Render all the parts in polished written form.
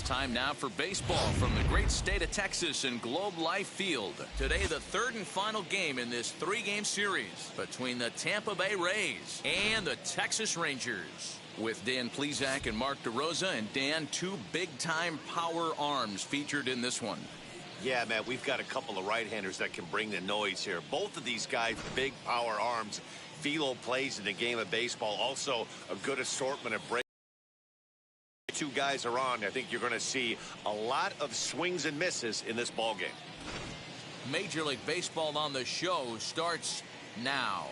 time now for baseball from the great state of Texas and Globe Life Field. Today, the third and final game in this three-game series between the Tampa Bay Rays and the Texas Rangers. With Dan Plesac and Mark DeRosa, and Dan, two big-time power arms featured in this one. Yeah, man, we've got a couple of right-handers that can bring the noise here. Both of these guys, big power arms. Philo plays in the game of baseball. Also, a good assortment of breaks. Two guys are on. I think you're going to see a lot of swings and misses in this ball game. Major League Baseball on the show starts now.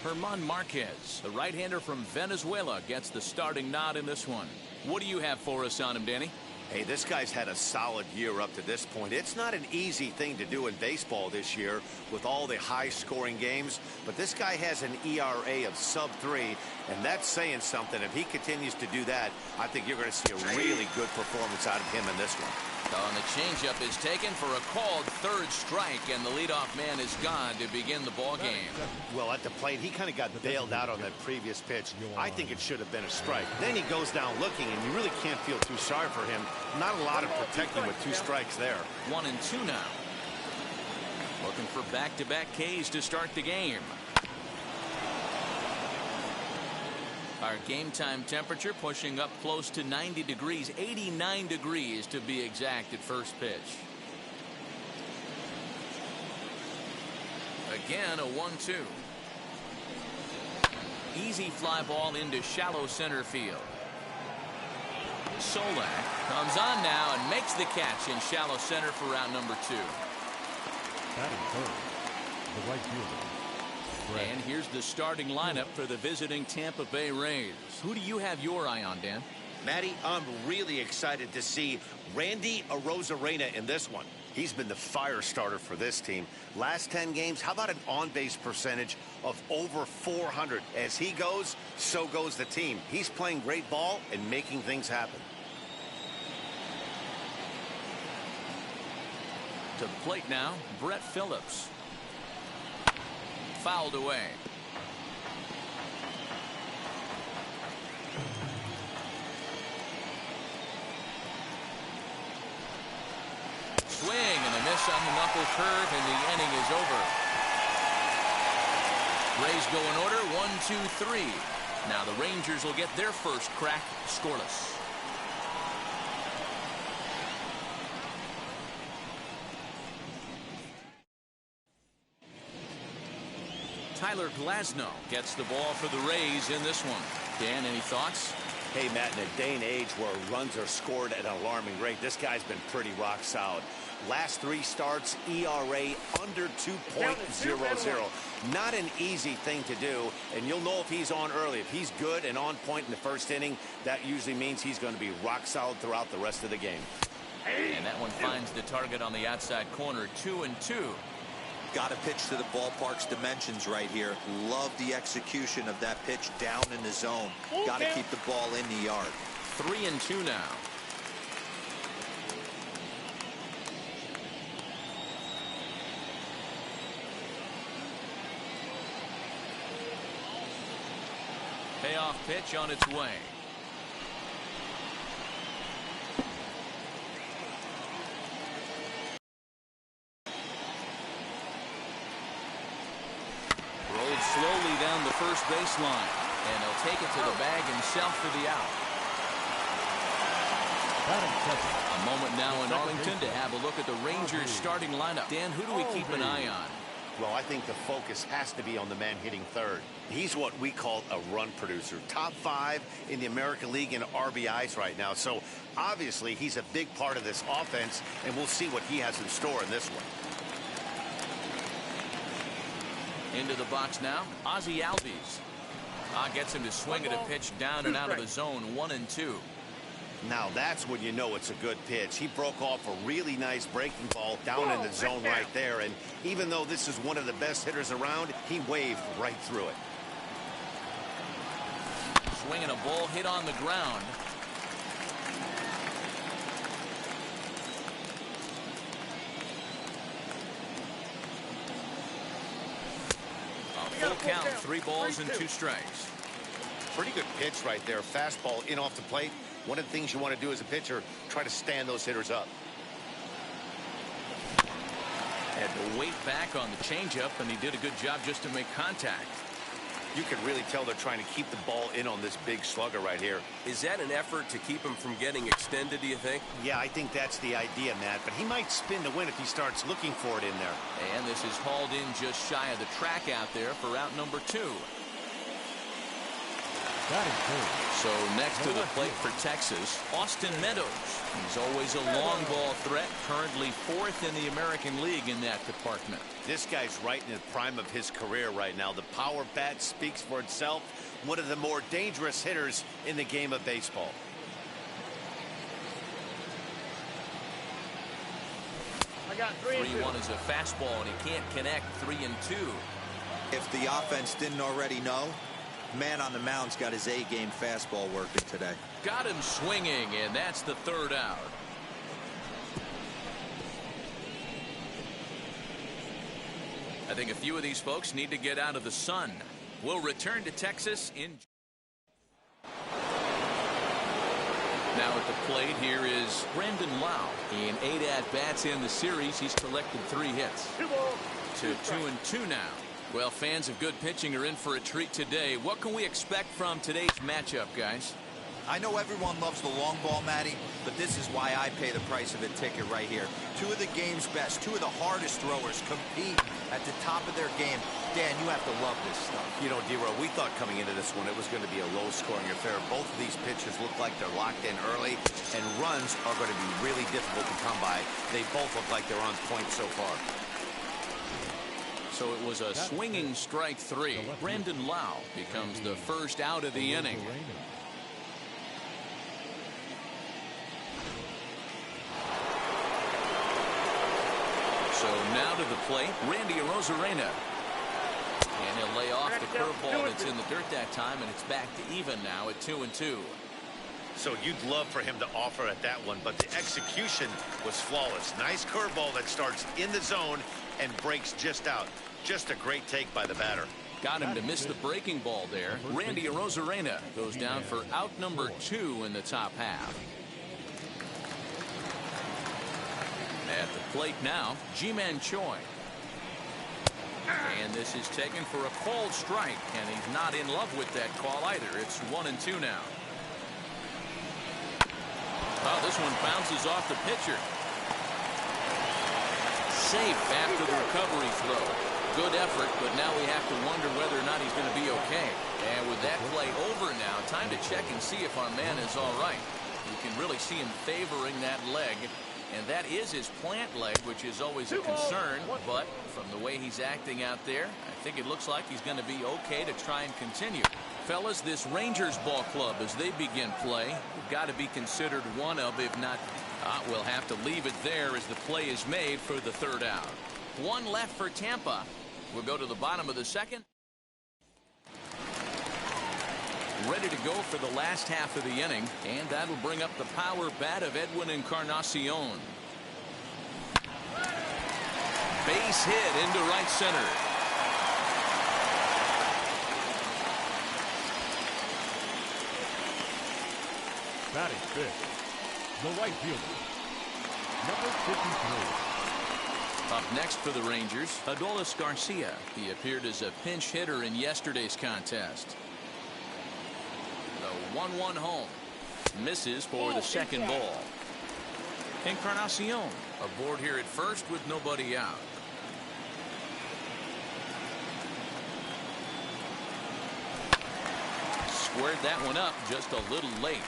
German Marquez, the right-hander from Venezuela, gets the starting nod in this one. What do you have for us on him, Danny? Hey, this guy's had a solid year up to this point. It's not an easy thing to do in baseball this year with all the high-scoring games, but this guy has an ERA of sub-3, and that's saying something. If he continues to do that, I think you're going to see a really good performance out of him in this one. And the changeup is taken for a called third strike, and the leadoff man is gone to begin the ball game. Well, at the plate, he kind of got bailed out on that previous pitch. I think it should have been a strike. Then he goes down looking, and you really can't feel too sorry for him. Not a lot of protecting with two strikes there. 1-2 now. Looking for back-to-back Ks to start the game. Our game time temperature pushing up close to 90 degrees, 89 degrees to be exact at first pitch. Again, a 1-2. Easy fly ball into shallow center field. Solak comes on now and makes the catch in shallow center for round number 2. Batting third, the right fielder. And here's the starting lineup for the visiting Tampa Bay Rays. Who do you have your eye on, Dan? Matty, I'm really excited to see Randy Arozarena in this one. He's been the fire starter for this team. Last 10 games, how about an on-base percentage of over 400? As he goes, so goes the team. He's playing great ball and making things happen. To the plate now, Brett Phillips. Fouled away. Swing and a miss on the knuckle curve, and the inning is over. Rays go in order, 1-2-3. Now the Rangers will get their first crack scoreless. Tyler Glasnow gets the ball for the Rays in this one. Dan, any thoughts? Hey, Matt, in a day and age where runs are scored at an alarming rate, this guy's been pretty rock solid. Last 3 starts, ERA under 2.00. Not an easy thing to do, and you'll know if he's on early. If he's good and on point in the first inning, that usually means he's going to be rock solid throughout the rest of the game. And that one finds the target on the outside corner, 2-2. Got to pitch to the ballpark's dimensions right here. Love the execution of that pitch down in the zone. Got to keep the ball in the yard. 3-2 now. Payoff pitch on its way. Slowly down the first baseline, and he'll take it to the bag himself for the out. A moment now in Arlington to have a look at the Rangers starting lineup. Dan, who do we keep an eye on? Well, I think the focus has to be on the man hitting third. He's what we call a run producer. Top 5 in the American League in RBIs right now. So obviously he's a big part of this offense, and we'll see what he has in store in this one. Into the box now, Ozzie Albies. Gets him to swing at a pitch down and out of the zone, 1-2. Now that's when you know it's a good pitch. He broke off a really nice breaking ball down in the zone right there, and even though this is one of the best hitters around, he waved right through it. Swinging a ball hit on the ground. Full count, 3 balls and 2 strikes. Pretty good pitch right there. Fastball in off the plate. One of the things you want to do as a pitcher, try to stand those hitters up. Had to wait back on the changeup, and he did a good job just to make contact. You can really tell they're trying to keep the ball in on this big slugger right here. Is that an effort to keep him from getting extended, do you think? Yeah, I think that's the idea, Matt. But he might spin to win if he starts looking for it in there. And this is hauled in just shy of the track out there for out number 2. So next to the plate for Texas, Austin Meadows. He's always a long ball threat, currently 4th in the American League in that department. This guy's right in the prime of his career right now. The power bat speaks for itself. One of the more dangerous hitters in the game of baseball. I got 3-1 is a fastball, and he can't connect. 3-2. If the offense didn't already know, man on the mound's got his A-game fastball working today. Got him swinging, and that's the 3rd out. I think a few of these folks need to get out of the sun. We'll return to Texas in. Now at the plate, here is Brandon Lau. In 8 at-bats in the series, he's collected 3 hits. 2-2 now. Well, fans of good pitching are in for a treat today. What can we expect from today's matchup, guys? I know everyone loves the long ball, Matty, but this is why I pay the price of a ticket right here. 2 of the game's best, 2 of the hardest throwers compete at the top of their game. Dan, you have to love this stuff. You know, D-Row, we thought coming into this one it was going to be a low-scoring affair. Both of these pitchers look like they're locked in early, and runs are going to be really difficult to come by. They both look like they're on point so far. So it was a swinging strike 3. Brandon Lau becomes the first out of the inning. So now to the plate, Randy Arozarena. And he'll lay off the curveball that's in the dirt that time, and it's back to even now at 2-2. So you'd love for him to offer at that one, but the execution was flawless. Nice curveball that starts in the zone and breaks just out. Just a great take by the batter. Got him to miss the breaking ball there. Randy Arozarena goes down for out number 2 in the top half. At the plate now, Ji-Man Choi. And this is taken for a called strike, and he's not in love with that call either. It's 1-2 now. Oh, this one bounces off the pitcher. Safe after the recovery throw. Good effort, but now we have to wonder whether or not he's going to be okay. And with that play over now, time to check and see if our man is all right. You can really see him favoring that leg, and that is his plant leg, which is always a concern. But from the way he's acting out there, I think it looks like he's going to be okay to try and continue. Fellas, this Rangers ball club, as they begin play, we've got to be considered one of, if not, we'll have to leave it there as the play is made for the 3rd out. 1 left for Tampa. We'll go to the bottom of the 2nd. Ready to go for the last half of the inning, and that'll bring up the power bat of Edwin Encarnacion. Base hit into right center. Batting 5th, the right fielder, number 53. Up next for the Rangers, Adolis Garcia. He appeared as a pinch hitter in yesterday's contest. The 1-1 home. Misses for the 2nd ball. Encarnacion aboard here at first with nobody out. Squared that one up just a little late.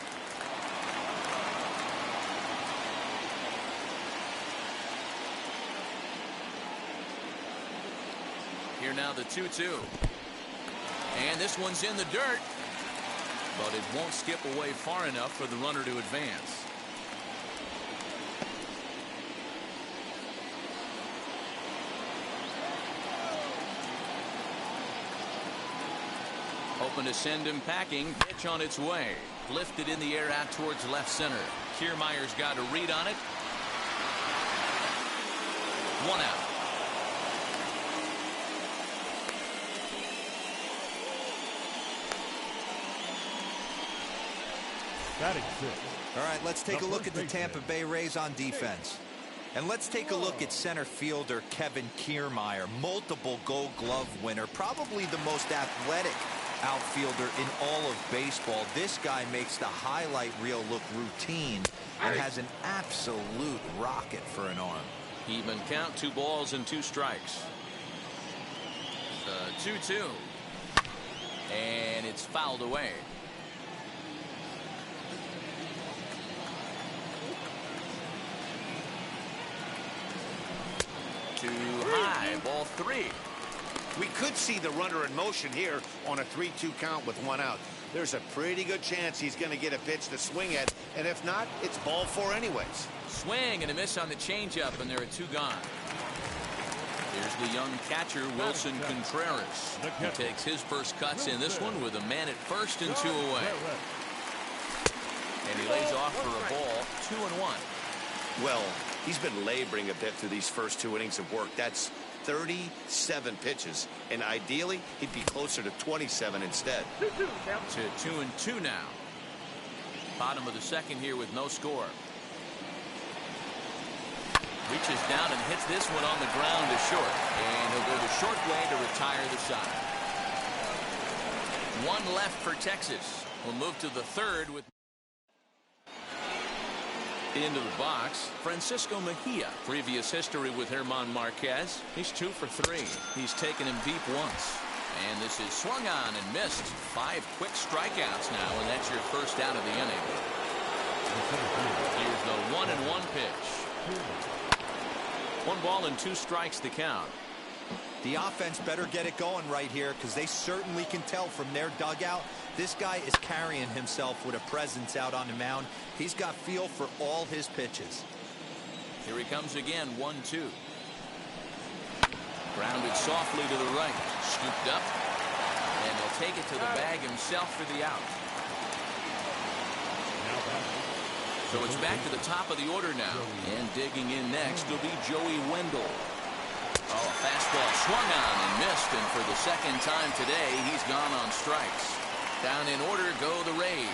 Here now the 2-2. And this one's in the dirt. But it won't skip away far enough for the runner to advance. Hoping to send him packing. Pitch on its way. Lifted in the air out towards left center. Kiermaier's got a read on it. 1 out. Batting six. All right, let's take a look at the Tampa Bay Rays on defense. And let's take a look at center fielder Kevin Kiermaier, multiple Gold Glove winner, probably the most athletic outfielder in all of baseball. This guy makes the highlight reel look routine and has an absolute rocket for an arm. Even count, 2 balls and 2 strikes. 2-2. And it's fouled away. Too high, ball 3. We could see the runner in motion here on a 3-2 count with 1 out. There's a pretty good chance he's going to get a pitch to swing at, and if not, it's ball 4 anyways. Swing and a miss on the changeup, and there are 2 gone. Here's the young catcher, Wilson Contreras. He takes his first cuts in this one with a man at first and 2 away. And he lays off for a ball, 2-1. Well, he's been laboring a bit through these first 2 innings of work. That's 37 pitches, and ideally he'd be closer to 27 instead. To 2-2 now. Bottom of the second here with no score. Reaches down and hits this one on the ground to short, and he'll go the short way to retire the side. 1 left for Texas. We'll move to the third with into the box, Francisco Mejia. Previous history with German Marquez. He's 2 for 3. He's taken him deep once. And this is swung on and missed. 5 quick strikeouts now, and that's your first out of the inning. Here's the 1-1 pitch. 1 ball and 2 strikes to count. The offense better get it going right here, because they certainly can tell from their dugout this guy is carrying himself with a presence out on the mound. He's got feel for all his pitches. Here he comes again, 1-2. Grounded softly to the right. Scooped up. And he'll take it to the bag himself for the out. So it's back to the top of the order now. And digging in next will be Joey Wendell. Oh, a fastball swung on and missed. And for the second time today, he's gone on strikes. Down in order go the Rays.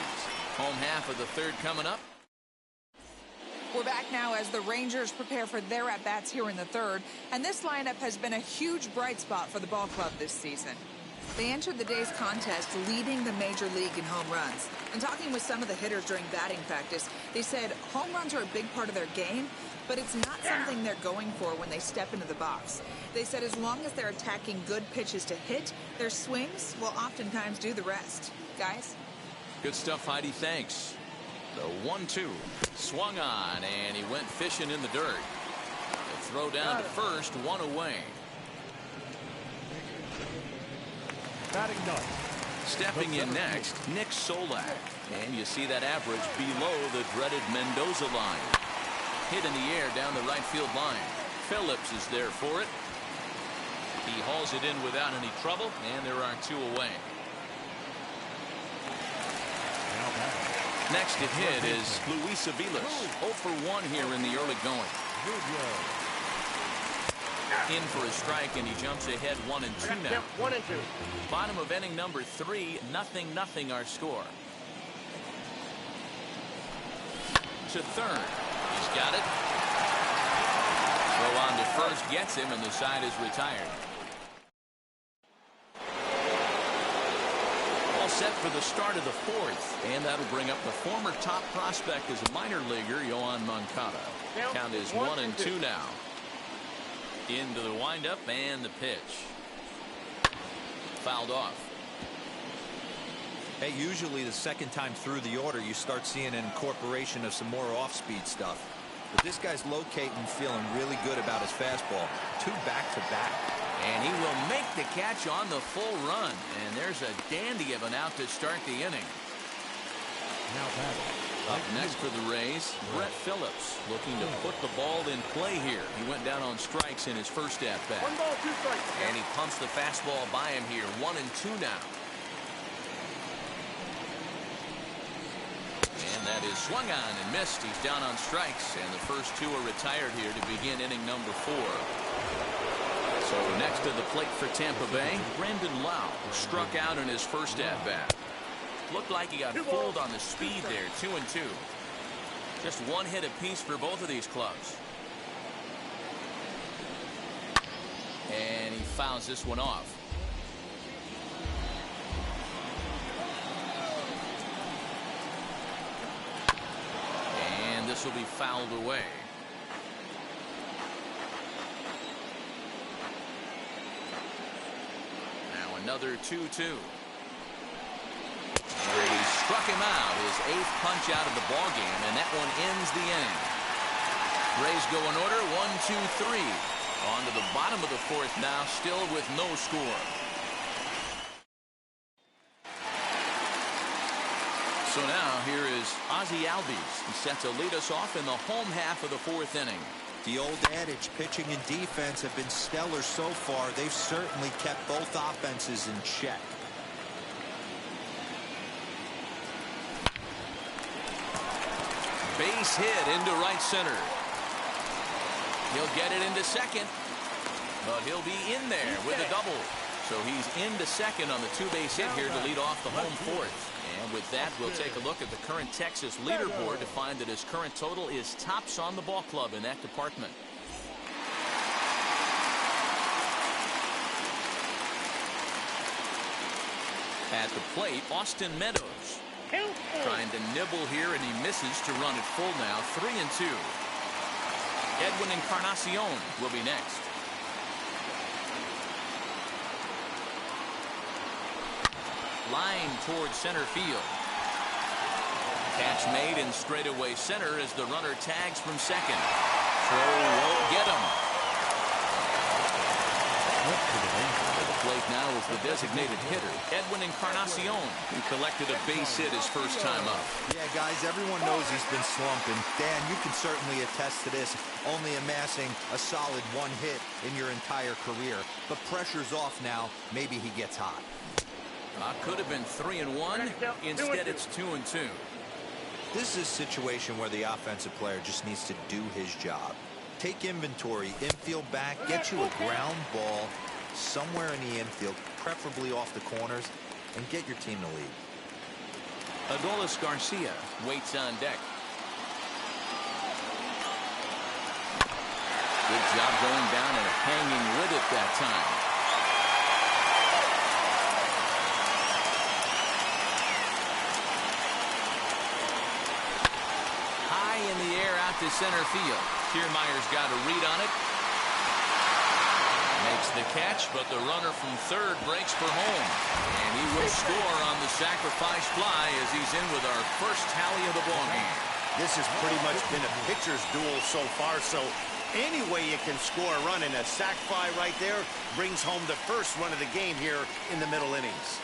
Home half of the third coming up. We're back now as the Rangers prepare for their at-bats here in the third. And this lineup has been a huge bright spot for the ball club this season. They entered the day's contest leading the major league in home runs. And talking with some of the hitters during batting practice, they said home runs are a big part of their game, but it's not something they're going for when they step into the box. They said as long as they're attacking good pitches to hit, their swings will oftentimes do the rest. Guys? Good stuff, Heidi. Thanks. The 1-2 swung on, and he went fishing in the dirt. The throw down to first, 1 away. Batting 9. Stepping in next, Nick Solak. And you see that average below the dreaded Mendoza line. Hit in the air down the right field line. Phillips is there for it. He hauls it in without any trouble, and there are 2 away. Next to hit is Luis Aviles. 0 for 1 here in the early going. In for a strike, and he jumps ahead 1-2 now. 1-2. Bottom of inning number 3, 0-0 our score. To third. He's got it. Throw on to first gets him, and the side is retired. All set for the start of the fourth, and that'll bring up the former top prospect as a minor leaguer, Yoan Moncada. Count is 1-2 now. Into the windup and the pitch. Fouled off. Hey, usually the second time through the order, you start seeing an incorporation of some more off-speed stuff. But this guy's locating, feeling really good about his fastball. 2 back-to-back. And he will make the catch on the full run. And there's a dandy of an out to start the inning. Now batting. Up next for the Rays, Brett Phillips, looking to put the ball in play here. He went down on strikes in his first at-bat. 1 ball, 2 strikes. And he pumps the fastball by him here. 1-2 now. And that is swung on and missed. He's down on strikes, and the first 2 are retired here to begin inning number 4. So next to the plate for Tampa Bay, Brandon Lau struck out in his first at-bat. Looked like he got fooled on the speed there. 2-2. Just one hit apiece for both of these clubs. And he fouls this one off. And this will be fouled away. Now another 2-2. Brady struck him out, his 8th punch out of the ball game, and that one ends the inning. Rays go in order, 1-2-3. On to the bottom of the 4th now, still with no score. So now here is Ozzie Albies. He's set to lead us off in the home half of the 4th inning. The old adage, pitching and defense have been stellar so far. They've certainly kept both offenses in check. Base hit into right center. He'll get it into second, but he'll be in there with a double. So he's into second on the 2-base hit here to lead off the home 4th. And with that, we'll take a look at the current Texas leaderboard to find that his current total is tops on the ball club in that department. At the plate, Austin Meadows. Trying to nibble here, and he misses to run it full now. 3-2. Edwin Encarnacion will be next. Line towards center field. Catch made in straightaway center as the runner tags from second. Throw won't get him. At the plate now is the designated hitter, Edwin Encarnacion, who collected a base hit his first time up. Yeah, guys, everyone knows he's been slumping. Dan, you can certainly attest to this, only amassing a solid 1 hit in your entire career. But pressure's off now. Maybe he gets hot. Could have been 3-1. Instead, it's 2-2. This is a situation where the offensive player just needs to do his job. Take inventory, infield back, get you a ground ball somewhere in the infield, preferably off the corners, and get your team to lead. Adolis Garcia waits on deck. Good job going down and hanging with it that time. High in the air out to center field. Kiermaier's got a read on it. Makes the catch, but the runner from third breaks for home. And he will score on the sacrifice fly as he's in with our first tally of the ballgame. This has pretty much been a pitcher's duel so far, so any way you can score a run, in a sac fly right there brings home the first run of the game here in the middle innings.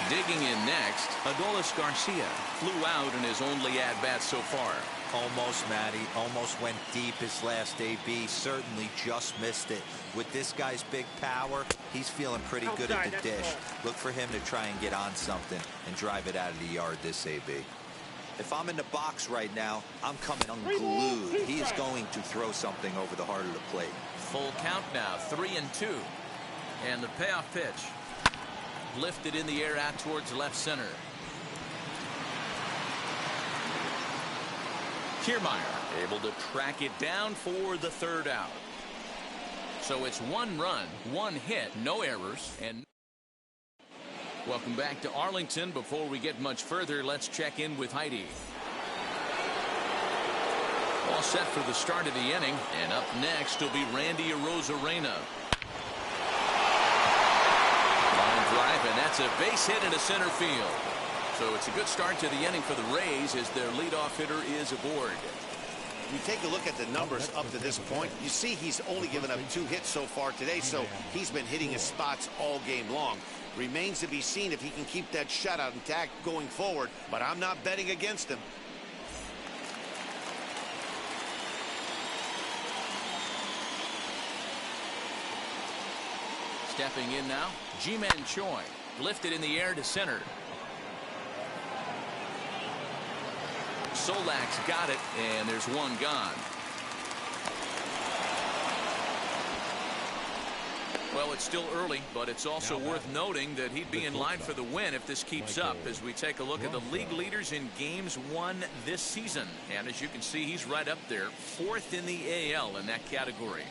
Digging in next, Adolis Garcia flew out in his only at-bat so far. Almost, Matty. Almost went deep his last AB. Certainly just missed it. With this guy's big power, he's feeling pretty good at the dish. Look for him to try and get on something and drive it out of the yard this AB. If I'm in the box right now, I'm coming unglued. He is going to throw something over the heart of the plate. Full count now, 3-2. And the payoff pitch. Lifted in the air out towards left center. Kiermaier able to track it down for the third out. So it's 1 run, 1 hit, no errors, and welcome back to Arlington. Before we get much further, let's check in with Heidi. All set for the start of the inning, and up next will be Randy Arozarena. Line drive, and that's a base hit into center field. So it's a good start to the inning for the Rays as their leadoff hitter is aboard. You take a look at the numbers up to this point, you see he's only given up 2 hits so far today, so he's been hitting his spots all game long. Remains to be seen if he can keep that shutout intact going forward, but I'm not betting against him. Stepping in now, Ji-Man Choi, lifted in the air to center. Solak's got it, and there's 1 gone. Well, it's still early, but it's also worth noting that he'd be in line for the win if this keeps up as we take a look at the league leaders in games won this season. And as you can see, he's right up there, 4th in the AL in that category.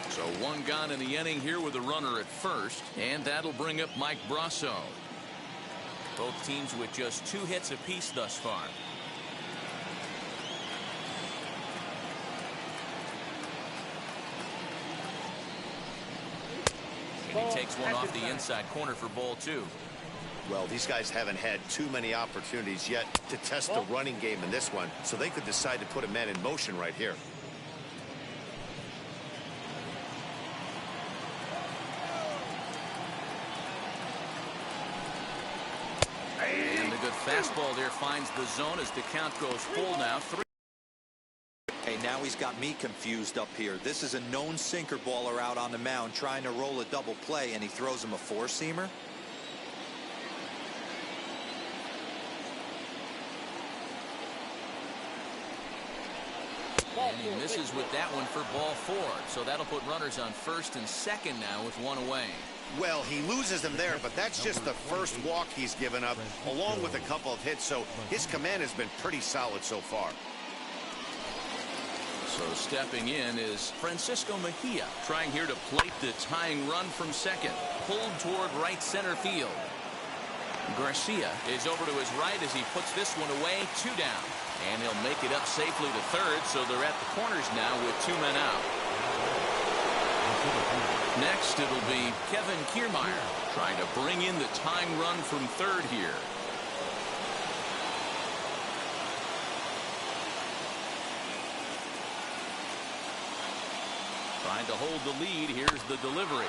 So 1 gone in the inning here with a runner at first, and that'll bring up Mike Brasso. Both teams with just 2 hits apiece thus far. And he takes one off the inside corner for ball 2. Well, these guys haven't had too many opportunities yet to test the running game in this one, so they could decide to put a man in motion right here. And the good fastball there finds the zone as the count goes full now. 3. Hey, now he's got me confused up here. This is a known sinker baller out on the mound trying to roll a double play, and he throws him a 4-seamer. And he misses with that one for ball 4. So that'll put runners on 1st and 2nd now with 1 away. Well, he loses them there, but that's just the first walk he's given up, along with a couple of hits, so his command has been pretty solid so far. So stepping in is Francisco Mejia, trying here to plate the tying run from 2nd. Pulled toward right center field. Garcia is over to his right as he puts this one away, 2 down. And he'll make it up safely to 3rd, so they're at the corners now with 2 men out. Next, it'll be Kevin Kiermaier trying to bring in the tying run from 3rd here. Trying to hold the lead. Here's the delivery.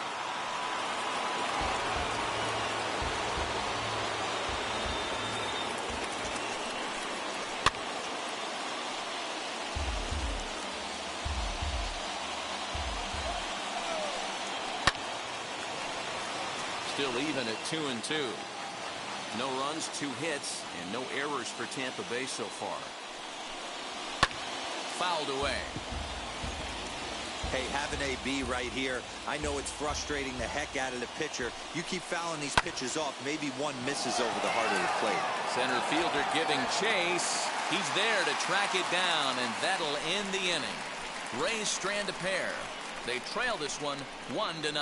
Still even at 2-2. No runs, 2 hits, and no errors for Tampa Bay so far. Fouled away. Hey, have an AB right here. I know it's frustrating the heck out of the pitcher. You keep fouling these pitches off, maybe one misses over the heart of the plate. Center fielder giving chase. He's there to track it down, and that'll end the inning. Rays strand a pair. They trail this one 1-0.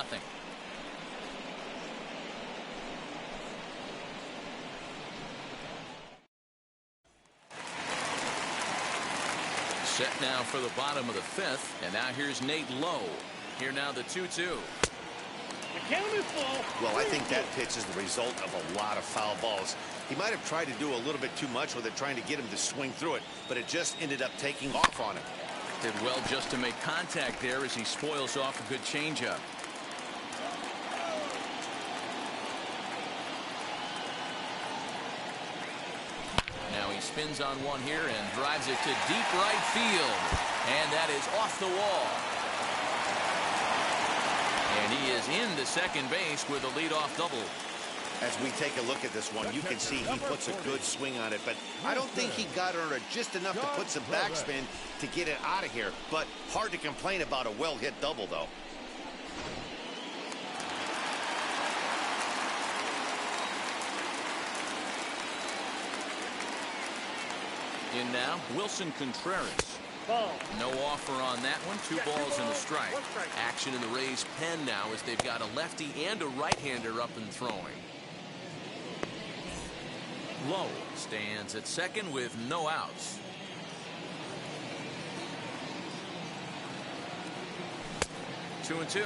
Set now for the bottom of the 5th, and now here's Nate Lowe. Here now the 2-2. The count is full. Well, I think that pitch is the result of a lot of foul balls. He might have tried to do a little bit too much with it, trying to get him to swing through it, but it just ended up taking off on him. Did well just to make contact there as he spoils off a good changeup. Now he spins on one here and drives it to deep right field. And that is off the wall. And he is into second base with a leadoff double. As we take a look at this one, you can see he puts a good swing on it, but I don't think he got under it just enough to put some backspin to get it out of here. But hard to complain about a well-hit double, though. In now, Wilson Contreras. Ball. No offer on that one. 2 balls and a strike. Action in the Rays' pen now as they've got a lefty and a right-hander up and throwing. Lowe stands at 2nd with no outs. Two and two.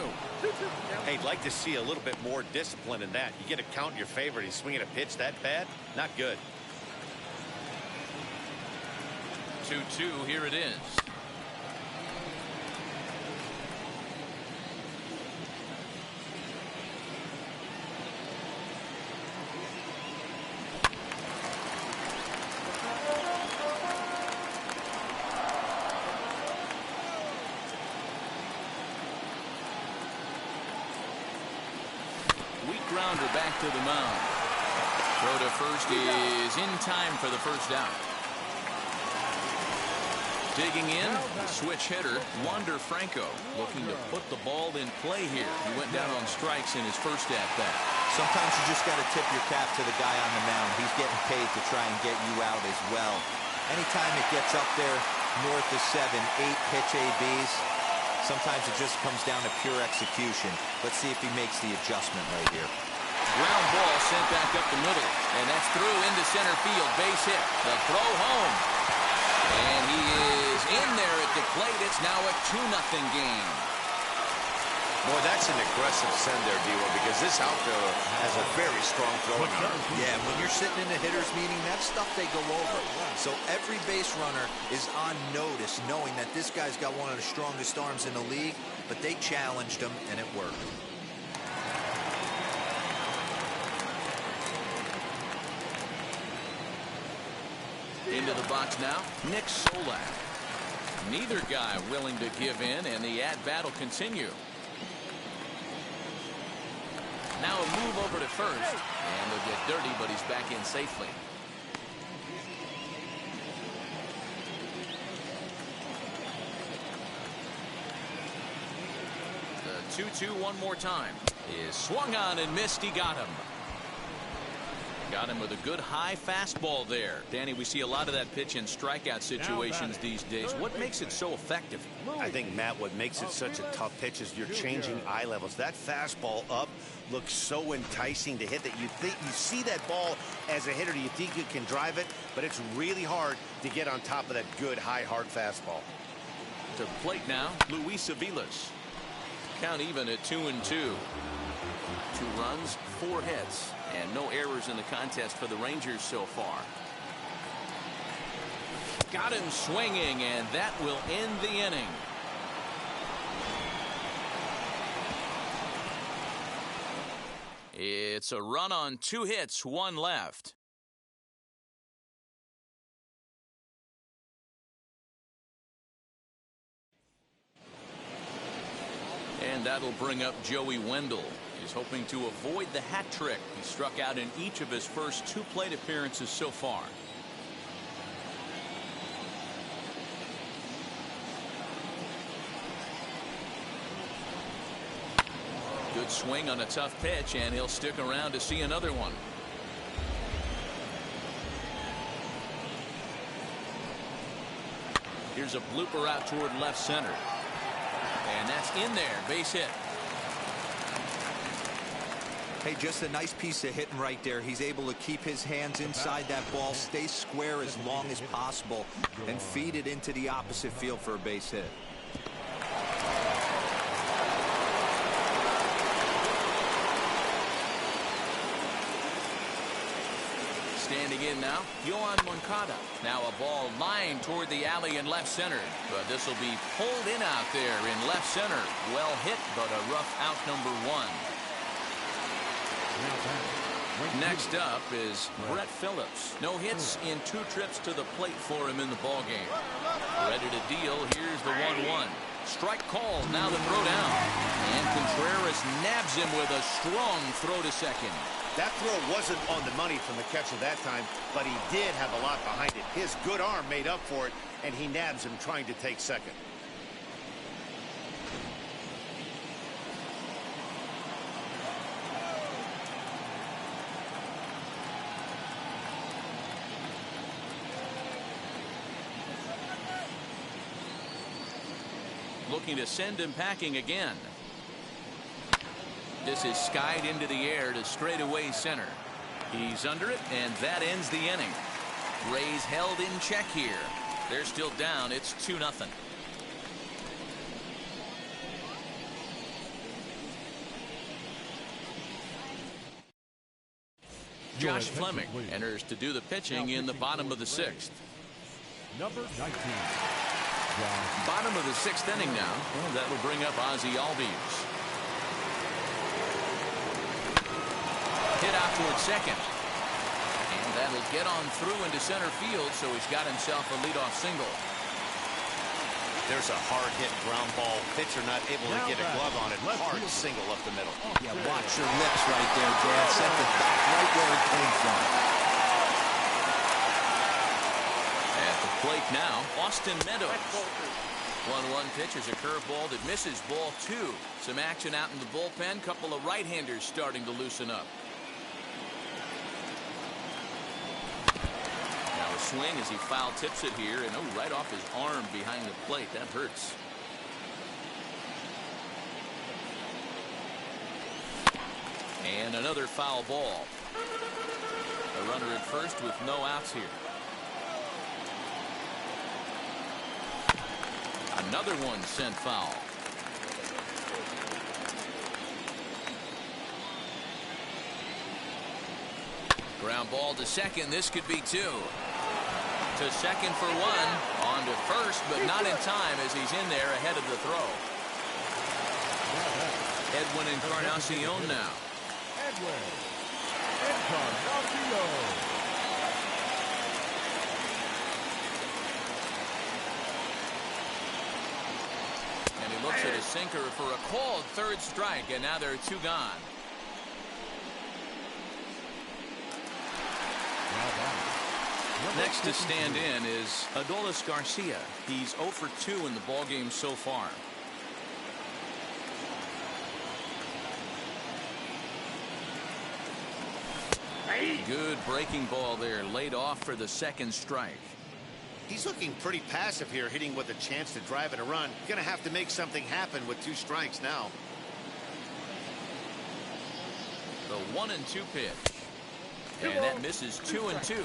Hey, I'd like to see a little bit more discipline in that. You get a count in your favor, he's swinging a pitch that bad? Not good. 2-2, here it is. Weak grounder back to the mound. Throw to first is in time for the first out. Digging in, the switch hitter, Wander Franco, looking to put the ball in play here. He went down on strikes in his first at-bat. Sometimes you just got to tip your cap to the guy on the mound. He's getting paid to try and get you out as well. Anytime it gets up there north of 7, 8 pitch ABs, sometimes it just comes down to pure execution. Let's see if he makes the adjustment right here. Ground ball sent back up the middle, and that's through into center field. Base hit. The throw home. And he is in there at the plate. It's now a 2-0 game. Boy, that's an aggressive send there, D-Lo, because this outfielder has a very strong throwing arm. Yeah, when you're sitting in a hitter's meeting, that's stuff they go over. So every base runner is on notice, knowing that this guy's got one of the strongest arms in the league, but they challenged him, and it worked. Into the box now, Nick Solak. Neither guy willing to give in, and the at-bat will continue. Now a move over to first, and they'll get dirty, but he's back in safely. The 2-2 one more time is swung on and missed. He got him. Got him with a good high fastball there. Danny, we see a lot of that pitch in strikeout situations these days. What makes it so effective? I think, Matt, what makes it such a tough pitch is you're changing eye levels. That fastball up looks so enticing to hit that you see that ball as a hitter, you think you can drive it, but it's really hard to get on top of that good high hard fastball. To the plate now, Luis Aviles. Count even at 2-2. 2 runs, 4 hits, and no errors in the contest for the Rangers so far. Got him swinging, and that will end the inning. It's a run on 2 hits, 1 left. And that'll bring up Joey Wendell. He's hoping to avoid the hat trick. He struck out in each of his first 2 plate appearances so far. Good swing on a tough pitch, and he'll stick around to see another one. Here's a blooper out toward left center. And that's in there, base hit. Hey, just a nice piece of hitting right there. He's able to keep his hands inside that ball, stay square as long as possible, and feed it into the opposite field for a base hit. Standing in now, Yohan Moncada. Now a ball lined toward the alley in left center. But this will be pulled in out there in left center. Well hit, but a rough out number 1. Next up is Brett Phillips. No hits in 2 trips to the plate for him in the ballgame. Ready to deal. Here's the 1-1. Strike called. Now the throw down. And Contreras nabs him with a strong throw to second. That throw wasn't on the money from the catcher that time, but he did have a lot behind it. His good arm made up for it, and he nabs him trying to take second. Looking to send him packing again. This is skied into the air to straightaway center. He's under it, and that ends the inning. Rays held in check here. They're still down. It's 2-0. Josh Fleming enters to do the pitching in the bottom of the 6th. Number 19. Bottom of the 6th inning now. Well, that will bring up Ozzie Albies. Hit out towards second. And that'll get on through into center field, so he's got himself a leadoff single. There's a hard hit ground ball. Pitcher not able to get a glove on it. Hard single up the middle. Yeah, watch your lips right there, Dan. Set the back right where it came from. At the Plate now, Austin Meadows. 1-1 pitch is a curveball that misses, ball 2. Some action out in the bullpen. Couple of right-handers starting to loosen up. Now a swing as he foul tips it here, and right off his arm behind the plate. That hurts. And another foul ball. A runner at first with no outs here. Another one sent foul. Ground ball to second. This could be 2. To second for 1. On to first, but not in time as he's in there ahead of the throw. Edwin Encarnacion now. Edwin Encarnacion. And he looks at his sinker for a called third strike, and now there are 2 gone. Next to stand in is Adolis Garcia. He's 0 for 2 in the ballgame so far. Good breaking ball there, laid off for the second strike. He's looking pretty passive here, hitting with a chance to drive in a run. Going to have to make something happen with 2 strikes now. The 1-2 pitch. And that misses 2-2.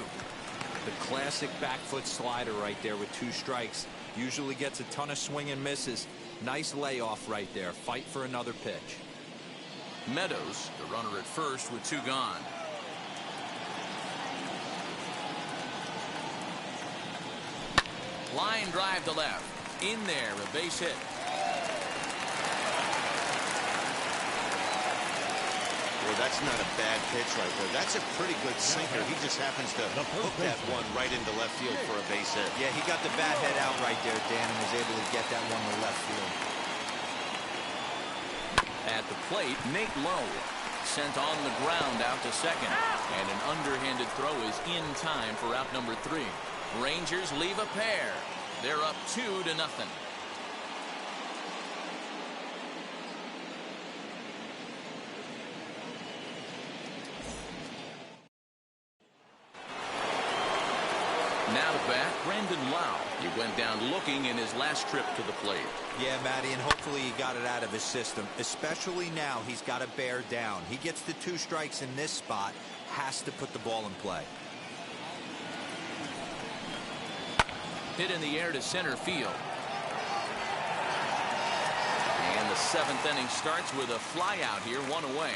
The classic back foot slider right there with 2 strikes. Usually gets a ton of swing and misses. Nice layoff right there. Fight for another pitch. Meadows, the runner at first with 2 gone. Line drive to left. In there, a base hit. Well, that's not a bad pitch right there. That's a pretty good sinker. He just happens to hook that one right into left field for a base hit. Yeah, he got the bat head out right there, Dan, and was able to get that one to left field. At the plate, Nate Lowe sent on the ground out to second. And an underhanded throw is in time for out number 3. Rangers leave a pair. They're up 2-0. Now to bat, Brandon Lau. He went down looking in his last trip to the plate. Yeah, Matty, and hopefully he got it out of his system. Especially now, he's got to bear down. He gets the 2 strikes in this spot, has to put the ball in play. Hit in the air to center field. And the 7th inning starts with a fly out here, 1 away.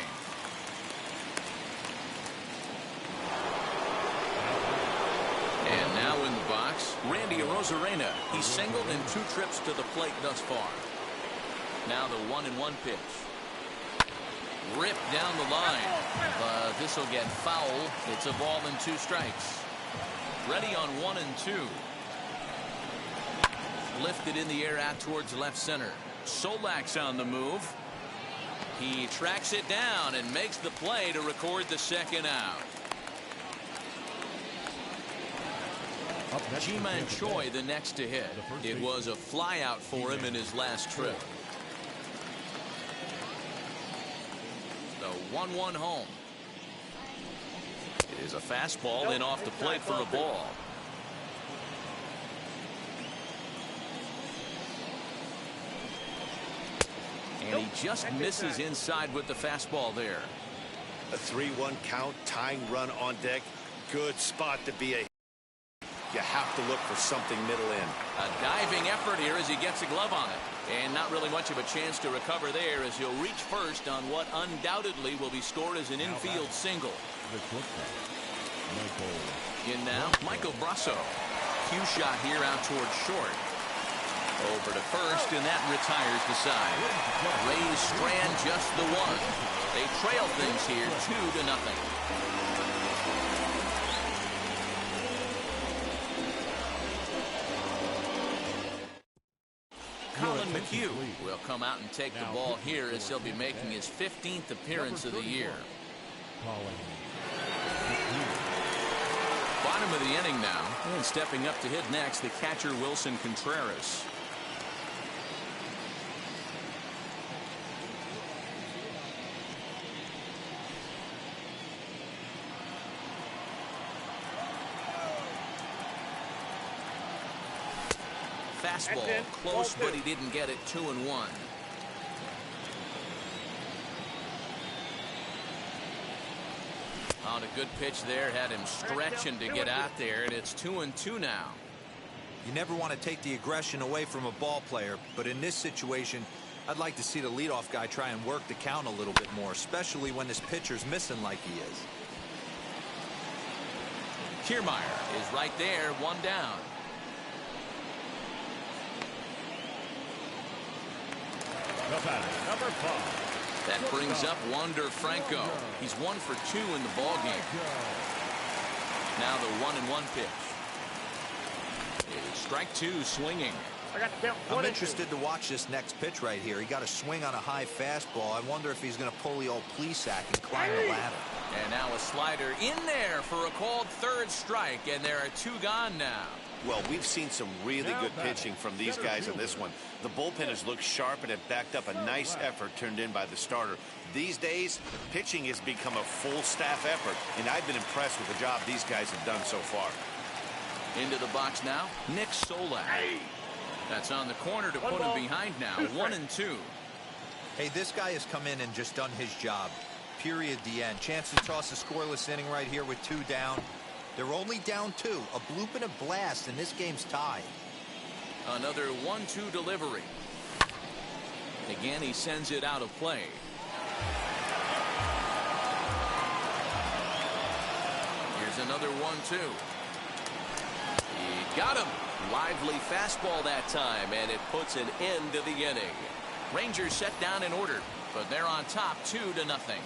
And now in the box, Randy Arozarena. He's singled in 2 trips to the plate thus far. Now the 1-1 pitch. Ripped down the line. But this will get foul. It's a ball and 2 strikes. Ready on 1-2. Lifted in the air out towards left center. Solak's on the move. He tracks it down and makes the play to record the second out. Ji-Man Choi the next to hit. It was a fly out for him in his last trip. The 1-1 home. It is a fastball in off the plate for a ball. And he just misses inside with the fastball there. A 3-1 count, tying run on deck. Good spot to be a. You have to look for something middle in. A diving effort here as he gets a glove on it. And not really much of a chance to recover there as he'll reach first on what undoubtedly will be scored as an infield single. In now, Michael Brasso. Cue shot here out towards short. Over to first, and that retires the side. Rays strand just the 1. They trail things here 2-0. Colin McHugh will come out and take the ball here as he'll be making his 15th appearance of the year. Bottom of the inning now, and stepping up to hit next, the catcher Wilson Contreras. Fastball close, but he didn't get it. 2-1. On a good pitch there, had him stretching to get out there, and it's 2-2 now. You never want to take the aggression away from a ball player, but in this situation, I'd like to see the leadoff guy try and work the count a little bit more, especially when this pitcher's missing like he is. Kiermaier is right there, one down. The batter, number 5. That brings up Wander Franco. He's 1 for 2 in the ball game. Now the 1-1 pitch. It's strike 2, swinging. I'm interested to watch this next pitch right here. He got a swing on a high fastball. I wonder if he's going to pull the old Plesac and climb the ladder. And now a slider in there for a called third strike, and there are 2 gone now. Well, we've seen some really good pitching from these guys in this one. The bullpen has looked sharp and have backed up a nice effort turned in by the starter. These days, pitching has become a full staff effort, and I've been impressed with the job these guys have done so far. Into the box now, Nick Solak. That's on the corner to put him behind now. 1-2. Hey, this guy has come in and just done his job. Period. The end. Chance to toss a scoreless inning right here with 2 down. They're only down 2. A bloop and a blast, and this game's tied. Another 1-2 delivery. Again, he sends it out of play. Here's another 1-2. He got him. Lively fastball that time, and it puts an end to the inning. Rangers set down in order, but they're on top 2-0.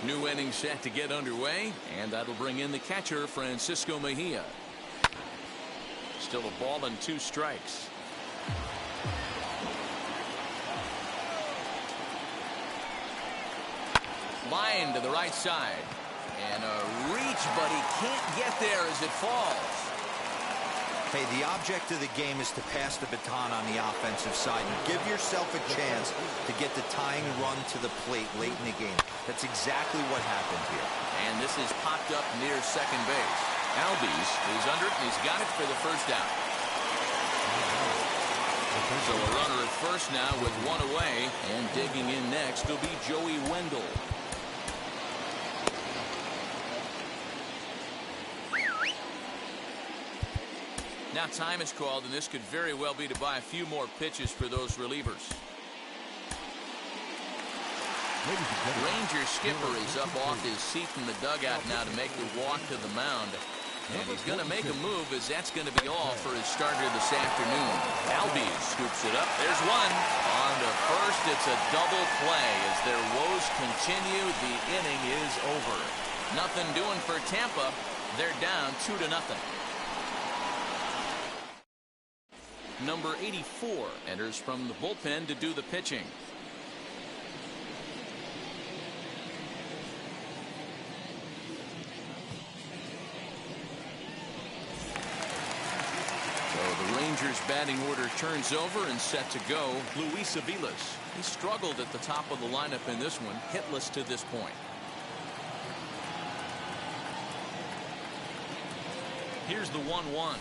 New inning set to get underway, and that'll bring in the catcher, Francisco Mejia. Still a ball and 2 strikes. Line to the right side. And a reach, but he can't get there as it falls. Hey, the object of the game is to pass the baton on the offensive side and give yourself a chance to get the tying run to the plate late in the game. That's exactly what happened here. And this is popped up near second base. Albies is under it, and he's got it for the first out. So a runner at first now with 1 away, and digging in next will be Joey Wendell. Now time is called, and this could very well be to buy a few more pitches for those relievers. Ranger skipper is up off his seat in the dugout now to make the walk to the mound. And he's going to make a move, as that's going to be all for his starter this afternoon. Albies scoops it up. There's one. On to first, it's a double play. As their woes continue, the inning is over. Nothing doing for Tampa. They're down 2-0. Number 84 enters from the bullpen to do the pitching. So the Rangers batting order turns over and set to go. Luis Aviles. He struggled at the top of the lineup in this one, hitless to this point. Here's the 1-1.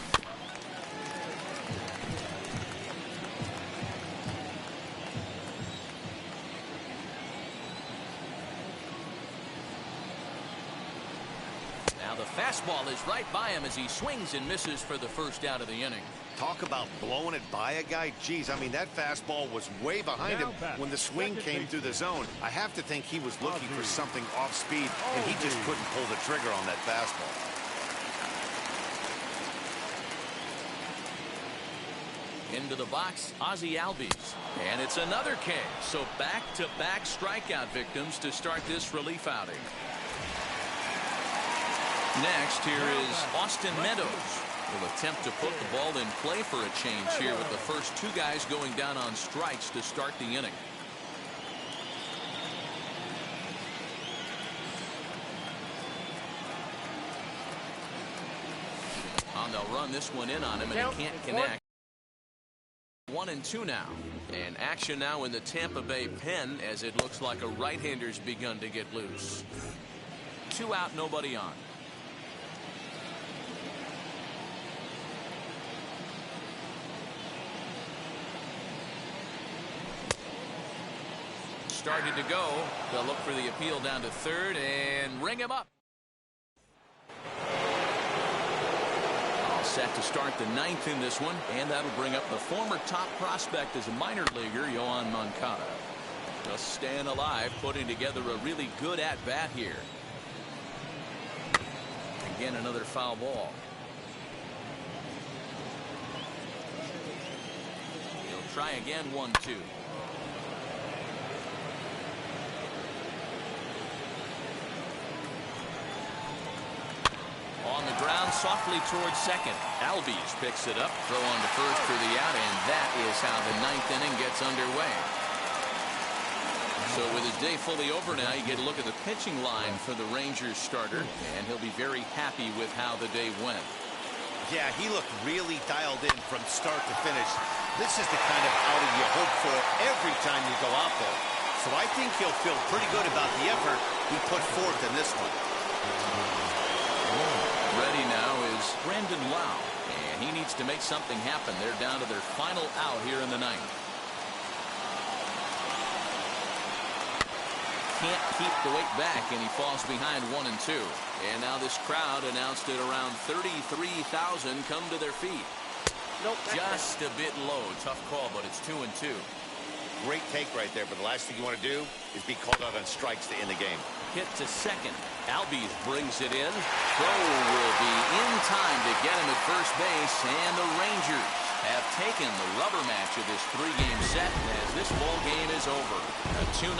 The fastball is right by him as he swings and misses for the first out of the inning. Talk about blowing it by a guy. Geez, I mean, that fastball was way behind him when the swing came through the zone. I have to think he was looking for something off speed, and he just couldn't pull the trigger on that fastball. Into the box, Ozzie Albies. And it's another K. So back-to-back strikeout victims to start this relief outing. Next, here is Austin Meadows. Will attempt to put the ball in play for a change here with the first 2 guys going down on strikes to start the inning. run this one in on him, and he can't connect. 1-2 now. And action now in the Tampa Bay pen as it looks like a right-hander's begun to get loose. 2 out, nobody on. Started to go. They'll look for the appeal down to third and ring him up. All set to start the 9th in this one, and that'll bring up the former top prospect as a minor leaguer, Yohan Moncada. Just staying alive, putting together a really good at-bat here. Again, another foul ball. He'll try again, 1-2. On the ground, softly towards second. Albies picks it up, throw on to first for the out, and that is how the 9th inning gets underway. So with his day fully over now, you get a look at the pitching line for the Rangers starter, and he'll be very happy with how the day went. Yeah, he looked really dialed in from start to finish. This is the kind of outing you hope for every time you go out there. So I think he'll feel pretty good about the effort he put forth in this one. Ready now is Brandon Lau, and he needs to make something happen. They're down to their final out here in the 9th. Can't keep the weight back, and he falls behind 1-2. And now this crowd announced at around 33,000 come to their feet. Nope. Just a bit low. Tough call, but it's 2-2. Great take right there, but the last thing you want to do is be called out on strikes to end the game. Hit to second. Albies brings it in. Throw will be in time to get him at first base, and the Rangers have taken the rubber match of this 3-game set as this ball game is over. A 2-0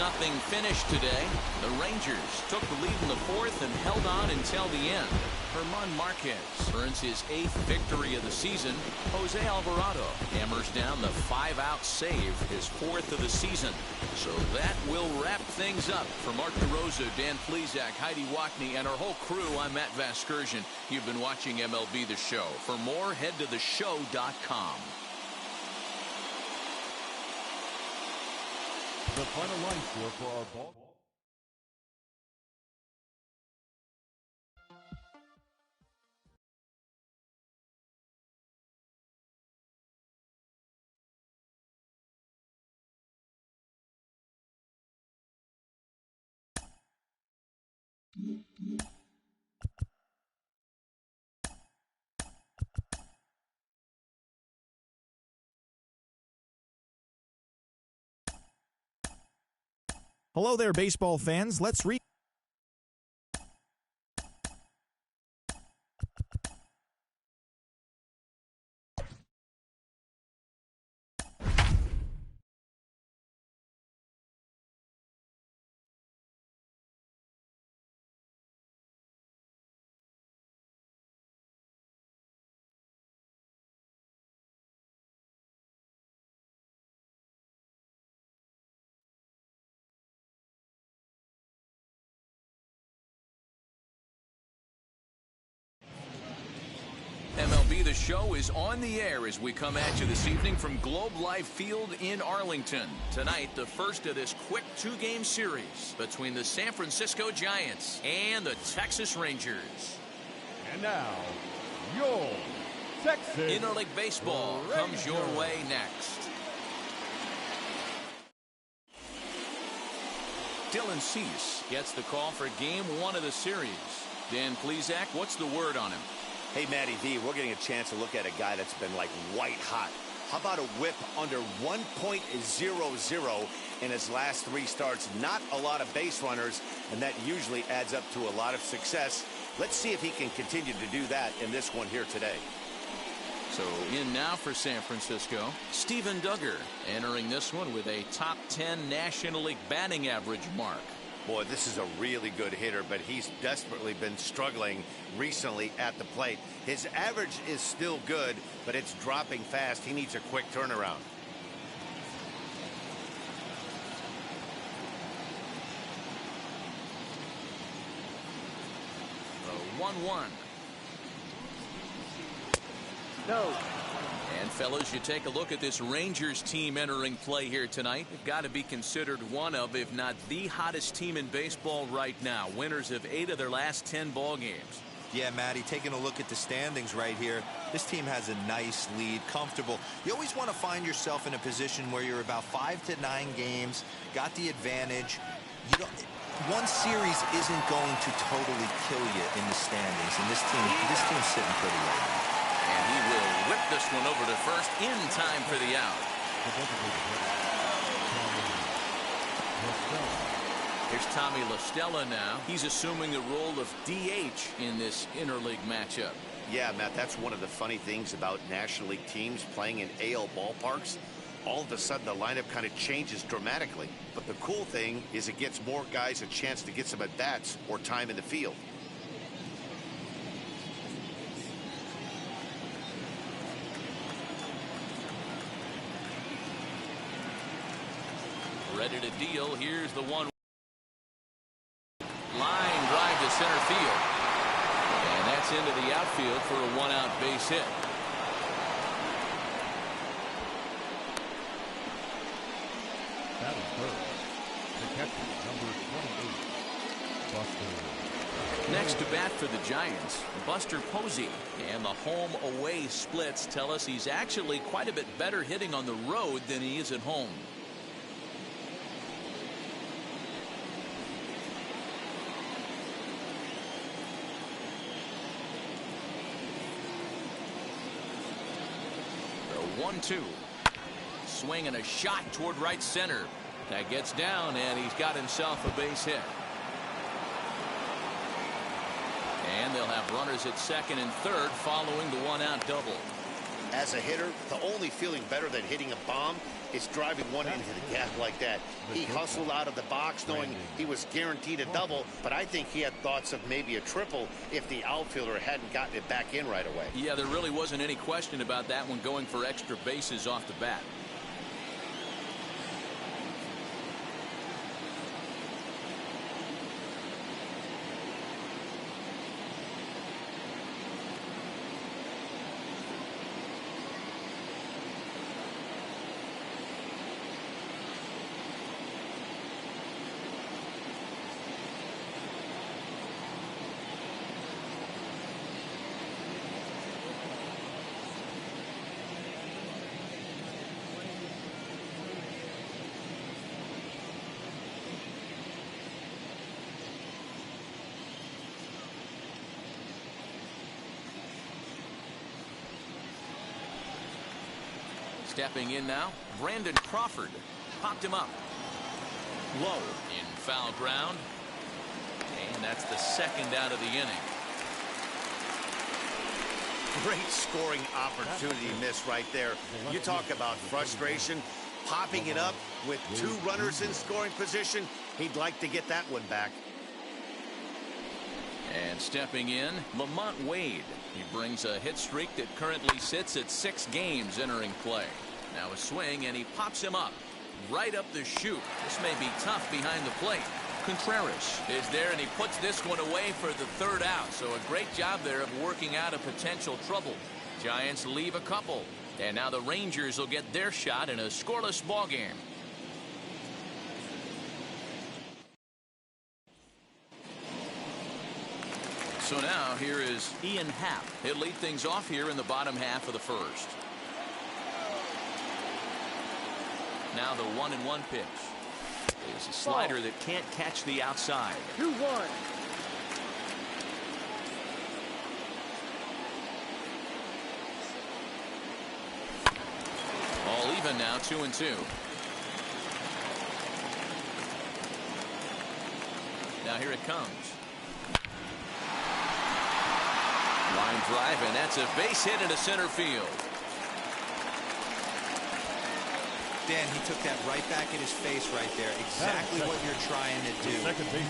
finish today. The Rangers took the lead in the 4th and held on until the end. German Marquez earns his 8th victory of the season. Jose Alvarado hammers down the 5-out save, his 4th of the season. So that will wrap things up. For Mark DeRosa, Dan Plesac, Heidi Wackney, and our whole crew, I'm Matt Vasgersian. You've been watching MLB The Show. For more, head to theshow.com. The final line score for our ball. Hello there, baseball fans. Let's read. MLB The Show is on the air as we come at you this evening from Globe Life Field in Arlington. Tonight, the first of this quick 2-game series between the San Francisco Giants and the Texas Rangers. And now, your Texas Interleague Baseball comes your way next. Dylan Cease gets the call for Game 1 of the series. Dan Plesac, what's the word on him? Hey, Matty V, we're getting a chance to look at a guy that's been like white hot. How about a whip under 1.00 in his last 3 starts? Not a lot of base runners, and that usually adds up to a lot of success. Let's see if he can continue to do that in this one here today. So in now for San Francisco, Steven Duggar entering this one with a top 10 National League batting average mark. Boy, this is a really good hitter, but he's desperately been struggling recently at the plate. His average is still good, but it's dropping fast. He needs a quick turnaround. The 1-1. No. And fellas, you take a look at this Rangers team entering play here tonight. They've got to be considered one of, if not the hottest team in baseball right now. Winners of 8 of their last 10 ball games. Yeah, Matty, taking a look at the standings right here, this team has a nice lead, comfortable. You always want to find yourself in a position where you're about 5 to 9 games, got the advantage. You don't, one series isn't going to totally kill you in the standings, and this team's sitting pretty right now. And he will whip this one over to first in time for the out. Here's Tommy La Stella now. He's assuming the role of DH in this interleague matchup. Yeah, Matt, that's one of the funny things about National League teams playing in AL ballparks. All of a sudden, the lineup kind of changes dramatically. But the cool thing is it gets more guys a chance to get some at-bats or time in the field. Ready to deal. Here's the one. Line drive to center field. And that's into the outfield for a 1-out base hit. That is third. The catcher, number 28, Buster. Next to bat for the Giants, Buster Posey. And the home-away splits tell us he's actually quite a bit better hitting on the road than he is at home. The 1-2. Swing and a shot toward right center. That gets down, and he's got himself a base hit. And they'll have runners at second and third following the 1-out double. As a hitter, the only feeling better than hitting a bomb is driving one into the gap like that. He hustled out of the box knowing he was guaranteed a double, but I think he had thoughts of maybe a triple if the outfielder hadn't gotten it back in right away. Yeah, there really wasn't any question about that one, going for extra bases off the bat. Stepping in now, Brandon Crawford. Popped him up. Low in foul ground. And that's the second out of the inning. Great scoring opportunity miss right there. You talk about frustration. Popping it up with 2 runners in scoring position. He'd like to get that one back. And stepping in, Lamont Wade. He brings a hit streak that currently sits at 6 games entering play. Now a swing, and he pops him up right up the chute. This may be tough behind the plate. Contreras is there, and he puts this one away for the 3rd out. So a great job there of working out a potential trouble. Giants leave a couple, and now the Rangers will get their shot in a scoreless ball game. So now here is Ian Happ. He'll lead things off here in the bottom half of the first. Now the 1-1 pitch is a slider that can't catch the outside. 2-1. All even now, 2-2. Now here it comes. Line drive, and that's a base hit into center field. Dan, he took that right back in his face right there. Exactly what you're trying to do.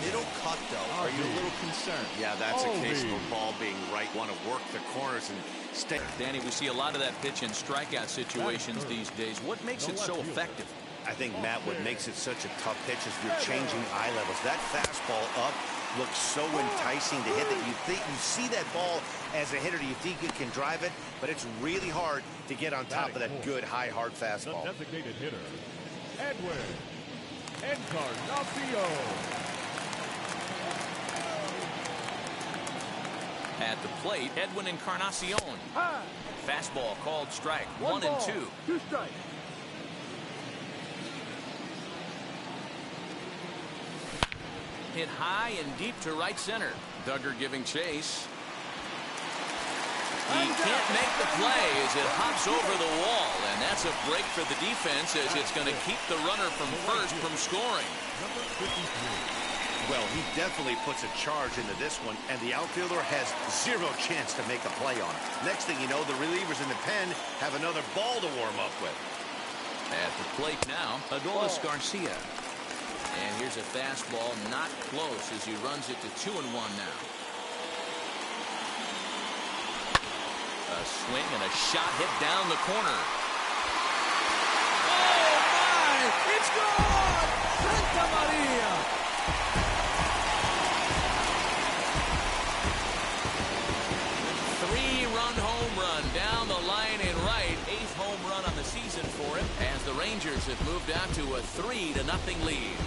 Middle cut, though. Are you a little concerned? Yeah, that's a case of a ball being right. Want to work the corners and stay. Danny, we see a lot of that pitch in strikeout situations these days. What makes it so effective? I think, Matt, what makes it such a tough pitch is you're changing eye levels. That fastball up looks so enticing to hit that you see that ball as a hitter, you think you can drive it, but it's really hard to get on top of that good, high, hard fastball. The designated hitter, Edwin Encarnacion. At the plate, Edwin Encarnacion. Fastball called strike. 1 and 2. 2 strikes. Hit high and deep to right center. Duggar giving chase. He can't make the play as it hops over the wall, and that's a break for the defense as it's going to keep the runner from first from scoring. Number 53. Well, he definitely puts a charge into this one, and the outfielder has zero chance to make a play on it. Next thing you know, the relievers in the pen have another ball to warm up with. At the plate now, Adolis Garcia. And here's a fastball not close as he runs it to 2-1 now. A swing and a shot hit down the corner. Oh, my! It's gone! Santa Maria! Three-run home run down the line and right. 8th home run on the season for him as the Rangers have moved out to a 3-0 lead.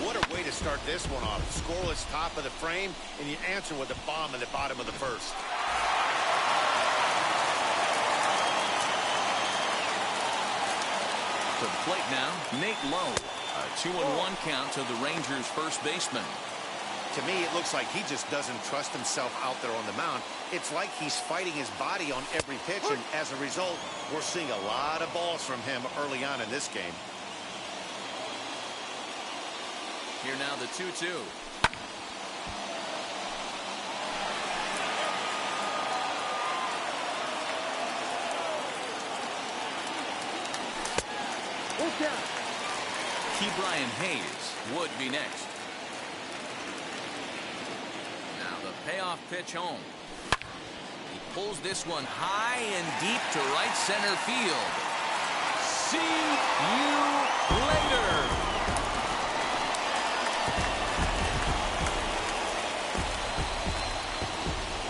What a way to start this one off. Scoreless top of the frame, and you answer with a bomb in the bottom of the first. To the plate now, Nate Lowe. A 2-1 count to the Rangers' first baseman. To me, it looks like he just doesn't trust himself out there on the mound. It's like he's fighting his body on every pitch, and as a result, we're seeing a lot of balls from him early on in this game. Here now the 2-2. Ke'Bryan Hayes would be next. Now the payoff pitch home. He pulls this one high and deep to right center field. See you later.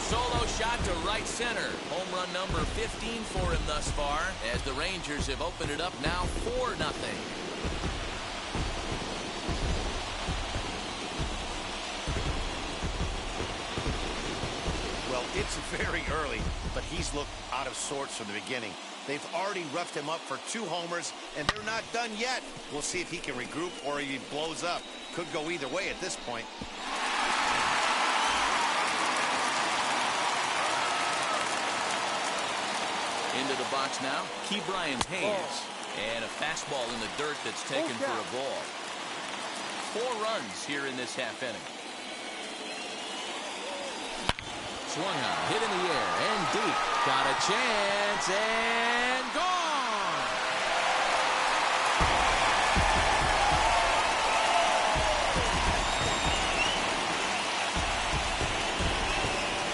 Solo shot to right center. Home run number 15 for him thus far as the Rangers have opened it up now 4-0. Well, it's very early, but he's looked out of sorts from the beginning. They've already roughed him up for 2 homers, and they're not done yet. We'll see if he can regroup or he blows up. Could go either way at this point. Into the box now, Ke'Bryan Hayes. And a fastball in the dirt that's taken for a ball. 4 runs here in this half inning. Swung on, hit in the air, and deep. Got a chance, and gone!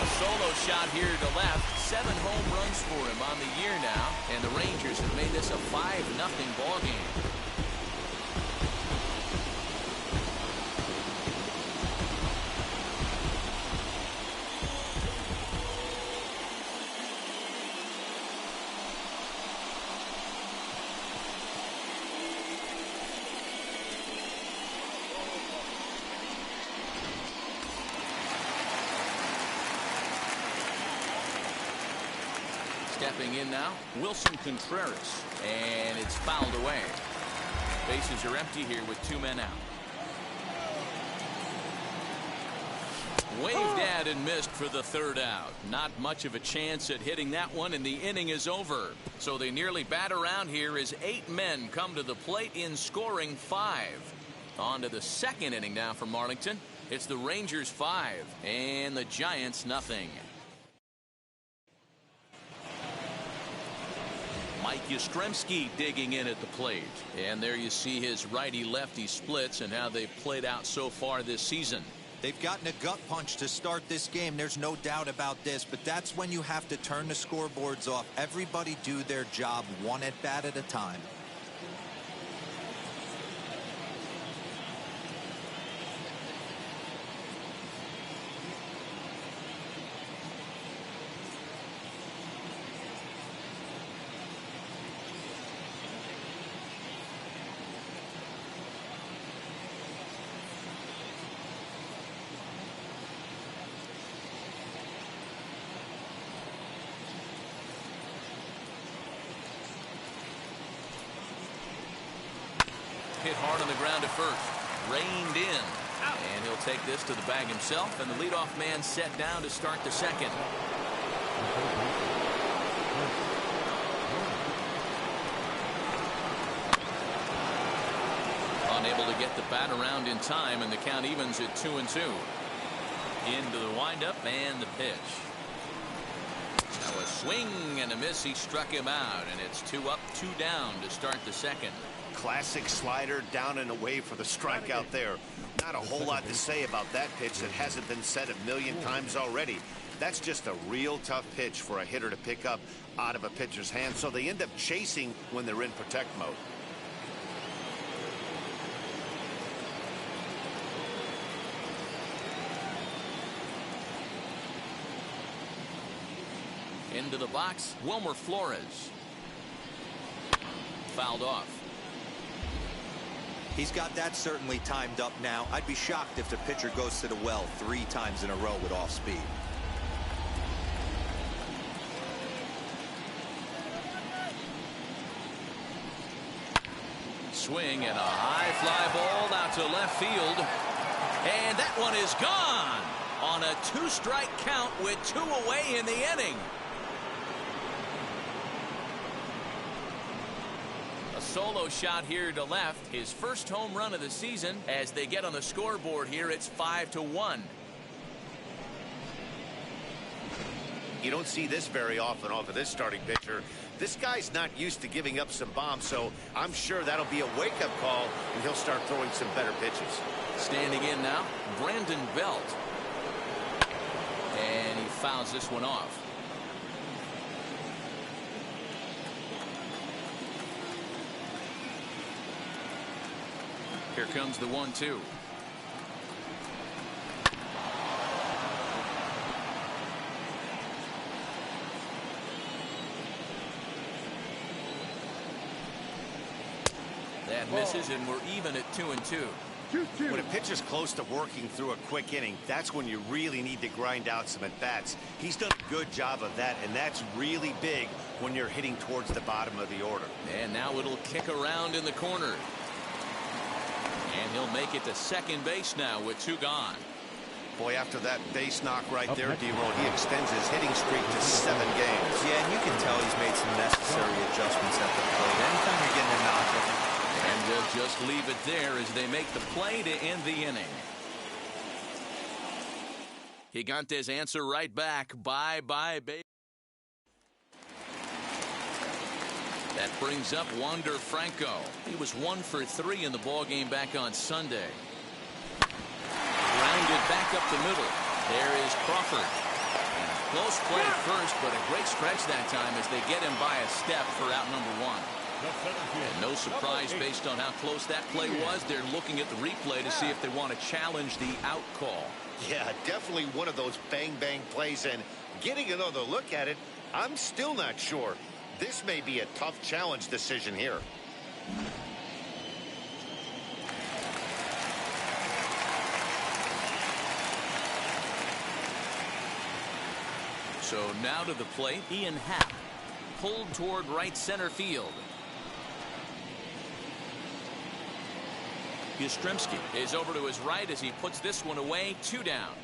A solo shot here to left. 7 home runs for him on the year now, and the Rangers have made this a 5-0 ball game. Stepping in now, Wilson Contreras, and it's fouled away. Bases are empty here with 2 men out. Waved at and missed for the 3rd out. Not much of a chance at hitting that one, and the inning is over. So they nearly bat around here as 8 men come to the plate in scoring 5. On to the 2nd inning now from Arlington. It's the Rangers 5 and the Giants nothing. Mike Yastrzemski digging in at the plate. And there you see his righty-lefty splits and how they've played out so far this season. They've gotten a gut punch to start this game. There's no doubt about this, but that's when you have to turn the scoreboards off. Everybody do their job 1 at-bat at a time. hit hard on the ground at first. Reined in. And he'll take this to the bag himself, and the leadoff man set down to start the second. Unable to get the bat around in time, and the count evens at 2-2. Into the windup and the pitch. Now a swing and a miss. He struck him out, and it's 2 up, 2 down to start the second. Classic slider down and away for the strikeout there. Not a whole lot to say about that pitch that hasn't been said a million times already. That's just a real tough pitch for a hitter to pick up out of a pitcher's hand, so they end up chasing when they're in protect mode. Into the box, Wilmer Flores. Fouled off. He's got that certainly timed up now. I'd be shocked if the pitcher goes to the well 3 times in a row with off speed. Swing and a high fly ball out to left field. And that one is gone on a 2-strike count with 2 away in the inning. Solo shot here to left, his first home run of the season. As they get on the scoreboard here, it's 5-1. You don't see this very often off of this starting pitcher. This guy's not used to giving up some bombs, so I'm sure that'll be a wake-up call, and he'll start throwing some better pitches. Standing in now, Brandon Belt. And he fouls this one off. Here comes the 1-2. That misses, and we're even at 2-2. When a pitcher's close to working through a quick inning, that's when you really need to grind out some at-bats. He's done a good job of that, and that's really big when you're hitting towards the bottom of the order. And now it'll kick around in the corner. And he'll make it to second base now with 2 gone. Boy, after that base knock right there, D-Roll, he extends his hitting streak to 7 games. Yeah, and you can tell he's made some necessary adjustments at the plate. Anytime you're getting a knock. And we'll just leave it there as they make the play to end the inning. Gigantes answer right back. Bye-bye, baby. That brings up Wander Franco. He was 1 for 3 in the ballgame back on Sunday. Grounded back up the middle. There is Crawford. And a close play at first, but a great stretch that time as they get him by a step for out number 1. And no surprise based on how close that play was. They're looking at the replay to see if they want to challenge the out call. Yeah, definitely one of those bang-bang plays, and getting another look at it, I'm still not sure. This may be a tough challenge decision here. So now to the plate, Ian Happ. Pulled toward right center field. Yastrzemski is over to his right as he puts this one away. 2 down.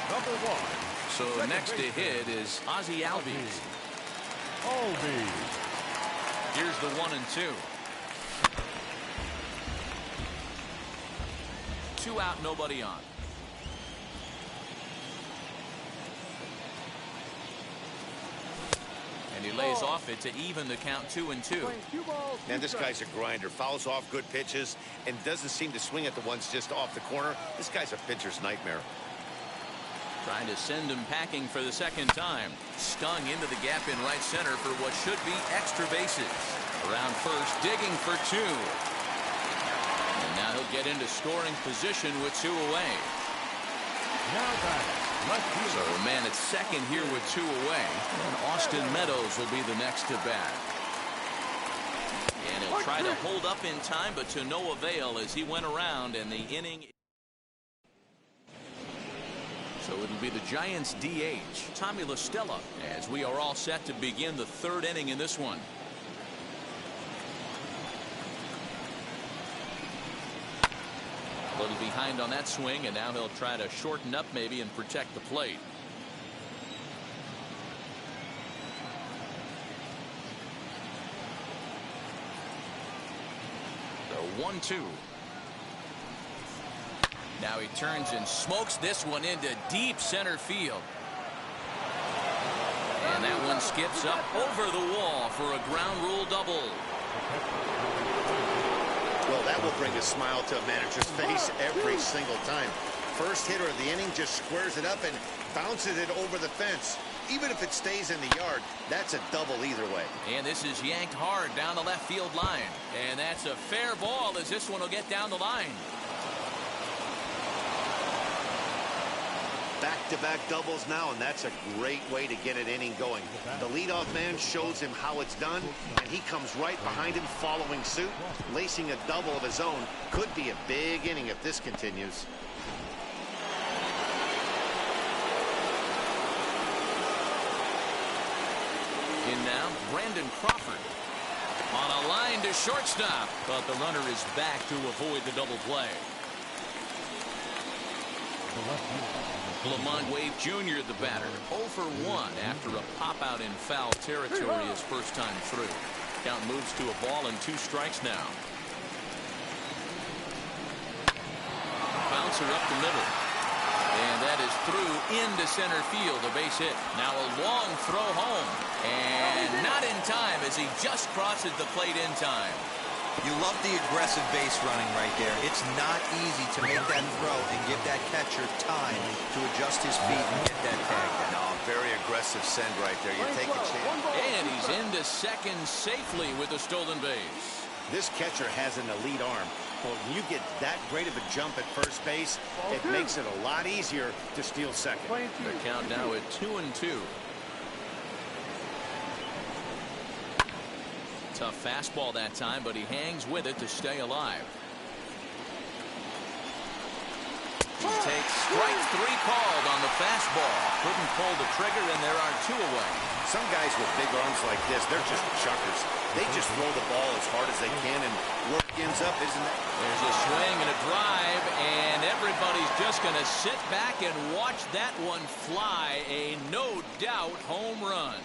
Number 1. So next to hit is Ozzie Albies. Here's the 1-2. 2 out, nobody on. And he lays off it to even the count 2-2. And this guy's a grinder. Fouls off good pitches and doesn't seem to swing at the ones just off the corner. This guy's a pitcher's nightmare. Trying to send him packing for the second time. Stung into the gap in right center for what should be extra bases. Around first, digging for 2. And now he'll get into scoring position with 2 away. So a man at second here with 2 away. And Austin Meadows will be the next to bat. And he'll try to hold up in time, but to no avail as he went around, and the inning. So it'll be the Giants DH, Tommy La Stella, as we are all set to begin the 3rd inning in this one. little behind on that swing, and now he'll try to shorten up maybe and protect the plate. The 1-2. Now he turns and smokes this one into deep center field. And that one skips up over the wall for a ground rule double. Well, that will bring a smile to a manager's face every single time. First hitter of the inning just squares it up and bounces it over the fence. Even if it stays in the yard, that's a double either way. And this is yanked hard down the left field line. And that's a fair ball as this one will get down the line. Back-to-back doubles now, and that's a great way to get an inning going. The leadoff man shows him how it's done, and he comes right behind him following suit. Lacing a double of his own could be a big inning if this continues. In now, Brandon Crawford. On a line to shortstop, but the runner is back to avoid the double play. Lamont Wade Jr. the batter, 0 for 1 after a pop-out in foul territory his first time through. Count moves to a ball and 2 strikes now. Bouncer up the middle. And that is through into center field, a base hit. Now a long throw home. And not in time as he just crosses the plate in time. You love the aggressive base running right there. It's not easy to make that throw and give that catcher time to adjust his feet and get that tag down. Very aggressive send right there. You take a chance. And he's into second safely with a stolen base. This catcher has an elite arm. Well, when you get that great of a jump at first base, it makes it a lot easier to steal second. The count now at 2-2. Tough fastball that time, but he hangs with it to stay alive. He takes strike 3 called on the fastball. Couldn't pull the trigger, and there are 2 away. Some guys with big arms like this, they're just chuckers. They just throw the ball as hard as they can, and work ends up, isn't it? There's a swing and a drive, and everybody's just going to sit back and watch that one fly. A no-doubt home run.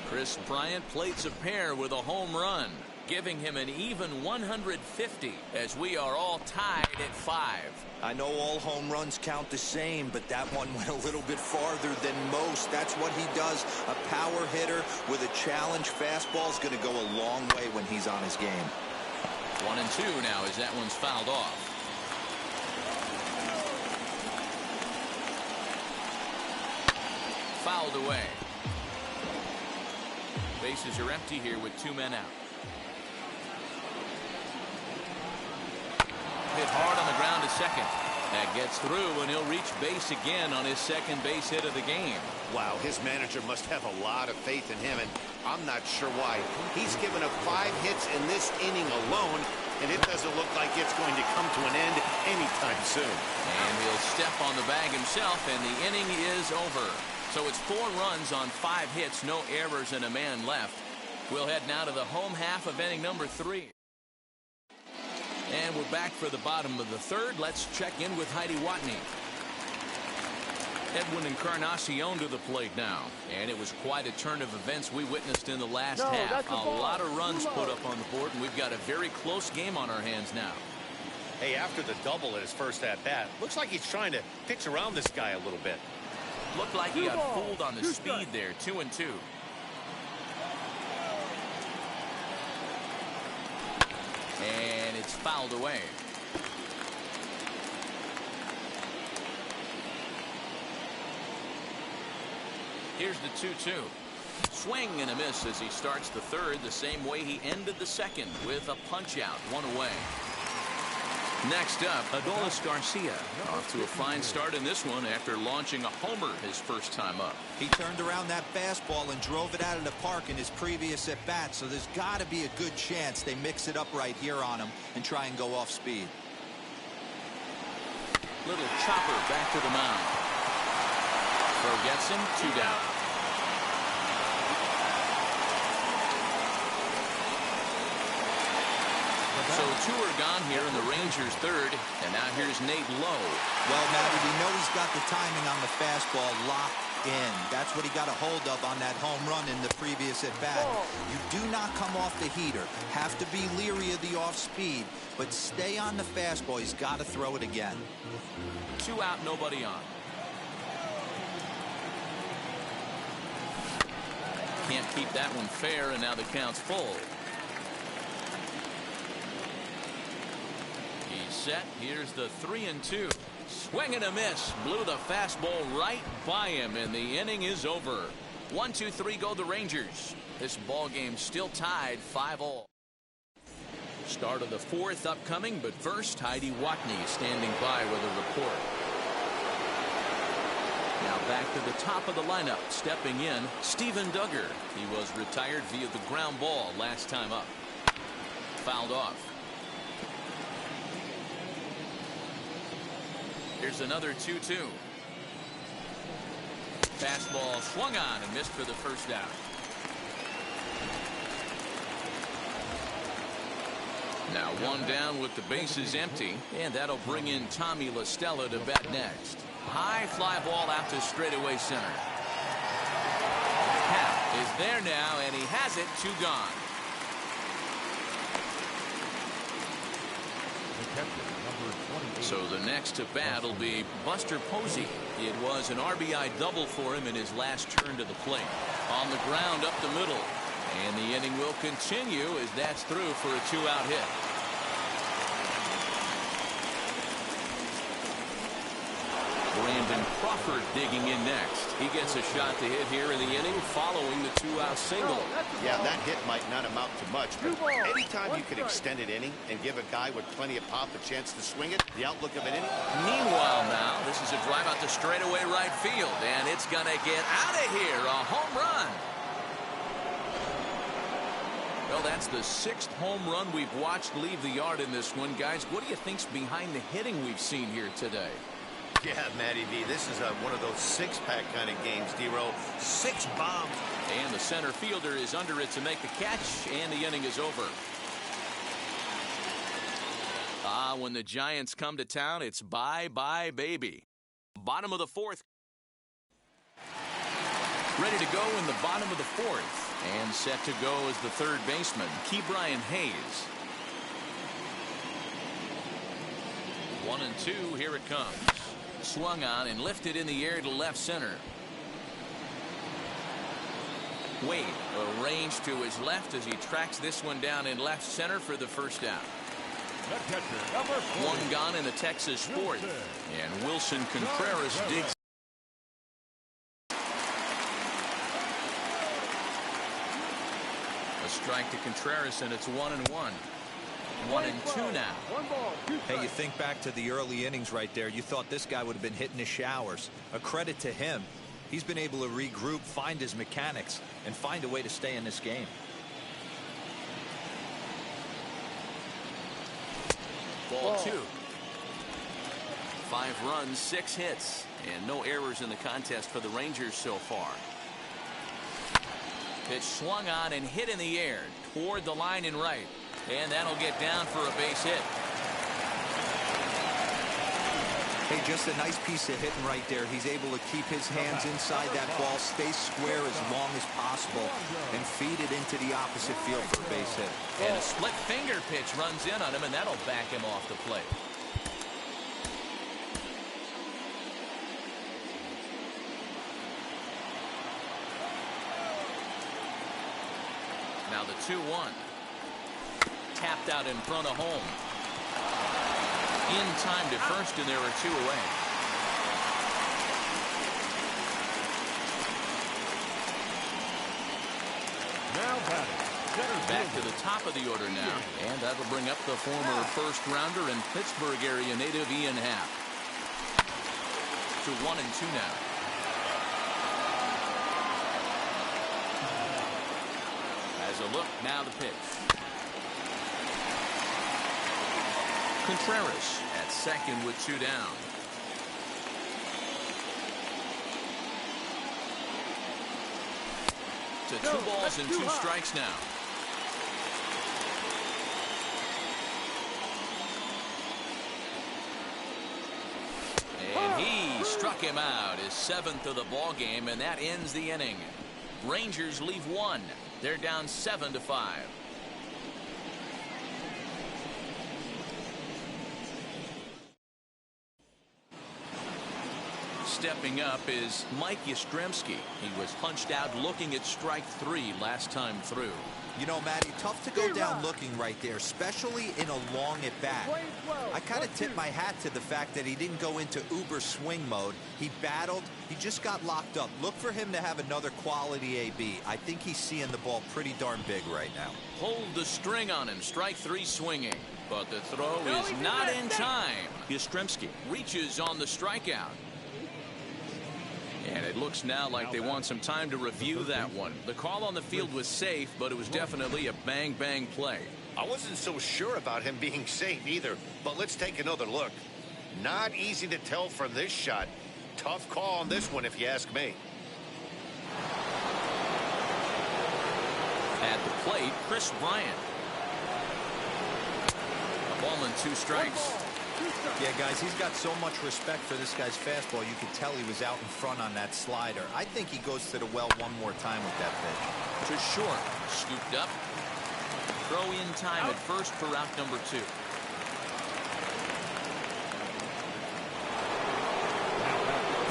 Chris Bryant plates a pair with a home run, giving him an even 150 as we are all tied at 5. I know all home runs count the same, but that one went a little bit farther than most. That's what he does. A power hitter with a challenge fastball is going to go a long way when he's on his game. 1-2 now as that one's fouled off. Fouled away. Bases are empty here with 2 men out. Hit hard on the ground to second. That gets through, and he'll reach base again on his second base hit of the game. Wow, his manager must have a lot of faith in him, and I'm not sure why. He's given up 5 hits in this inning alone, and it doesn't look like it's going to come to an end anytime soon. And he'll step on the bag himself, and the inning is over. So it's 4 runs on 5 hits, no errors, and a man left. We'll head now to the home half of inning number 3. And we're back for the bottom of the 3rd. Let's check in with Heidi Watney. Edwin Encarnacion to the plate now. And it was quite a turn of events we witnessed in the last half. A lot of runs put up on the board, and we've got a very close game on our hands now. Hey, after the double at his first at-bat, looks like he's trying to pitch around this guy a little bit. Looked like he got fooled on the speed there. 2-2. And it's fouled away. Here's the 2-2. Swing and a miss as he starts the 3rd the same way he ended the 2nd with a punch out, 1 away. Next up, Adolis Garcia off to a fine start in this one after launching a homer his first time up. He turned around that fastball and drove it out of the park in his previous at-bat, so there's got to be a good chance they mix it up right here on him and try and go off speed. Little chopper back to the mound. Throw gets him, 2 down. So two are gone here in the Rangers' third, and now here's Nate Lowe. Well, Matty, we know he's got the timing on the fastball locked in. That's what he got a hold of on that home run in the previous at-bat. You do not come off the heater. Have to be leery of the off-speed, but stay on the fastball. He's got to throw it again. 2 out, nobody on. Can't keep that one fair, and now the count's full. He's set. Here's the 3-2. Swing and a miss. Blew the fastball right by him, and the inning is over. 1-2-3 go the Rangers. This ball game still tied 5-all. Start of the fourth upcoming, but first, Heidi Watney standing by with a report. Now back to the top of the lineup. Stepping in, Steven Duggar. He was retired via the ground ball last time up. Fouled off. Here's another 2-2. Fastball swung on and missed for the first out. Now one down with the bases empty, and that'll bring in Tommy La Stella to bat next. High fly ball out to straightaway center. Happ is there now, and he has it. 2 gone. So the next to bat will be Buster Posey. It was an RBI double for him in his last turn to the plate. On the ground up the middle. And the inning will continue as that's through for a 2-out hit. Brandon Crawford digging in next. He gets a shot to hit here in the inning following the 2-out single. Yeah, that hit might not amount to much, but anytime you can extend an inning and give a guy with plenty of pop a chance to swing it, the outlook of an inning. Meanwhile now, this is a drive out to straightaway right field, and it's going to get out of here. A home run. Well, that's the 6th home run we've watched leave the yard in this one. Guys, what do you think's behind the hitting we've seen here today? Yeah, Matty V, this is one of those six-pack kind of games, D-Row. 6 bombs. And the center fielder is under it to make the catch, and the inning is over. When the Giants come to town, it's bye-bye, baby. Bottom of the 4th. Ready to go in the bottom of the 4th. And set to go as the third baseman, Ke'Bryan Hayes. 1-2, here it comes. Swung on and lifted in the air to left center. Wade arranged to his left as he tracks this one down in left center for the first out. One gone in the Texas 4th. And Wilson Contreras digs. A strike to Contreras, and it's 1-1. 1-2 now. Hey, you think back to the early innings right there. You thought this guy would have been hitting his showers. A credit to him. He's been able to regroup, find his mechanics, and find a way to stay in this game. Ball 2. 5 runs, 6 hits, and no errors in the contest for the Rangers so far. Pitch swung on and hit in the air toward the line and right. And that'll get down for a base hit. Hey, just a nice piece of hitting right there. He's able to keep his hands inside that ball, stay square as long as possible, and feed it into the opposite field for a base hit. And a split finger pitch runs in on him, and that'll back him off the plate. Now the 2-1. Tapped out in front of home. In time to first, and there are 2 away. Now batting. Back to the top of the order now, and that'll bring up the former first-rounder and Pittsburgh area native Ian Happ. To 1-2 now. As a look, now the pitch. Contreras at second with 2 down. To 2 balls and 2 strikes now. Struck him out, his 7th of the ball game, and that ends the inning. Rangers leave 1. They're down 7-5. Stepping up is Mike Yastrzemski. He was punched out looking at strike 3 last time through. You know, Matty, tough to go down looking right there, especially in a long at bat. I kind of tip my hat to the fact that he didn't go into uber swing mode. He battled. He just got locked up. Look for him to have another quality AB. I think he's seeing the ball pretty darn big right now. Hold the string on him. Strike 3 swinging. But the throw is not in time. Yastrzemski reaches on the strikeout. And it looks now like they want some time to review that one. The call on the field was safe, but it was definitely a bang-bang play. I wasn't so sure about him being safe either, but let's take another look. Not easy to tell from this shot. Tough call on this one, if you ask me. At the plate, Chris Bryant. A ball and 2 strikes. Yeah, guys, he's got so much respect for this guy's fastball. You could tell he was out in front on that slider. I think he goes to the well one more time with that pitch. To short. Scooped up. Throw in time at first for out number 2.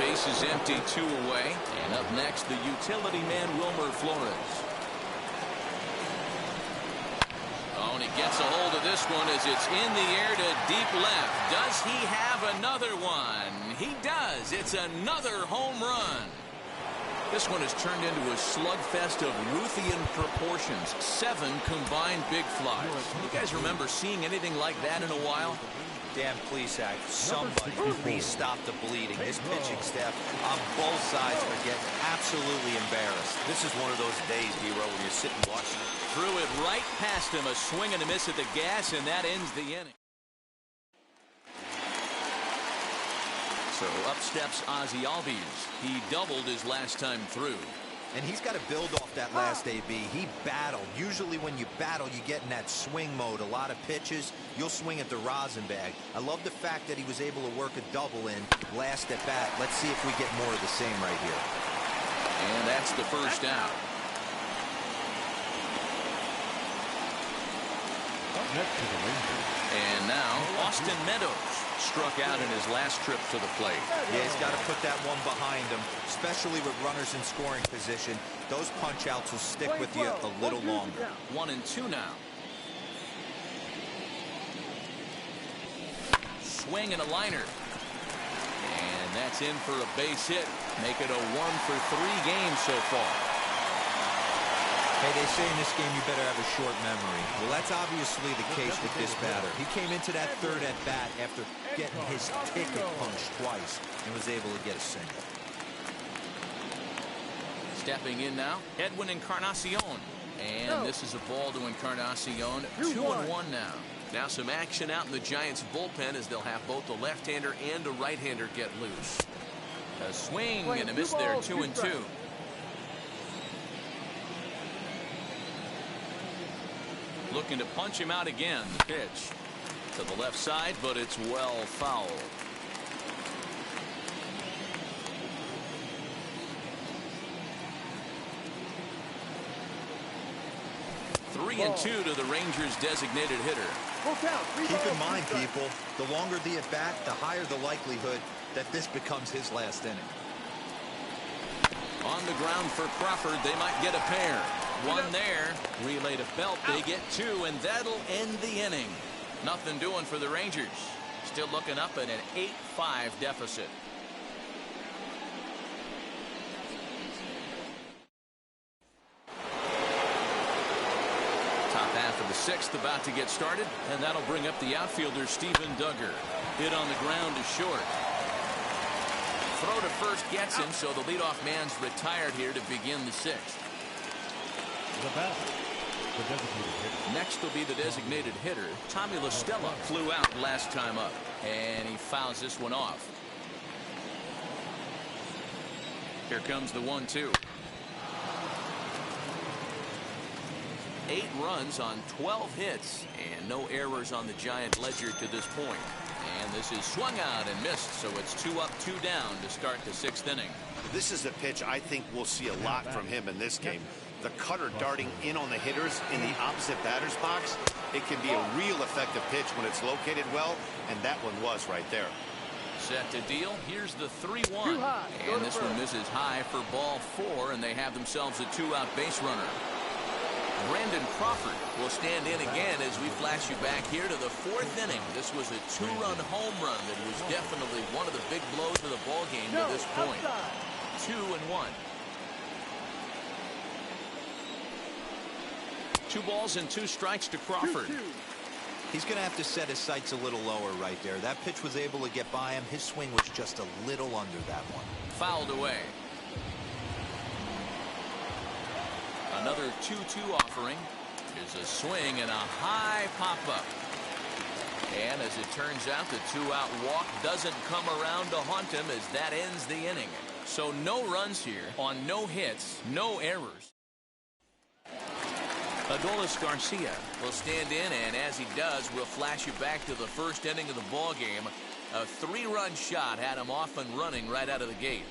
Base is empty, 2 away. And up next, the utility man, Wilmer Flores. Oh, and he gets a hold of this one as it's in the air to deep left. Does he have another one? He does. It's another home run. This one has turned into a slugfest of Ruthian proportions. 7 combined big flies. You guys remember seeing anything like that in a while? Dan Plesac, somebody please stop the bleeding. This pitching staff on both sides are getting absolutely embarrassed. This is one of those days, Hero, when you sit and watch it. Threw it right past him, a swing and a miss at the gas, and that ends the inning. So up steps Ozzie Albies. He doubled his last time through. And he's got to build off that last AB. He battled. Usually when you battle, you get in that swing mode. A lot of pitches, you'll swing at the rosin bag. I love the fact that he was able to work a double in last at bat. Let's see if we get more of the same right here. And that's the first out. Up next to the Rangers. And now Austin Meadows struck out in his last trip to the plate. Yeah, he's got to put that one behind him, especially with runners in scoring position. Those punch outs will stick with you a little longer. 1-2 now. Swing and a liner. And that's in for a base hit. Make it a 1-for-3 game so far. Hey, they say in this game you better have a short memory. Well, that's obviously the case with this batter. He came into that third at bat after getting his ticket punched twice and was able to get a single. Stepping in now, Edwin Encarnacion. And this is a ball to Encarnacion. 2-1 now. Now some action out in the Giants bullpen as they'll have both the left-hander and a right-hander get loose. A swing and a miss there, 2-2. Looking to punch him out again. The pitch to the left side, but it's well fouled. Three and 2 to the Rangers' designated hitter. Keep in mind, people, the longer the at bat, the higher the likelihood that this becomes his last inning. On the ground for Crawford, they might get a pair. One there, relay to Belt, they get 2, and that'll end the inning. Nothing doing for the Rangers. Still looking up at an 8-5 deficit. Top half of the 6th about to get started, and that'll bring up the outfielder Steven Duggar. Hit on the ground is short. Throw to first gets him, so the leadoff man's retired here to begin the 6th. The batter, the designated hitter. Next will be the designated hitter. Tommy La Stella flew out last time up, and he fouls this one off. Here comes the 1-2. 8 runs on 12 hits, and no errors on the Giant ledger to this point. And this is swung out and missed, so it's 2 up, 2 down to start the 6th inning. This is a pitch I think we'll see a lot from him in this game. The cutter darting in on the hitters in the opposite batter's box. It can be a real effective pitch when it's located well, and that one was right there. Set to deal. Here's the 3-1. And this one misses high for ball 4, and they have themselves a 2-out base runner. Brandon Crawford will stand in again as we flash you back here to the 4th inning. This was a 2-run home run that was definitely one of the big blows of the ball game to this point. 2-1. 2 balls and 2 strikes to Crawford. He's going to have to set his sights a little lower right there. That pitch was able to get by him. His swing was just a little under that one. Fouled away. Another 2-2 offering is a swing and a high pop-up. And as it turns out, the 2-out walk doesn't come around to haunt him as that ends the inning. So no runs here on no hits, no errors. Adolis Garcia will stand in, and as he does, we'll flash you back to the 1st inning of the ball game. A 3-run shot had him off and running right out of the gate.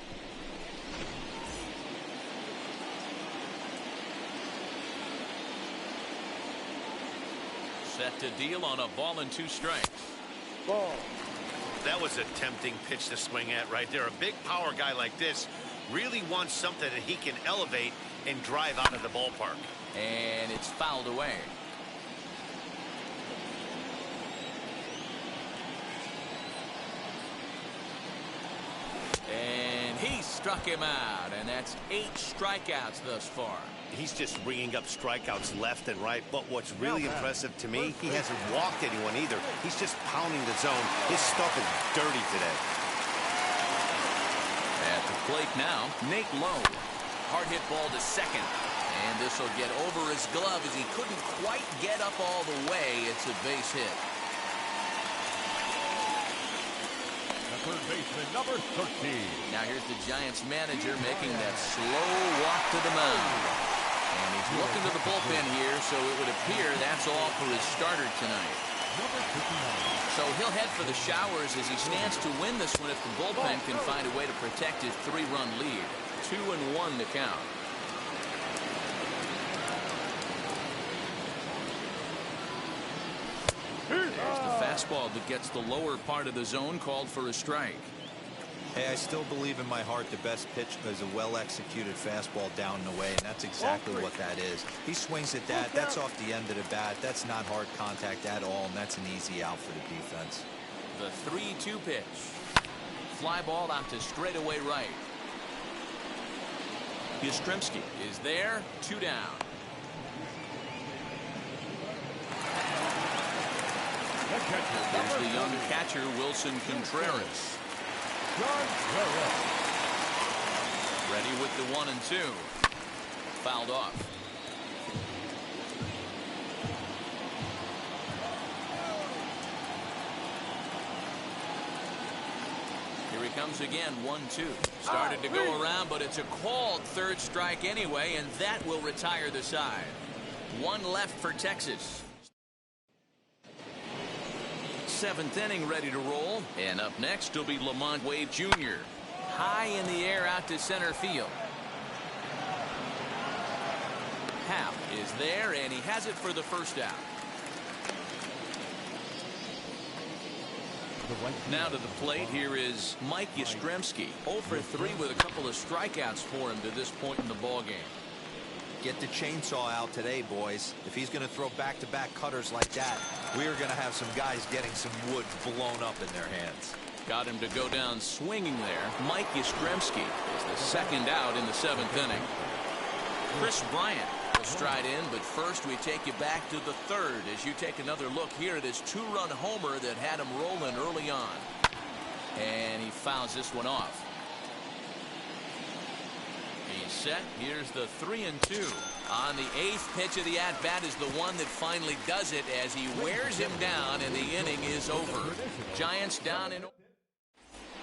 Set to deal on a ball and 2 strikes. Ball. That was a tempting pitch to swing at right there. A big power guy like this really wants something that he can elevate and drive out of the ballpark. And it's fouled away. And he struck him out, and that's 8 strikeouts thus far. He's just ringing up strikeouts left and right, but what's really impressive to me, he hasn't walked anyone either. He's just pounding the zone. His stuff is dirty today. At the plate now, Nate Lowe. Hard hit ball to second. And this will get over his glove as he couldn't quite get up all the way. It's a base hit. The third baseman, number 13. Now here's the Giants manager making that slow walk to the mound. And he's looking to the bullpen here, so it would appear that's all for his starter tonight. So he'll head for the showers as he stands to win this one if the bullpen can find a way to protect his 3-run lead. 2-1 to count. There's the fastball that gets the lower part of the zone, called for a strike. Hey, I still believe in my heart the best pitch is a well-executed fastball down and away, and that's exactly what that is. He swings at that. That's off the end of the bat. That's not hard contact at all, and that's an easy out for the defense. The 3-2 pitch. Fly ball out to straightaway right. Yastrzemski is there. 2 down. There's the young catcher, Wilson Contreras. Ready with the 1 and 2. Fouled off. Here he comes again, 1-2. Started to go around, but it's a called 3rd strike anyway, and that will retire the side. 1 left for Texas. 7th inning ready to roll, and up next will be Lamont Wade Jr. High in the air out to center field. Happ is there, and he has it for the 1st out. Now to the plate, here is Mike Yastrzemski. 0 for 3 with a couple of strikeouts for him to this point in the ballgame. Get the chainsaw out today, boys. If he's going to throw back-to-back cutters like that, we are going to have some guys getting some wood blown up in their hands. Got him to go down swinging there. Mike Yastrzemski is the 2nd out in the 7th inning. Chris Bryant will stride in, but first we take you back to the 3rd as you take another look here at his 2-run homer that had him rolling early on. And he fouls this one off. He's set. Here's the 3 and 2. On the 8th pitch of the at-bat is the one that finally does it as he wears him down, and the inning is over. Giants down in.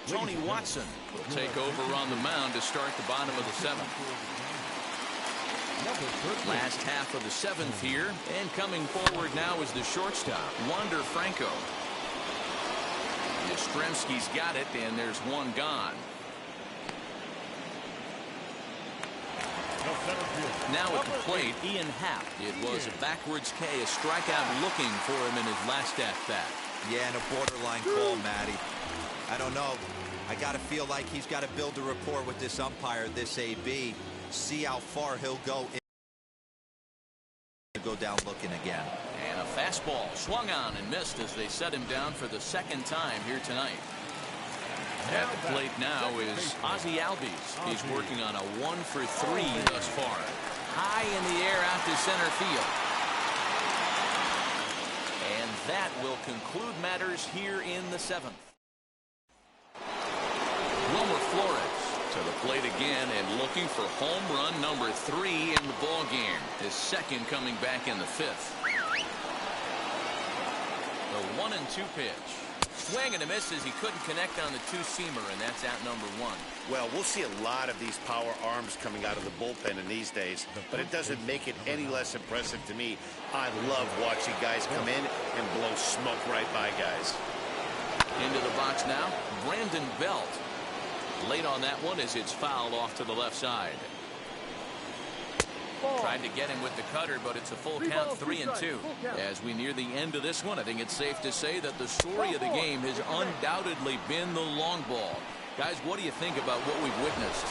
Tony Watson will take over on the mound to start the bottom of the 7th. Last half of the 7th here, and coming forward now is the shortstop, Wander Franco. Yastrzemski's got it, and there's one gone. Now at the plate, Ian Happ. It was a backwards K, a strikeout looking for him in his last at-bat. Yeah, and a borderline call, Matty. I don't know. I got to feel like he's got to build a rapport with this umpire, this AB. See how far he'll go. Go down looking again. And a fastball swung on and missed as they set him down for the second time here tonight. At the plate now is Ozzie Albies. He's working on a 1-for-3 thus far. High in the air out to center field. And that will conclude matters here in the 7th. Wilmer Flores to the plate again and looking for home run number 3 in the ball game. His second coming back in the 5th. The 1-2 pitch. Swing and a miss as he couldn't connect on the two-seamer, and that's out number 1. Well, we'll see a lot of these power arms coming out of the bullpen in these days, but it doesn't make it any less impressive to me. I love watching guys come in and blow smoke right by guys. Into the box now, Brandon Belt. Late on that one as it's fouled off to the left side. Tried to get him with the cutter, but it's a full count, 3-2. As we near the end of this one, I think it's safe to say that the story of the game has undoubtedly been the long ball. Guys, what do you think about what we've witnessed?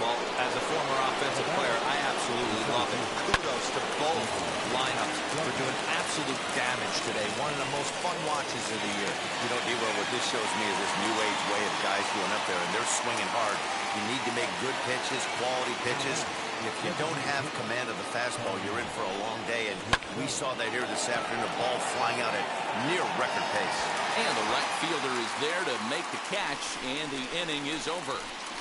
Well, as a former offensive player, I absolutely love it. Kudos to both lineups for doing absolute damage today. One of the most fun watches of the year. You know, D-Row, what this shows me is this new age way of guys going up there, and they're swinging hard. You need to make good pitches, quality pitches. If you don't have command of the fastball, you're in for a long day, and we saw that here this afternoon, a ball flying out at near record pace. And the right fielder is there to make the catch, and the inning is over.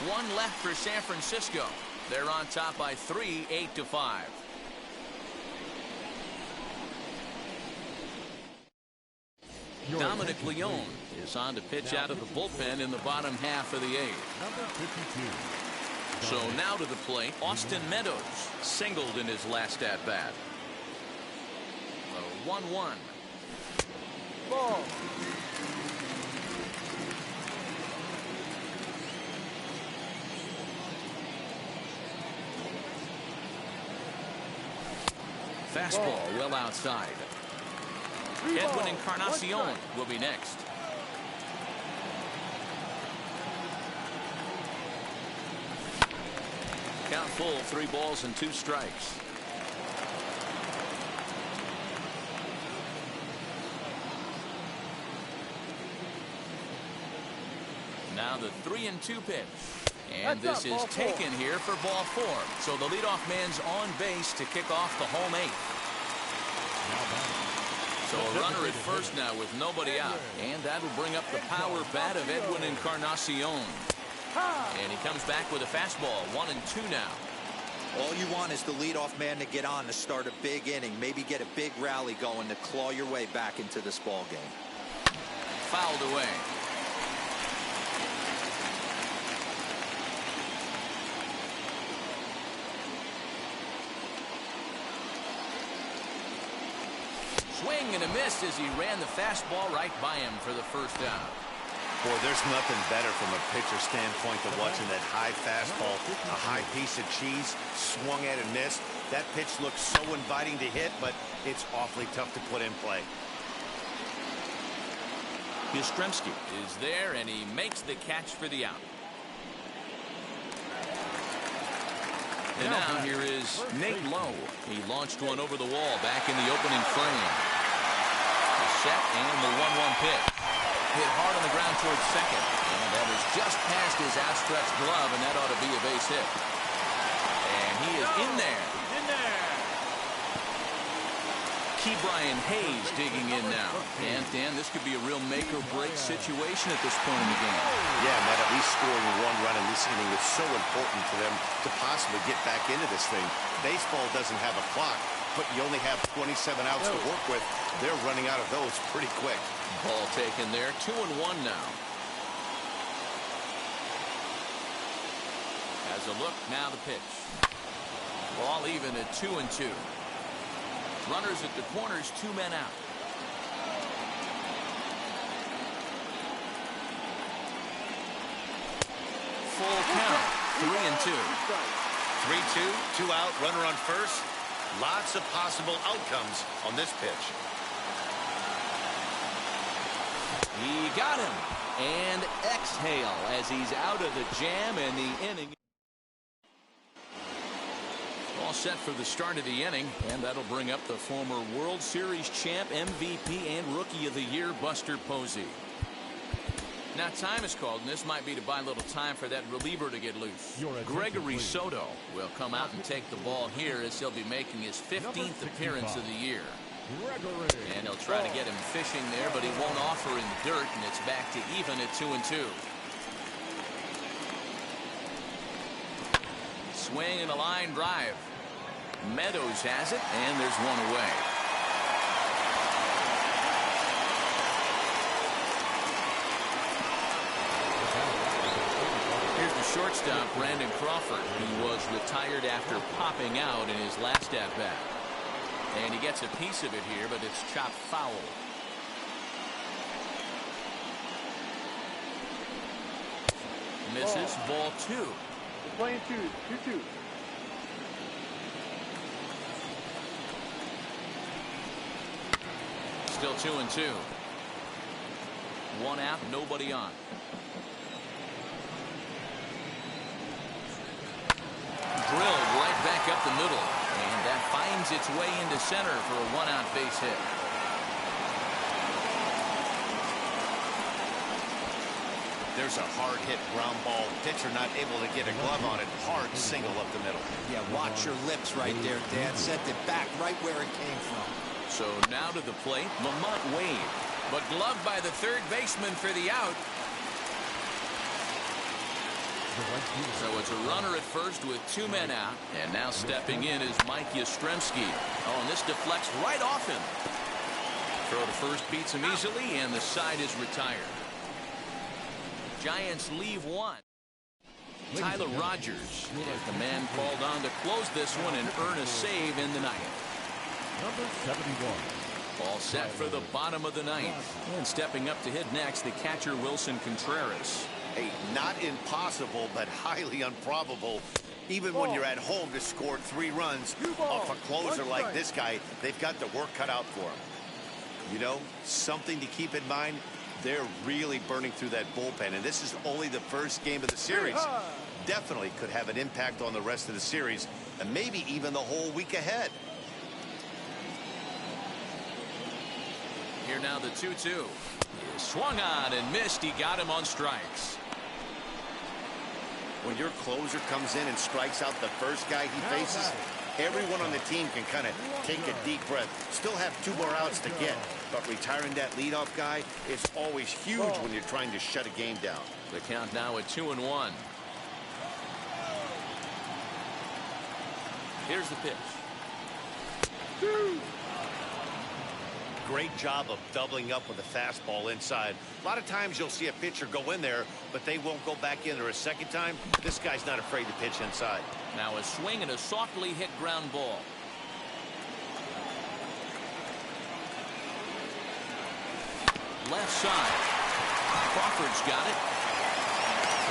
One left for San Francisco. They're on top by 3, 8-5. Dominic Leone is on to pitch out of the bullpen in the bottom half of the 8th. Number 52. So now to the plate, Austin Meadows singled in his last at-bat. 1-1. Ball. Fastball well outside. Edwin Encarnacion will be next. Count full, 3 balls and 2 strikes. Now the 3-2 pitch. And this is taken here for ball 4. So the leadoff man's on base to kick off the home 8th. So a runner at first now with nobody out. And that'll bring up the power bat of Edwin Encarnacion. And he comes back with a fastball, 1-2 now. All you want is the leadoff man to get on to start a big inning, maybe get a big rally going to claw your way back into this ball game. Fouled away. Swing and a miss as he ran the fastball right by him for the first out. Boy, there's nothing better from a pitcher standpoint than watching that high fastball, a high piece of cheese, swung at and missed. That pitch looks so inviting to hit, but it's awfully tough to put in play. Yastrzemski is there, and he makes the catch for the out. And now here is Nate Lowe. He launched one over the wall back in the opening frame. Set and the 1-1 pitch. Hit hard on the ground towards second. And that was just past his outstretched glove, and that ought to be a base hit. And he is in there. In there. Key Brian Hayes digging in now. And Dan, this could be a real make-or-break situation at this point in the game. Yeah, man, at least scoring 1 run in this inning is so important for them to possibly get back into this thing. Baseball doesn't have a clock, but you only have 27 outs to work with. They're running out of those pretty quick. Ball taken there, 2-1 now. As a look, now the pitch. Ball even at 2-2. Runners at the corners, 2 men out. full count. 3-2. 3-2, 2 out, runner on first. Lots of possible outcomes on this pitch. He got him. And exhale as he's out of the jam, and the inning. All set for the start of the inning, and that'll bring up the former World Series champ, MVP, and Rookie of the Year, Buster Posey. Now time is called, and this might be to buy a little time for that reliever to get loose. Gregory Soto will come out and take the ball here as he'll be making his 15th appearance of the year. And he'll try to get him fishing there, but he won't offer in the dirt, and it's back to even at 2-2. Swing and a line drive. Meadows has it, and there's one away. Here's the shortstop, Brandon Crawford. He was retired after popping out in his last at-bat. And he gets a piece of it here, but it's chopped foul. Misses, ball 2. We're playing 2-2. Still 2-2. 1 out, nobody on. Drilled right back up the middle. And that finds its way into center for a 1-out base hit. There's a hard hit ground ball. Pitcher not able to get a glove on it. Hard single up the middle. Yeah, watch your lips right there, Dan. Sent it back right where it came from. So now to the plate, Lamont Wade. But gloved by the third baseman for the out. So it's a runner at first with 2 men out. And now stepping in is Mike Yastrzemski. Oh, and this deflects right off him. Throw to first beats him easily, and the side is retired. Giants leave 1. Tyler Rogers is the man called on to close this one and earn a save in the 9th. Number 71. All set for the bottom of the 9th. And stepping up to hit next, the catcher Wilson Contreras. Hey, not impossible, but highly improbable. Even when you're at home to score 3 runs off a closer like this guy, they've got the work cut out for him. You know, something to keep in mind, they're really burning through that bullpen, and this is only the first game of the series. Definitely could have an impact on the rest of the series, and maybe even the whole week ahead. Here now the 2-2. Swung on and missed. He got him on strikes. When your closer comes in and strikes out the first guy he faces, everyone on the team can kind of take a deep breath. Still have 2 more outs to get, but retiring that leadoff guy is always huge when you're trying to shut a game down. The count now at 2-1. Here's the pitch. Great job of doubling up with a fastball inside. A lot of times you'll see a pitcher go in there, but they won't go back in there a second time. This guy's not afraid to pitch inside. Now a swing and a softly hit ground ball. Left side. Crawford's got it.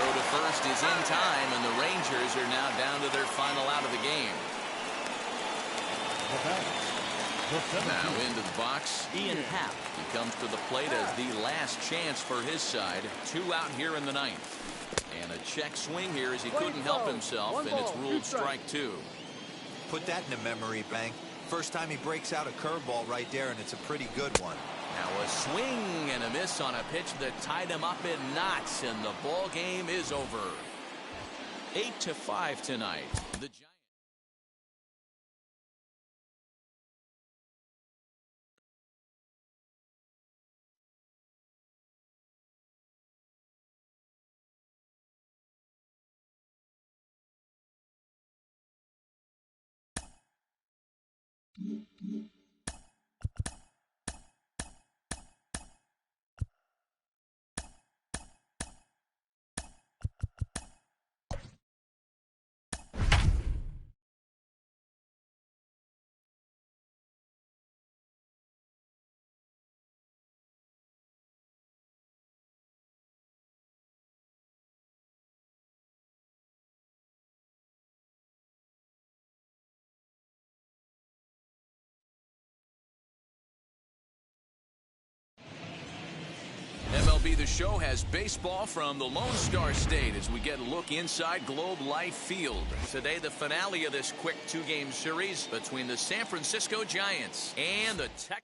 Throw to first is in time, and the Rangers are now down to their final out of the game. Now into the box, Ian Happ. He comes to the plate as the last chance for his side. 2 out here in the 9th. And a check swing here as he couldn't help himself, and it's ruled strike 2. Put that in a memory bank. First time he breaks out a curveball right there, and it's a pretty good one. Now a swing and a miss on a pitch that tied him up in knots, and the ball game is over. 8-5 tonight. The Giants MLB The Show has baseball from the Lone Star State as we get a look inside Globe Life Field. Today, the finale of this quick two-game series between the San Francisco Giants and the Texas.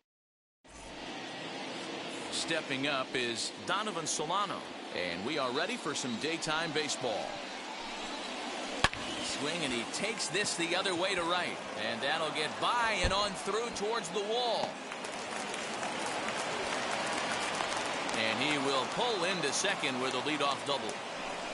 Stepping up is Donovan Solano, and we are ready for some daytime baseball. Swing, and he takes this the other way to right, and that'll get by and on through towards the wall. And he will pull into second with a leadoff double.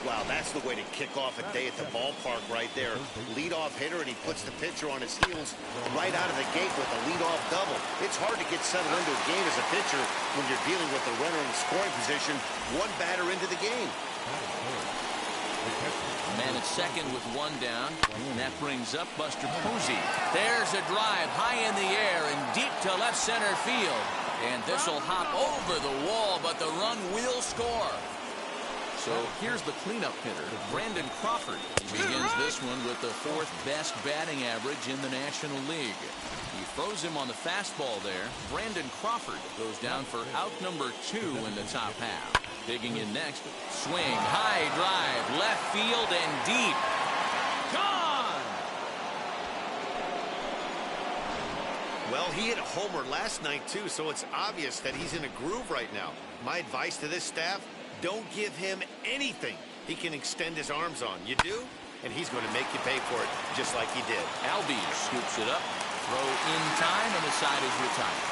Wow, that's the way to kick off a day at the ballpark right there. Leadoff hitter, and he puts the pitcher on his heels right out of the gate with a leadoff double. It's hard to get settled into a game as a pitcher when you're dealing with a runner in scoring position, one batter into the game. Man at second with one down, and that brings up Buster Posey. There's a drive high in the air and deep to left center field. And this will hop over the wall, but the run will score. So here's the cleanup hitter, Brandon Crawford. He begins this one with the fourth best batting average in the National League. He throws him on the fastball there. Brandon Crawford goes down for out number 2 in the top half. Digging in next, swing, high drive, left field and deep. Gone! Well, he hit a homer last night, too, so it's obvious that he's in a groove right now. My advice to this staff, don't give him anything he can extend his arms on. You do, and he's going to make you pay for it, just like he did. Albee scoops it up, throw in time, and the side is retired.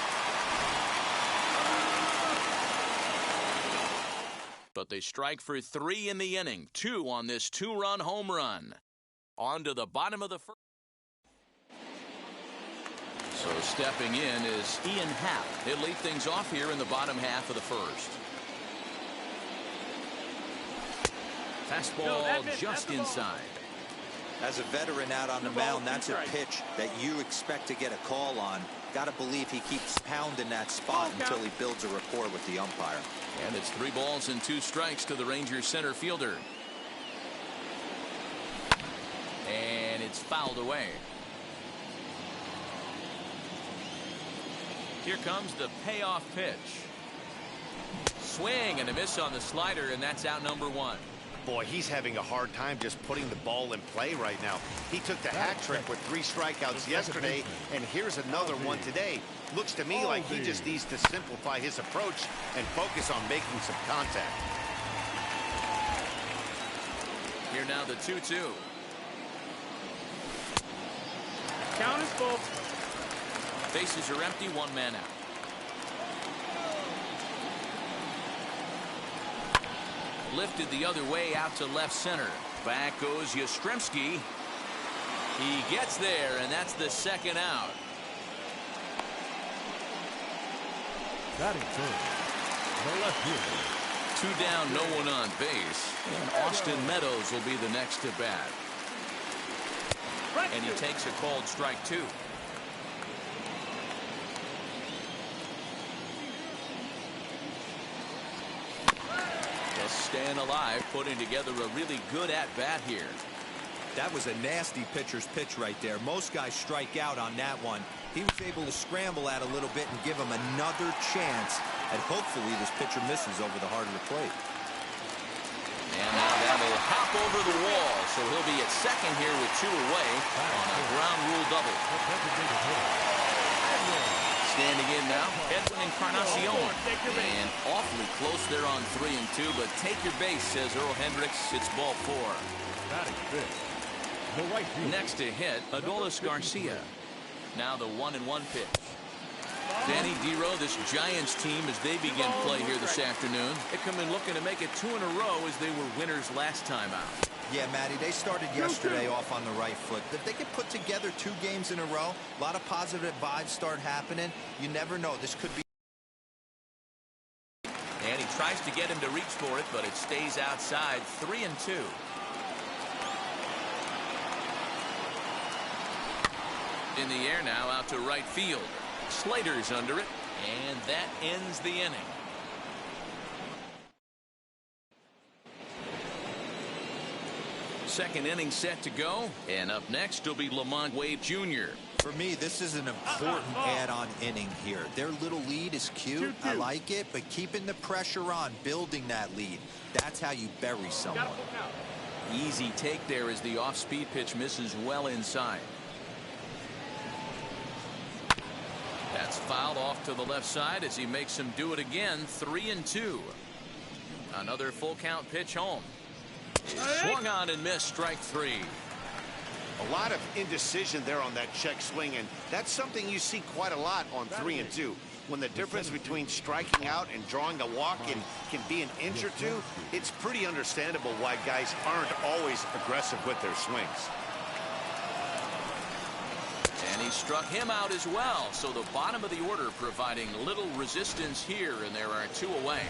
But they strike for 3 in the inning, 2 on this 2-run home run. On to the bottom of the first. So stepping in is Ian Happ. He'll lead things off here in the bottom half of the first. Fastball just inside. As a veteran out on the mound, that's a pitch that you expect to get a call on. Got to believe he keeps pounding that spot until he builds a rapport with the umpire. And it's 3 balls and 2 strikes to the Rangers center fielder. And it's fouled away. Here comes the payoff pitch. Swing and a miss on the slider, and that's out number 1. Boy, he's having a hard time just putting the ball in play right now. He took the hat trick with 3 strikeouts yesterday, and here's another one today. Looks to me like he just needs to simplify his approach and focus on making some contact. Here now the 2-2. Count is full. Bases are empty, 1 man out. Lifted the other way out to left center. Back goes Yastrzemski. He gets there, and that's the 2nd out. Batting third, the left fielder. 2 down, no one on base. And Austin Meadows will be the next to bat. And he takes a called strike 2. Staying alive, putting together a really good at-bat here. That was a nasty pitcher's pitch right there. Most guys strike out on that one. He was able to scramble at a little bit and give him another chance. And hopefully this pitcher misses over the heart of the plate. And now that'll hop over the wall. So he'll be at second here with 2 away on a ground rule double. Standing in now, Edwin Encarnacion. And awfully close there on 3 and 2, but take your base, says Earl Hendricks. It's ball 4. Next to hit, Adolis Garcia. Now the 1-1 pitch. Danny Dero, this Giants team, as they begin play here this afternoon, they come in looking to make it 2 in a row as they were winners last time out. Yeah, Matty, they started yesterday off on the right foot. If they could put together 2 games in a row, a lot of positive vibes start happening. You never know. This could be. And he tries to get him to reach for it, but it stays outside. 3 and 2. In the air now, out to right field. Slater's under it, and that ends the inning. Second inning set to go, and up next will be Lamont Wade Jr. For me, this is an important add-on inning here. Their little lead is cute. I like it, but keeping the pressure on, building that lead, that's how you bury someone. Easy take there as the off-speed pitch misses well inside. That's fouled off to the left side as he makes him do it again. 3-2. Another full count pitch home. Swung on and missed. Strike three. A lot of indecision there on that check swing, and that's something you see quite a lot on 3-2. When the difference between striking out and drawing a walk can be an inch or two, it's pretty understandable why guys aren't always aggressive with their swings. And he struck him out as well, so the bottom of the order providing little resistance here, and there are two away.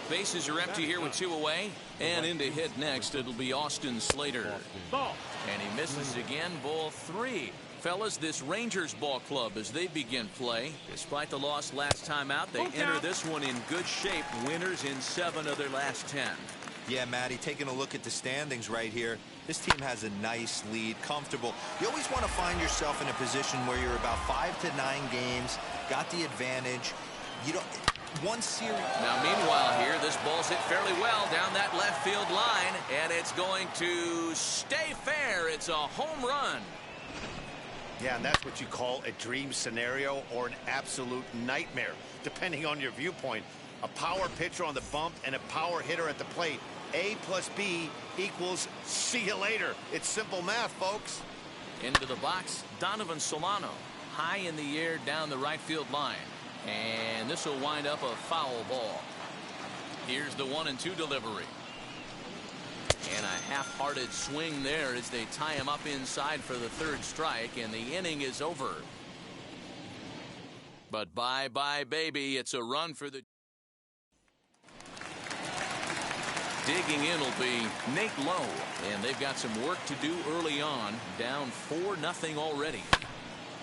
Bases are empty here with two away, and in to hit next it'll be Austin Slater. And he misses again, ball three. Fellas, this Rangers ball club as they begin play. Despite the loss last time out, they enter this one in good shape. Winners in 7 of their last 10. Yeah, Matty, taking a look at the standings right here, this team has a nice lead, comfortable. You always want to find yourself in a position where you're about 5 to 9 games, got the advantage. You don't. One series. Now, meanwhile here, this ball's hit fairly well down that left field line, and it's going to stay fair. It's a home run. Yeah, and that's what you call a dream scenario or an absolute nightmare, depending on your viewpoint. A power pitcher on the bump and a power hitter at the plate. A plus B equals see you later. It's simple math, folks. Into the box, Donovan Solano. High in the air down the right field line. And this will wind up a foul ball. Here's the 1-2 delivery. And a half-hearted swing there as they tie him up inside for the third strike, and the inning is over. But bye-bye, baby. It's a run for the... Digging in will be Nate Lowe, and they've got some work to do early on. Down 4-0 already.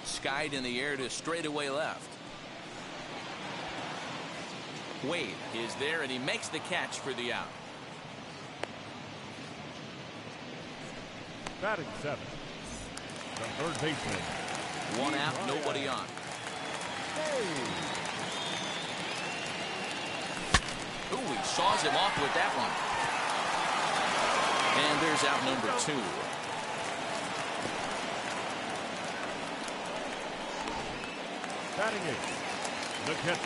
Skied in the air to straightaway left. Wade is there, and he makes the catch for the out. Batting 7. The third baseman. One out, nobody on. Ooh, he saws him off with that one. And there's out number 2. Batting 8.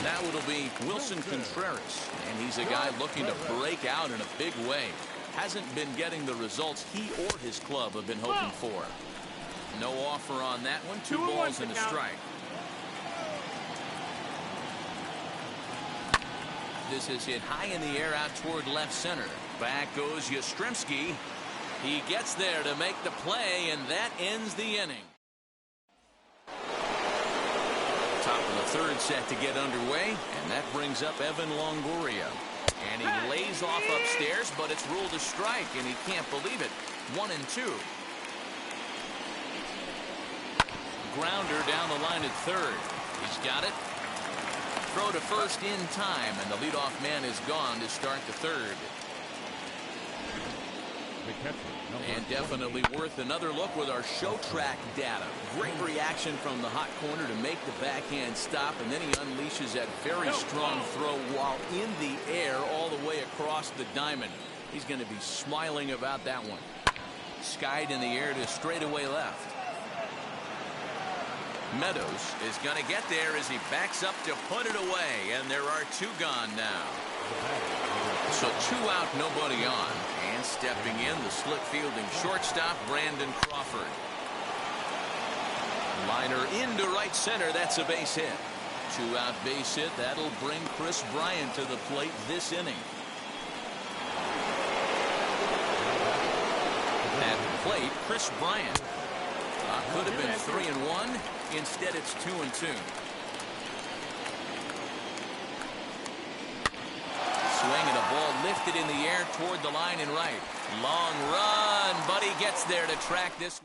Now it'll be Wilson Contreras, and he's a guy looking to break out in a big way. Hasn't been getting the results he or his club have been hoping for. No offer on that one. 2 balls and a strike. This is hit high in the air out toward left center. Back goes Yastrzemski. He gets there to make the play, and that ends the inning. Top of the third set to get underway, and that brings up Evan Longoria. And he lays off upstairs, but it's ruled a strike, and he can't believe it. 1-2. Grounder down the line at third. He's got it. Throw to first in time, and the leadoff man is gone to start the third. And definitely worth another look with our show track data. Great reaction from the hot corner to make the backhand stop, and then he unleashes that very strong throw while in the air all the way across the diamond. He's going to be smiling about that one. Skied in the air to straightaway left. Meadows is going to get there as he backs up to put it away, and there are 2 gone now. So 2 out, nobody on. And stepping in, the slick fielding shortstop, Brandon Crawford. Liner into right center. That's a base hit. 2 out base hit. That'll bring Chris Bryant to the plate this inning. At the plate, Chris Bryant. Could have been 3-1. Instead, it's 2-2. Swing and a ball lifted in the air toward the line and right. Long run, but he gets there to track this.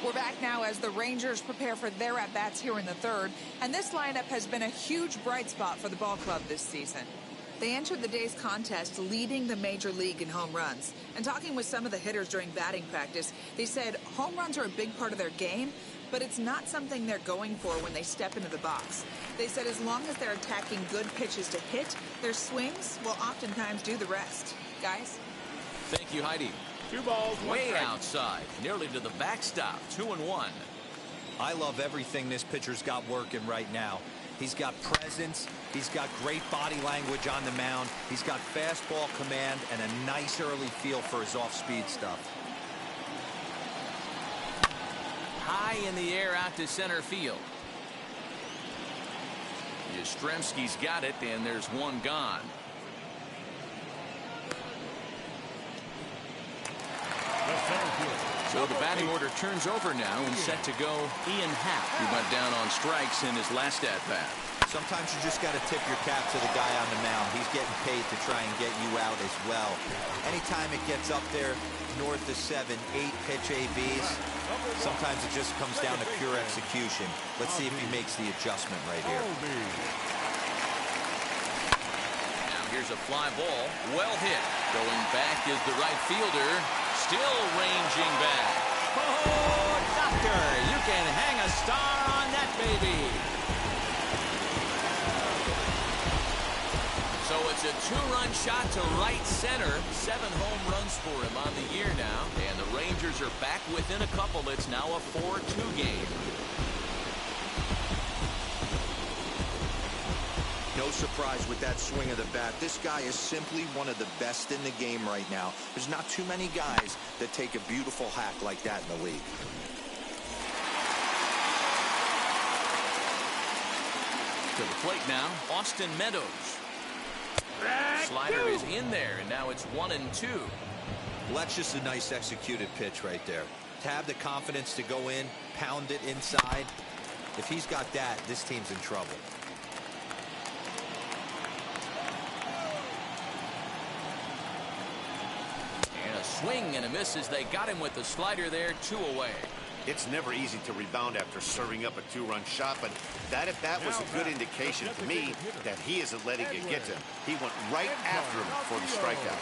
We're back now as the Rangers prepare for their at-bats here in the third. And this lineup has been a huge bright spot for the ball club this season. They entered the day's contest leading the major league in home runs. And talking with some of the hitters during batting practice, they said home runs are a big part of their game, but it's not something they're going for when they step into the box. They said as long as they're attacking good pitches to hit, their swings will oftentimes do the rest. Guys? Thank you, Heidi. 2 balls, 1 Way strike. outside, nearly to the backstop, 2-1. I love everything this pitcher's got working right now. He's got presence. He's got great body language on the mound. He's got fastball command and a nice early feel for his off-speed stuff. High in the air out to center field. Yastrzemski's got it, and there's one gone. So the batting order turns over now and set to go Ian Happ, who went down on strikes in his last at-bat. Sometimes you just got to tip your cap to the guy on the mound. He's getting paid to try and get you out as well. Anytime it gets up there north of 7, 8 pitch ABs, sometimes it just comes down to pure execution. Let's see if he makes the adjustment right here. Now here's a fly ball, well hit. Going back is the right fielder, still ranging back. Oh, doctor, you can hang a star on that baby. So it's a 2-run shot to right center. 7 home runs for him on the year now. And the Rangers are back within a couple. It's now a 4-2 game. No surprise with that swing of the bat. This guy is simply one of the best in the game right now. There's not too many guys that take a beautiful hack like that in the league. To the plate now, Austin Meadows. Slider is in there, and now it's 1-2. Well, that's just a nice executed pitch right there. To have the confidence to go in, pound it inside. If he's got that, this team's in trouble. And a swing and a miss as they got him with the slider there, 2 away. It's never easy to rebound after serving up a 2-run shot, but that if that was a good indication to me that he isn't letting it get to him. He went right after him for the strikeout.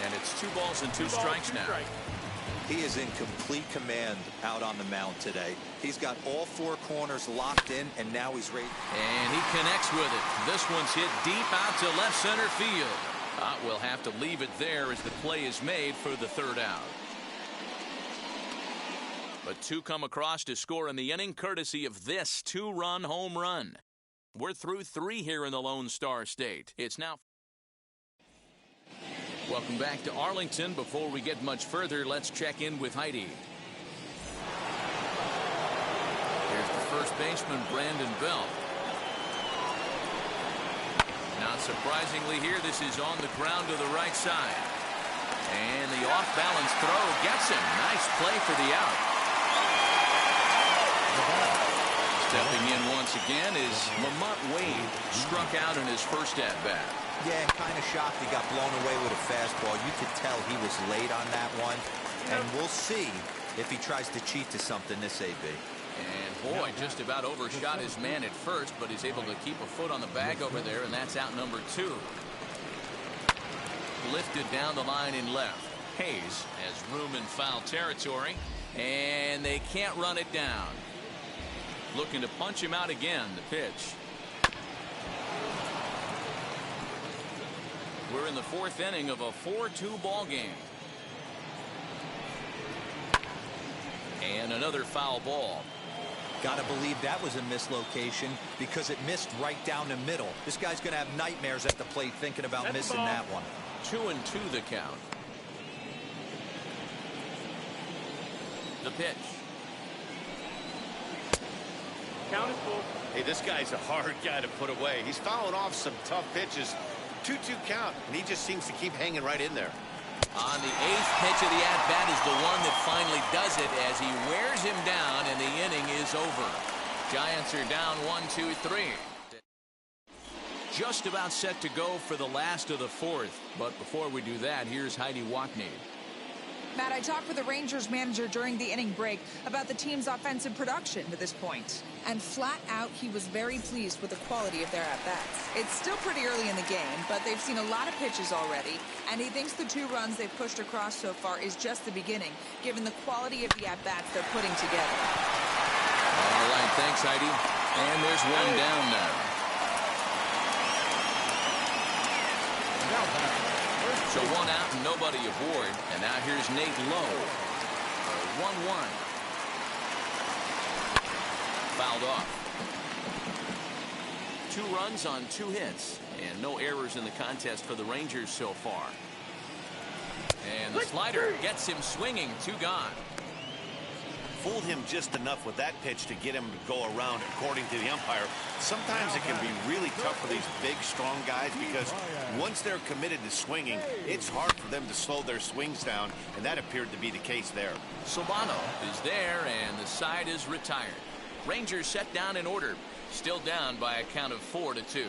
And it's 2 balls and 2 strikes now. He is in complete command out on the mound today. He's got all 4 corners locked in, and now he's ready. And he connects with it. This one's hit deep out to left center field. We'll have to leave it there as the play is made for the 3rd out. But 2 come across to score in the inning, courtesy of this 2-run home run. We're through 3 here in the Lone Star State. It's now. Welcome back to Arlington. Before we get much further, let's check in with Heidi. Here's the first baseman, Brandon Belt. Not surprisingly here, this is on the ground to the right side. And the off-balance throw gets him. Nice play for the out. Stepping in once again is Lamont Wade. Struck out in his first at-bat. Yeah, kind of shocked he got blown away with a fastball. You could tell he was late on that one. And we'll see if he tries to cheat to something this AB. And boy, just about overshot his man at first, but he's able to keep a foot on the bag over there, and that's out number 2. Lifted down the line in left. Hayes has room in foul territory, and they can't run it down. Looking to punch him out again, the pitch. We're in the 4th inning of a 4-2 ball game. And another foul ball. Gotta believe that was a mislocation because it missed right down the middle. This guy's gonna have nightmares at the plate thinking about missing that one. 2-2 the count. The pitch. Count is full. Hey, this guy's a hard guy to put away. He's fouling off some tough pitches. 2-2 count, and he just seems to keep hanging right in there. On the 8th pitch of the at-bat is the one that finally does it as he wears him down, and the inning is over. Giants are down 1-2-3. Just about set to go for the last of the 4th. But before we do that, here's Heidi Wackney. Matt, I talked with the Rangers manager during the inning break about the team's offensive production to this point. And flat out, he was very pleased with the quality of their at-bats. It's still pretty early in the game, but they've seen a lot of pitches already. And he thinks the 2 runs they've pushed across so far is just the beginning, given the quality of the at-bats they're putting together. All right, thanks, Heidi. And there's one down now. So 1 out and nobody aboard. And now here's Nate Lowe. 1-1. Fouled off. 2 runs on 2 hits. And no errors in the contest for the Rangers so far. And the slider gets him swinging. 2 gone. Fooled him just enough with that pitch to get him to go around, according to the umpire. Sometimes it can be really tough for these big, strong guys because once they're committed to swinging, it's hard for them to slow their swings down, and that appeared to be the case there. Solano is there, and the side is retired. Rangers set down in order, still down by a count of 4-2.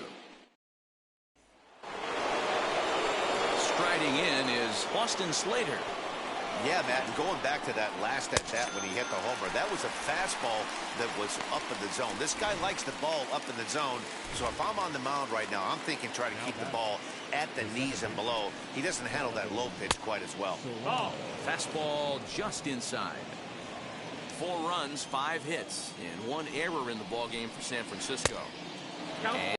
Striding in is Austin Slater. Yeah, Matt, and going back to that last at-bat when he hit the homer, that was a fastball that was up in the zone. This guy likes the ball up in the zone, so if I'm on the mound right now, I'm thinking try to keep the ball at the knees and below. He doesn't handle that low pitch quite as well. Fastball just inside. 4 runs, 5 hits, and 1 error in the ballgame for San Francisco. And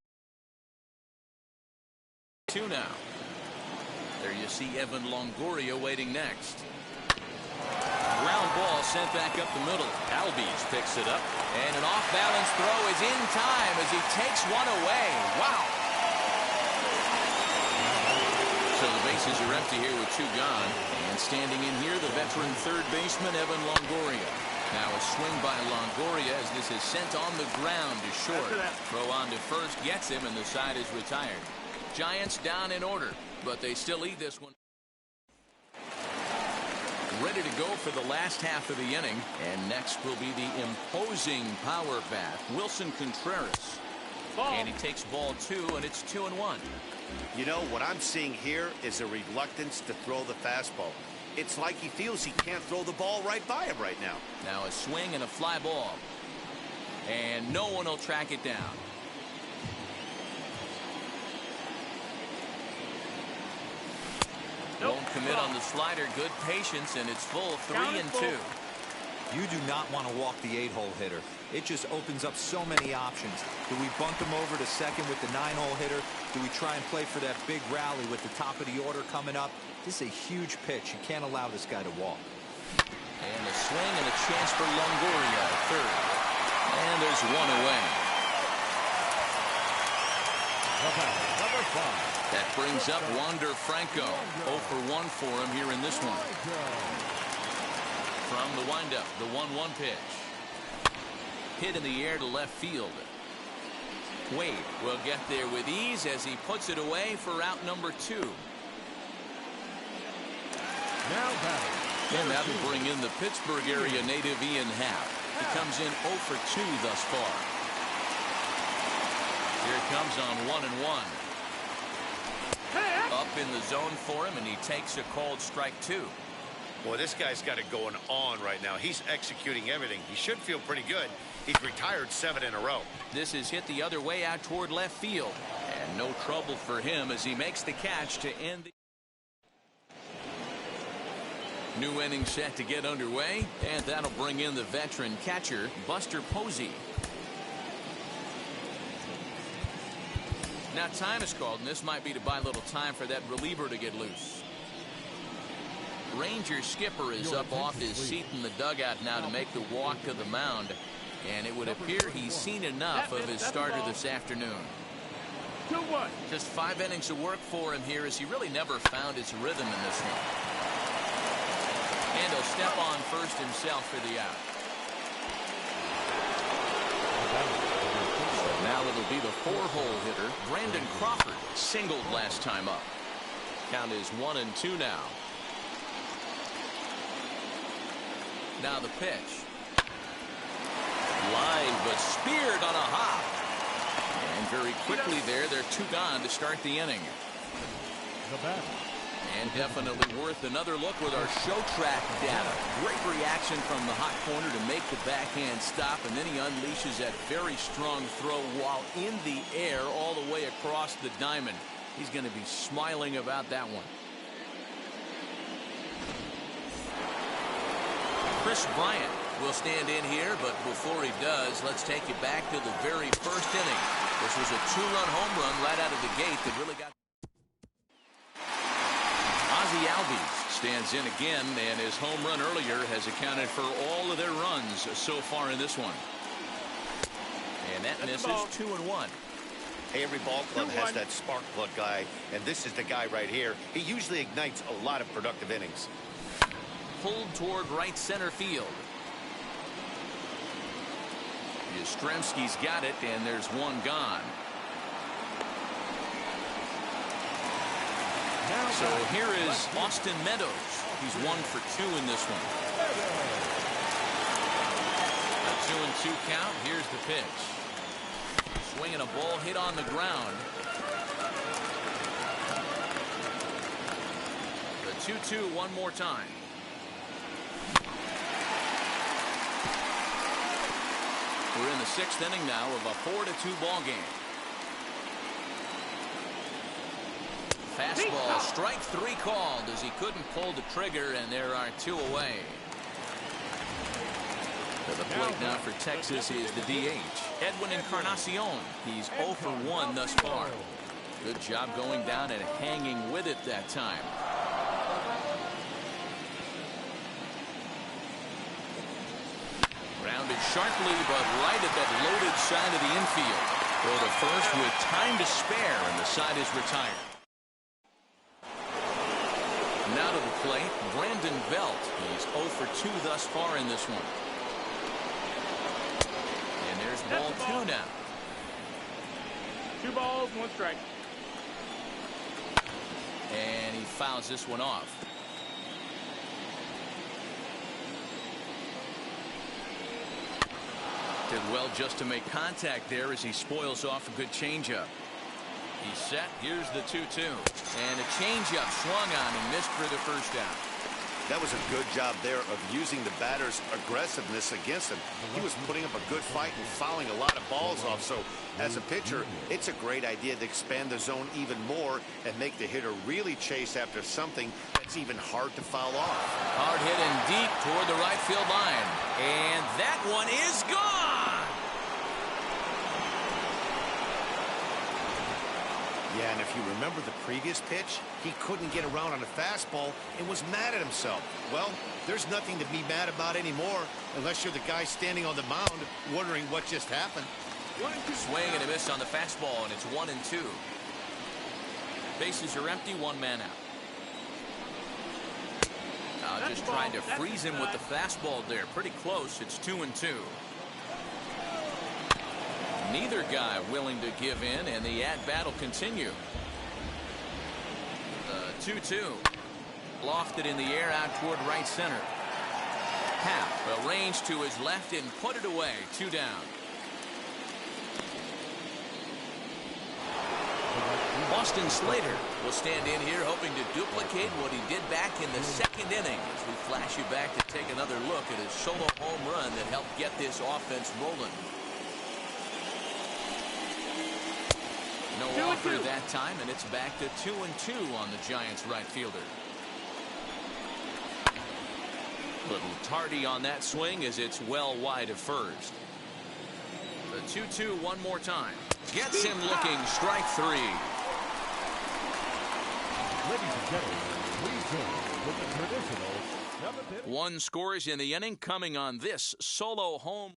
2 now. There you see Evan Longoria waiting next. Ground ball sent back up the middle. Albies picks it up, and an off-balance throw is in time as he takes one away. Wow. So the bases are empty here with 2 gone, and standing in here, the veteran third baseman Evan Longoria. Now a swing by Longoria as this is sent on the ground to short. Throw on to first gets him, and the side is retired. Giants down in order, but they still lead this one. Ready to go for the last half of the inning, and next will be the imposing power bat, Wilson Contreras. And he takes ball 2, and it's 2-1. You know, what I'm seeing here is a reluctance to throw the fastball. It's like he feels he can't throw the ball right by him right now. Now a swing and a fly ball. And no one will track it down. Won't commit on the slider. Good patience, and it's full. 3-2. You do not want to walk the 8-hole hitter. It just opens up so many options. Do we bunt him over to second with the 9-hole hitter? Do we try and play for that big rally with the top of the order coming up? This is a huge pitch. You can't allow this guy to walk. And a swing and a chance for Longoria at third. And there's one away. Number 5. That brings up Wander Franco. 0 for 1 for him here in this one. From the windup, the 1-1 pitch. Hit in the air to left field. Wade will get there with ease as he puts it away for out number 2. Now batting. And that will bring in the Pittsburgh area native Ian Happ. He comes in 0 for 2 thus far. Here it comes on 1-1. Up in the zone for him, and he takes a called strike 2. Boy, this guy's got it going on right now. He's executing everything. He should feel pretty good. He's retired 7 in a row. This is hit the other way out toward left field. And no trouble for him as he makes the catch to end the new inning set to get underway. And that'll bring in the veteran catcher, Buster Posey. Now time is called, and this might be to buy a little time for that reliever to get loose. Ranger skipper is up off his seat in the dugout now to make the walk to the mound. And it would appear he's seen enough of his starter this afternoon. 2-1. Just 5 innings of work for him here as he really never found his rhythm in this one. And he'll step on first himself for the out. Now it'll be the 4-hole hitter, Brandon Crawford, singled last time up. Count is 1-2 now. Now the pitch. Line, but speared on a hop. And very quickly there, they're 2 gone to start the inning. The bat. And definitely worth another look with our show track data. Great reaction from the hot corner to make the backhand stop, and then he unleashes that very strong throw while in the air all the way across the diamond. He's going to be smiling about that one. Chris Bryant will stand in here, but before he does, let's take you back to the very first inning. This was a two-run home run right out of the gate that really got... Ozzie Albies stands in again, and his home run earlier has accounted for all of their runs so far in this one. And that misses 2-1. Hey, every ball club has that spark plug guy, and this is the guy right here. He usually ignites a lot of productive innings. Pulled toward right center field. Yastrzemski's got it, and there's one gone. So here is Austin Meadows. He's 1 for 2 in this one. A 2-2 count. Here's the pitch. Swinging a ball hit on the ground. The 2-2 one more time. We're in the 6th inning now of a 4-2 ball game. Fastball, strike 3 called as he couldn't pull the trigger, and there are 2 away. To the plate now for Texas is the DH, Edwin Encarnacion. He's 0 for 1 thus far. Good job going down and hanging with it that time. Grounded sharply, but right at that loaded side of the infield. Throw to first with time to spare, and the side is retired. Now to the plate, Brandon Belt. He's 0 for 2 thus far in this one. And there's ball 2 now. 2 balls, 1 strike. And he fouls this one off. Did well just to make contact there as he spoils off a good changeup. He's set. Here's the 2-2. And a changeup swung on and missed for the first down. That was a good job there of using the batter's aggressiveness against him. He was putting up a good fight and fouling a lot of balls off. So as a pitcher, it's a great idea to expand the zone even more and make the hitter really chase after something that's even hard to foul off. Hard hit and deep toward the right field line. And that one is gone. Yeah, and if you remember the previous pitch, he couldn't get around on a fastball and was mad at himself. Well, there's nothing to be mad about anymore unless you're the guy standing on the mound wondering what just happened. Swing and a miss on the fastball, and it's 1-2. Bases are empty, 1 man out. Just trying to freeze him with the fastball there. Pretty close. It's 2-2. Neither guy willing to give in, and the at-bat will continue. 2-2. Lofted in the air out toward right center. Happ arranged to his left and put it away. 2 down. Austin Slater will stand in here hoping to duplicate what he did back in the 2nd inning as we flash you back to take another look at his solo home run that helped get this offense rolling. No offer that time, and it's back to 2-2 on the Giants right fielder. Little tardy on that swing as it's well wide of first. The 2-2 one more time. Gets him looking, strike 3. Ladies and gentlemen, please join with the traditional 1 scores in the inning coming on this solo home.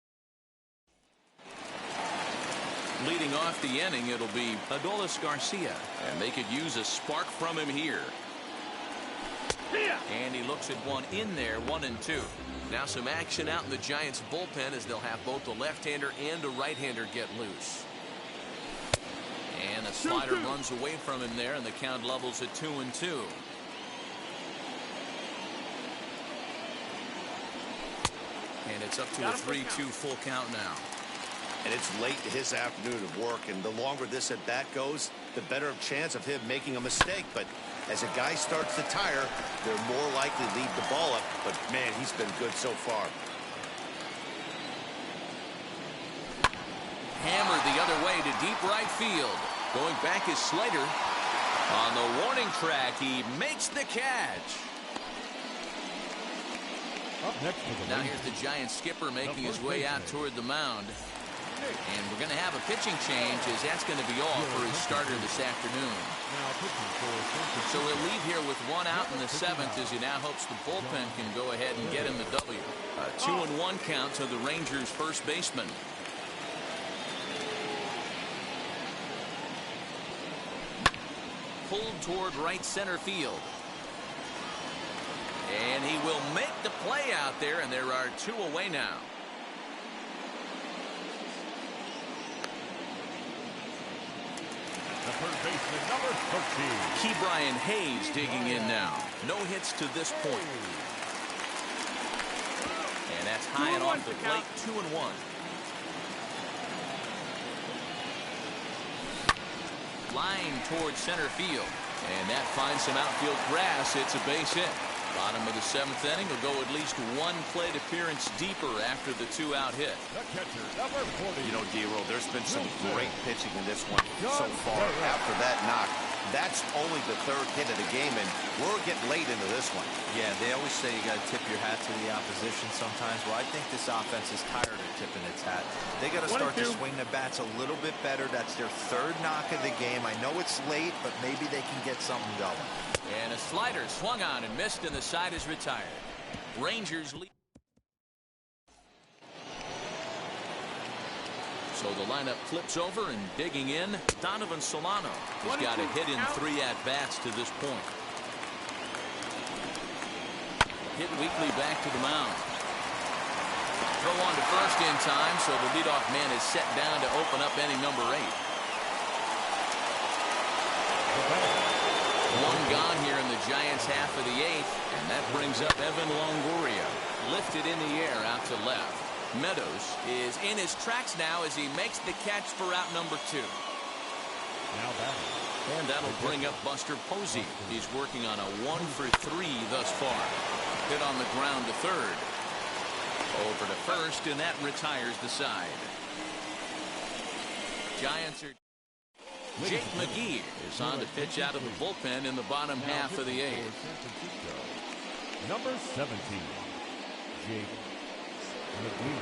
Leading off the inning, it'll be Adolis Garcia, and they could use a spark from him here. And he looks at one in there, 1-2. Now some action out in the Giants bullpen as they'll have both a left-hander and a right-hander get loose. And the slider runs away from him there, and the count levels at 2-2. And it's up to a 3-2 full count now. And it's late in his afternoon of work, and the longer this at bat goes, the better chance of him making a mistake. But As a guy starts to tire, they're more likely to leave the ball up. But, man, he's been good so far. Hammered the other way to deep right field. Going back is Slater. On the warning track, he makes the catch. Up next to the Now here's the Giants skipper making his way out toward the mound. And we're going to have a pitching change, as that's going to be all for his starter this afternoon. So he'll leave here with one out in the seventh, as he now hopes the bullpen can go ahead and get him the W. A 2-1 count to the Rangers' first baseman. Pulled toward right center field. And he will make the play out there, and there are two away now. The third baseman, number 13. Ke'Bryan Hayes digging in now. No hits to this point. And that's high and off the plate, 2-1. Line towards center field. And that finds some outfield grass. It's a base hit. Bottom of the seventh inning will go at least one plate appearance deeper after the two-out hit. The catcher, number 40. You know, D-Roll, there's been some great pitching in this one so far. After that knock, that's only the third hit of the game, and we're getting late into this one. Yeah, they always say you got to tip your hat to the opposition sometimes. Well, I think this offense is tired of tipping its hat. They got to start to swing the bats a little bit better. That's their third knock of the game. I know it's late, but maybe they can get something going. And a slider swung on and missed, and the side is retired. Rangers lead. So the lineup flips over, and digging in, Donovan Solano has got a hit in 3 at-bats to this point. Hit weakly back to the mound. Throw on to first in time, so the leadoff man is set down to open up inning number 8. One gone here in the Giants' half of the 8th, and that brings up Evan Longoria. Lifted in the air out to left. Meadows is in his tracks now as he makes the catch for out number 2. Now batting. And that'll bring up Buster Posey. He's working on a 1-for-3 thus far. Hit on the ground to third. Over to first, and that retires the side. Giants are... Jake McGee is on to pitch out of the bullpen in the bottom half of the 8th. Number 17, Jake McGee.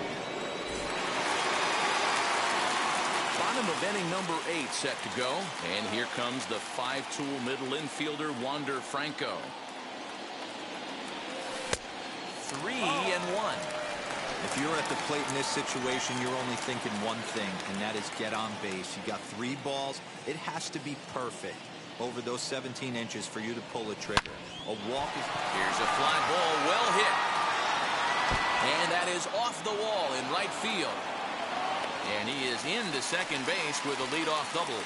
Bottom of inning number 8 set to go. And here comes the 5-tool middle infielder, Wander Franco. 3-1. If you're at the plate in this situation, you're only thinking one thing, and that is get on base. You got 3 balls. It has to be perfect over those 17 inches for you to pull a trigger. A walk is... Here's a fly ball, well hit. And that is off the wall in right field. And he is into second base with a leadoff double.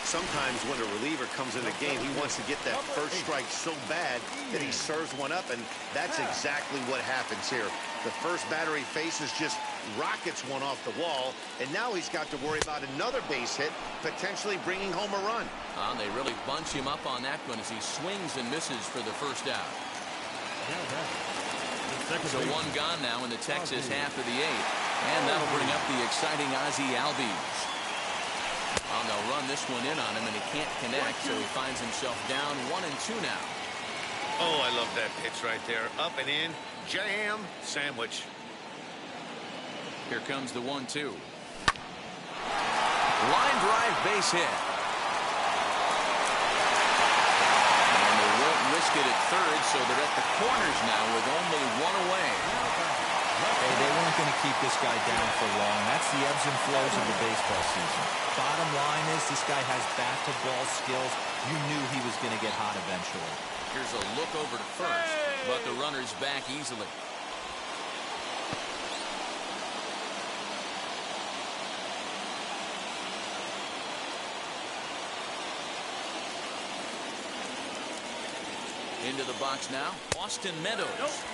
Sometimes when a reliever comes in the game, he wants to get that first strike so bad that he serves one up, and that's exactly what happens here. The first batter he faces just rockets one off the wall, and now he's got to worry about another base hit, potentially bringing home a run. They really bunch him up on that one as he swings and misses for the first out. So one gone now in the Texas half of the 8th, and that'll bring up the exciting Ozzie Albies. They'll run this one in on him, and he can't connect, so he finds himself down 1-2 now. Oh, I love that pitch right there. Up and in, jam, sandwich. Here comes the 1-2. Line drive base hit. And they won't risk it at third, so they're at the corners now with only one away. Hey, they weren't going to keep this guy down for long. That's the ebbs and flows of the baseball season. Bottom line is this guy has bat-to-ball skills. You knew he was going to get hot eventually. Here's a look over to first, but the runner's back easily. Into the box now, Austin Meadows.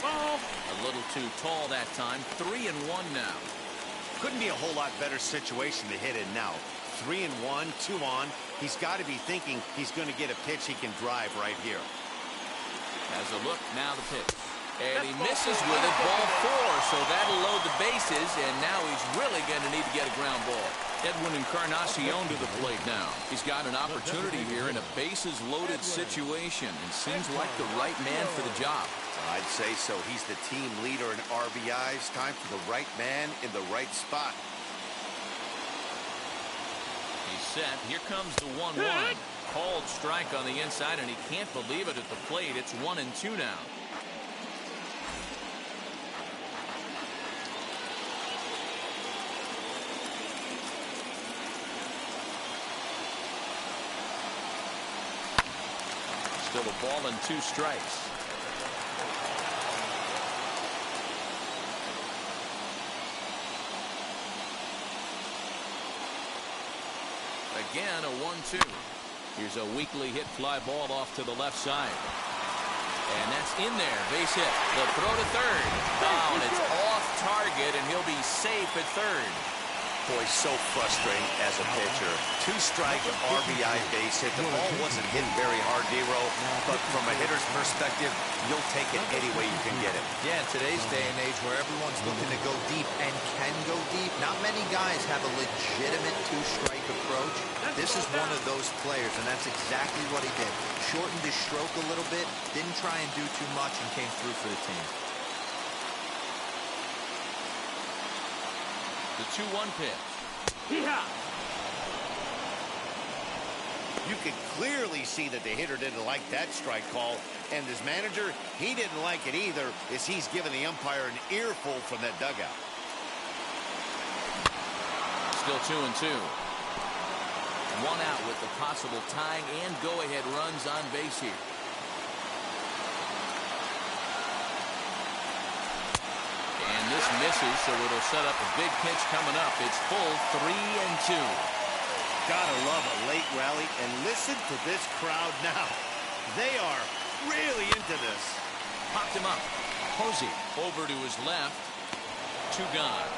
A little too tall that time. 3-1 now. Couldn't be a whole lot better situation to hit in now. 3-1, 2 on. He's got to be thinking he's going to get a pitch he can drive right here. Has a look, now the pitch. And he misses with it, ball 4, so that'll load the bases, and now he's really going to need to get a ground ball. Edwin Encarnacion to the plate now. He's got an opportunity here in a bases-loaded situation, and seems like the right man for the job. I'd say so. He's the team leader in RBIs. Time for the right man in the right spot. He's set. Here comes the 1-1. Called strike on the inside, and he can't believe it at the plate. It's 1-2 now. Still a ball and 2 strikes. Again, a 1-2. Here's a weakly hit fly ball off to the left side. And that's in there. Base hit. The throw to third. Oh, and it's off target, and he'll be safe at third. Boy, so frustrating as a pitcher. 2-strike RBI base hit. The ball wasn't hit very hard, D-Row, but from a hitter's perspective, you'll take it any way you can get it. Yeah, in today's day and age where everyone's looking to go deep and can go deep, not many guys have a legitimate 2-strike approach. This is one of those players, and that's exactly what he did. Shortened his stroke a little bit, didn't try and do too much, and came through for the team. The 2-1 pitch. Yeah. You could clearly see that the hitter didn't like that strike call, and his manager, he didn't like it either, as he's giving the umpire an earful from that dugout. Still 2-2. 1 out with the possible tying and go-ahead runs on base here. And this misses, so it'll set up a big pitch coming up. It's full 3-2. Gotta love a late rally, and listen to this crowd now. They are really into this. Popped him up. Posey over to his left. 2 gone.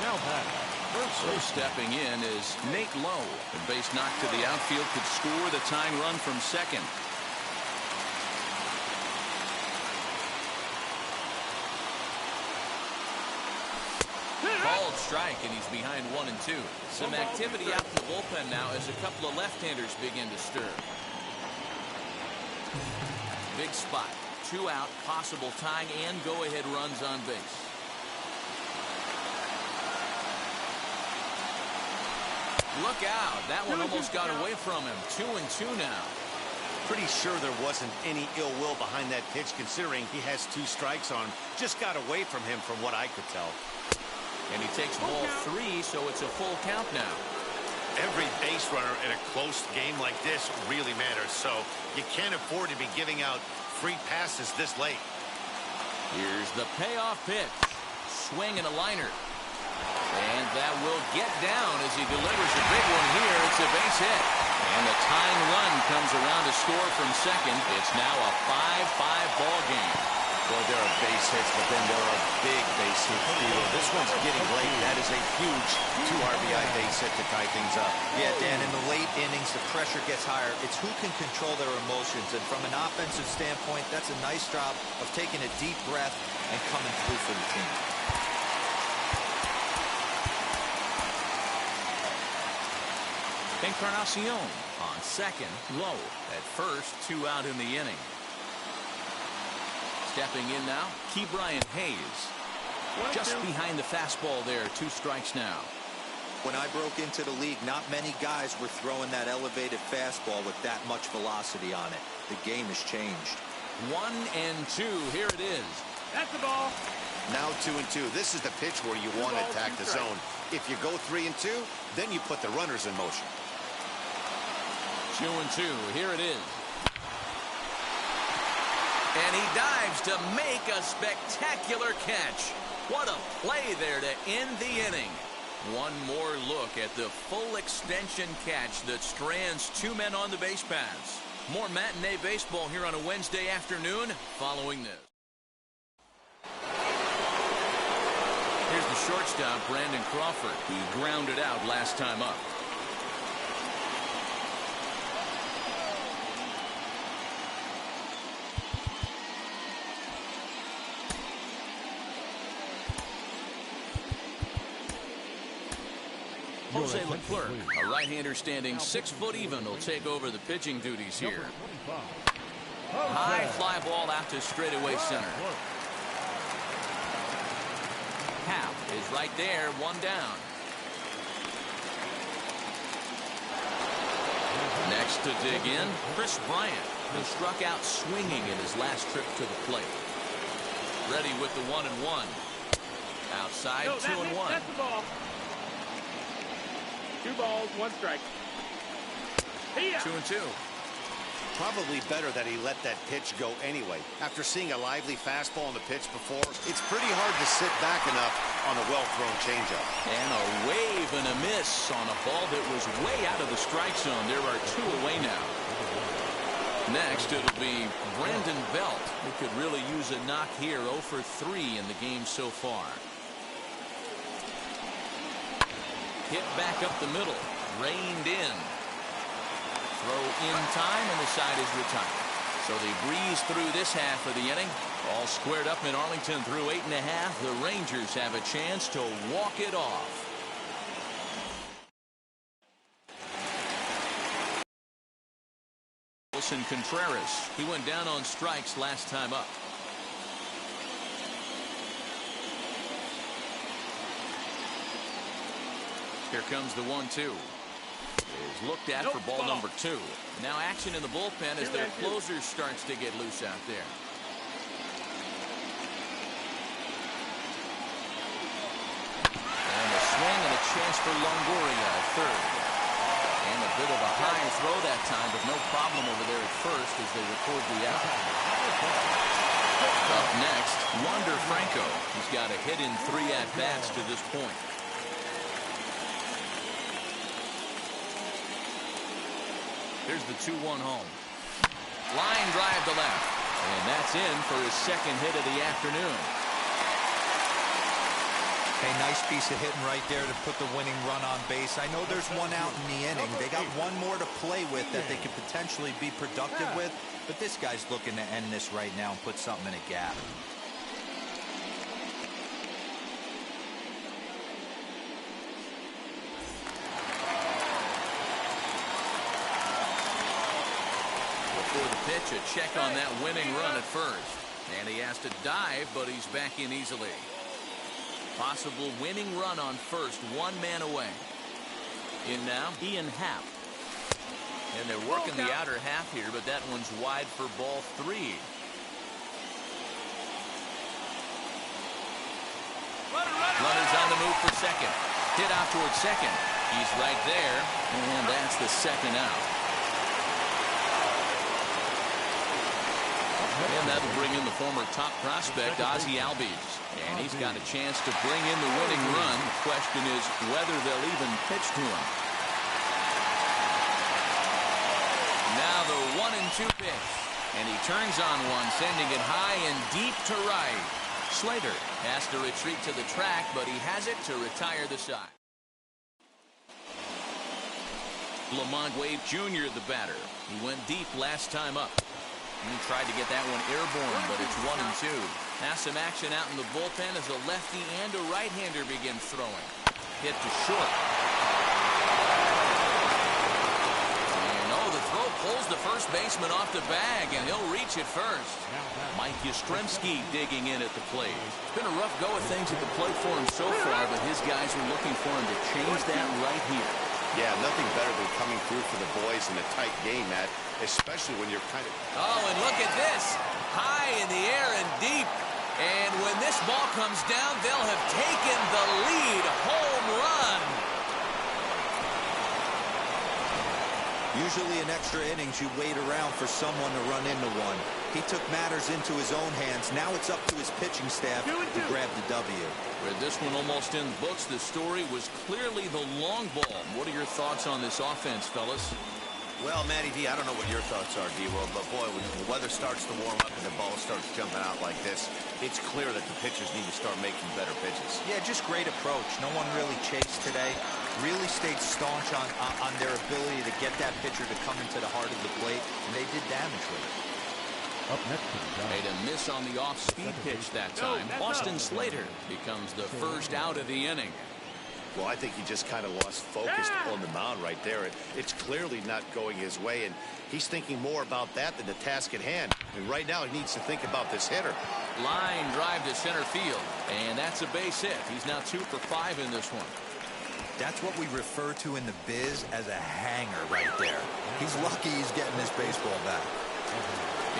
Now back. So stepping in is Nate Lowe. The base knock to the outfield could score the tying run from second. Called strike, and he's behind 1-2. Some activity out in the bullpen now as a couple of left-handers begin to stir. Big spot. 2 out, possible tying and go-ahead runs on base. Look out. That one almost got away from him. 2-2 now. Pretty sure there wasn't any ill will behind that pitch, considering he has 2 strikes on him. Just got away from him from what I could tell. And he takes ball 3, so it's a full count now. Every base runner in a close game like this really matters, so you can't afford to be giving out free passes this late. Here's the payoff pitch. Swing and a liner. And that will get down as he delivers a big one here. It's a base hit. And the tying run comes around to score from second. It's now a 5-5 ball game. Well, there are base hits, but then there are big base hits. This one's getting late. That is a huge 2 RBI base hit to tie things up. Yeah, Dan, in the late innings, the pressure gets higher. It's who can control their emotions. And from an offensive standpoint, that's a nice job of taking a deep breath and coming through for the team. Encarnacion on second, low. At first, 2 out in the inning. Stepping in now, Ke'Bryan Hayes. Just behind the fastball there, 2 strikes now. When I broke into the league, not many guys were throwing that elevated fastball with that much velocity on it. The game has changed. 1-2, here it is. That's the ball. Now 2-2. This is the pitch where you want to attack the zone. If you go 3-2, then you put the runners in motion. 2-2, here it is. And he dives to make a spectacular catch. What a play there to end the inning. One more look at the full extension catch that strands 2 men on the base paths. More matinee baseball here on a Wednesday afternoon following this. Here's the shortstop, Brandon Crawford. He grounded out last time up. Jose Leclerc, a right-hander standing 6 foot even, will take over the pitching duties here. High fly ball out to straightaway center. Happ is right there, 1 down. Next to dig in, Chris Bryant, who struck out swinging in his last trip to the plate. Ready with the 1-1. Outside, 2-1. That's the ball. 2 balls, 1 strike. 2-2. Probably better that he let that pitch go anyway. After seeing a lively fastball on the pitch before, it's pretty hard to sit back enough on a well-thrown changeup. And a wave and a miss on a ball that was way out of the strike zone. There are 2 away now. Next, it'll be Brandon Belt, who could really use a knock here. 0 for 3 in the game so far. Hit back up the middle, reined in. Throw in time, and the side is retired. So they breeze through this half of the inning. All squared up in Arlington through 8.5. The Rangers have a chance to walk it off. Wilson Contreras, he went down on strikes last time up. Here comes the 1-2. Is looked at for ball number 2. Now action in the bullpen as their closer starts to get loose out there. And a swing and a chance for Longoria at third. And a bit of a high throw that time, but no problem over there at first as they record the out. Up next, Wander Franco. He's got a hit in 3 at-bats to this point. Here's the 2-1 home. Line drive to left. And that's in for his 2nd hit of the afternoon. Hey, nice piece of hitting right there to put the winning run on base. I know there's 1 out in the inning. They got 1 more to play with that they could potentially be productive with. But this guy's looking to end this right now and put something in a gap. Before the pitch, a check on that winning run at first. And he has to dive, but he's back in easily. Possible winning run on first, 1 man away. In now, Ian Happ. And they're working the outer half here, but that one's wide for ball 3. Runners on the move for second. Hit out towards second. He's right there, and that's the 2nd out. And that'll bring in the former top prospect, Ozzie Albies. And he's got a chance to bring in the winning run. The question is whether they'll even pitch to him. Now the 1-2 pitch. And he turns on one, sending it high and deep to right. Slater has to retreat to the track, but he has it to retire the side. Lamont Wade Jr., the batter. He went deep last time up. He tried to get that one airborne, but it's 1-2. Now some action out in the bullpen as a lefty and a right-hander begin throwing. Hit to short. And the throw pulls the first baseman off the bag, and he'll reach it first. Mike Yastrzemski digging in at the plate. It's been a rough go of things at the plate for him so far, but his guys are looking for him to change that right here. Yeah, nothing better than coming through for the boys in a tight game, Matt, especially when you're kind of... Oh, and look at this. High in the air and deep. And when this ball comes down, they'll have taken the lead. Home run. Usually in extra innings, you wait around for someone to run into one. He took matters into his own hands. Now it's up to his pitching staff to grab the W. With this one almost in the books, the story was clearly the long ball. What are your thoughts on this offense, fellas? Well, Matty D, I don't know what your thoughts are, D-World, but boy, when the weather starts to warm up and the ball starts jumping out like this, it's clear that the pitchers need to start making better pitches. Yeah, just great approach. No one really chased today. Really stayed staunch on their ability to get that pitcher to come into the heart of the plate, and they did damage with it. Up next to the Made a miss on the off-speed pitch that time. Austin Slater becomes the first out of the inning. Well, I think he just kind of lost focus on the mound right there. It's clearly not going his way, and he's thinking more about that than the task at hand. And right now, he needs to think about this hitter. Line drive to center field, and that's a base hit. He's now 2 for 5 in this one. That's what we refer to in the biz as a hanger right there. He's lucky he's getting this baseball back.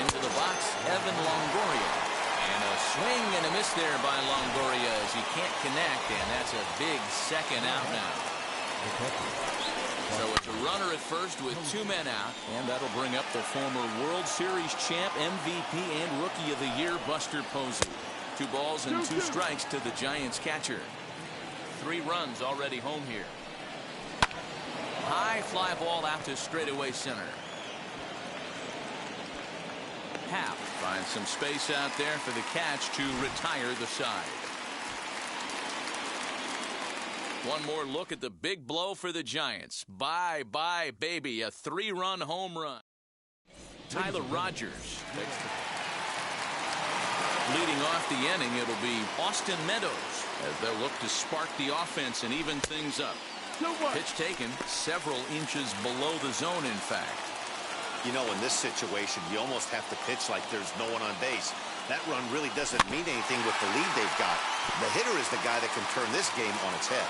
Into the box, Evan Longoria. And a swing and a miss there by Longoria as he can't connect, and that's a big second out now. So it's a runner at first with 2 men out, and that'll bring up the former World Series champ, MVP, and Rookie of the Year, Buster Posey. 2 balls and 2 strikes to the Giants catcher. 3 runs already home here. High fly ball out to straightaway center. Happ finds some space out there for the catch to retire the side. One more look at the big blow for the Giants. Bye, bye, baby. A 3-run home run. Tyler Rogers. Leading off the inning, it'll be Austin Meadows as they'll look to spark the offense and even things up. Pitch taken several inches below the zone, in fact. You know, in this situation, you almost have to pitch like there's no one on base. That run really doesn't mean anything with the lead they've got. The hitter is the guy that can turn this game on its head.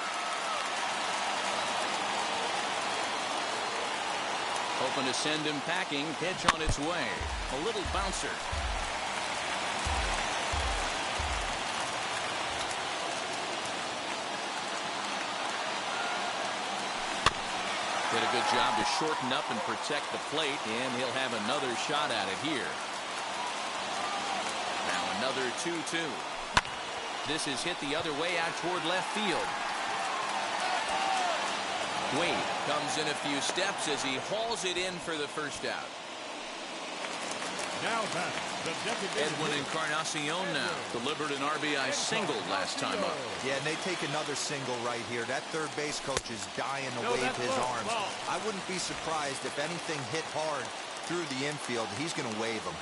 Hoping to send him packing. Pitch on its way. A little bouncer. Did a good job to shorten up and protect the plate, and he'll have another shot at it here. Now another 2-2. This is hit the other way out toward left field. Wade comes in a few steps as he hauls it in for the first out. Now back, the designated Edwin Encarnacion now delivered an RBI single last time up. Yeah, and they take another single right here. That third base coach is dying to wave his arms. I wouldn't be surprised if anything hit hard through the infield. He's going to wave them.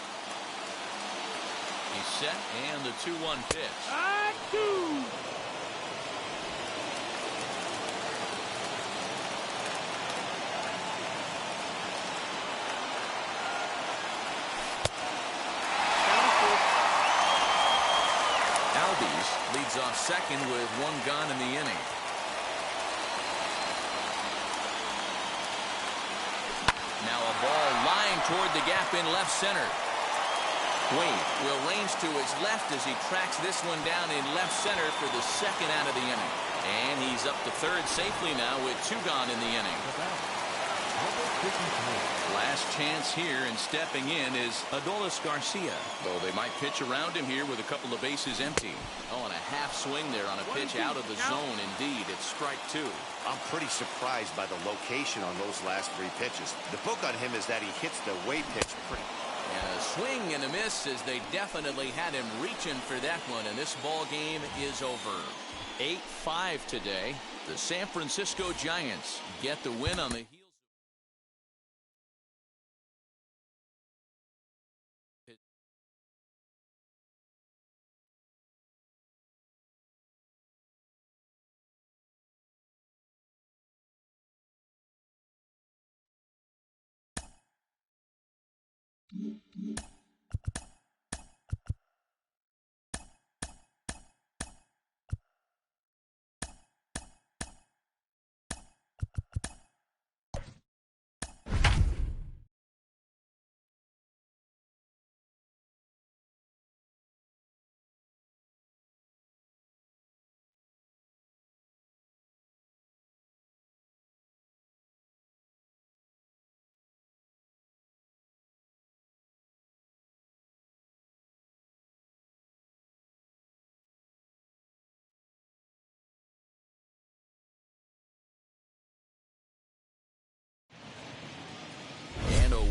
He's set, and the 2-1 pitch. Leads off second with 1 gone in the inning. Now a ball lined toward the gap in left center. Wade will range to his left as he tracks this one down in left center for the second out of the inning. And he's up to third safely now with 2 gone in the inning. Last chance here, and stepping in is Adolis Garcia, though they might pitch around him here with a couple of bases empty. Oh, and a half swing there on a pitch out of the zone. Indeed, it's strike 2. I'm pretty surprised by the location on those last 3 pitches. The book on him is that he hits the way pitch pretty. And a swing and a miss as they definitely had him reaching for that one, and this ball game is over. 8-5 today. The San Francisco Giants get the win on the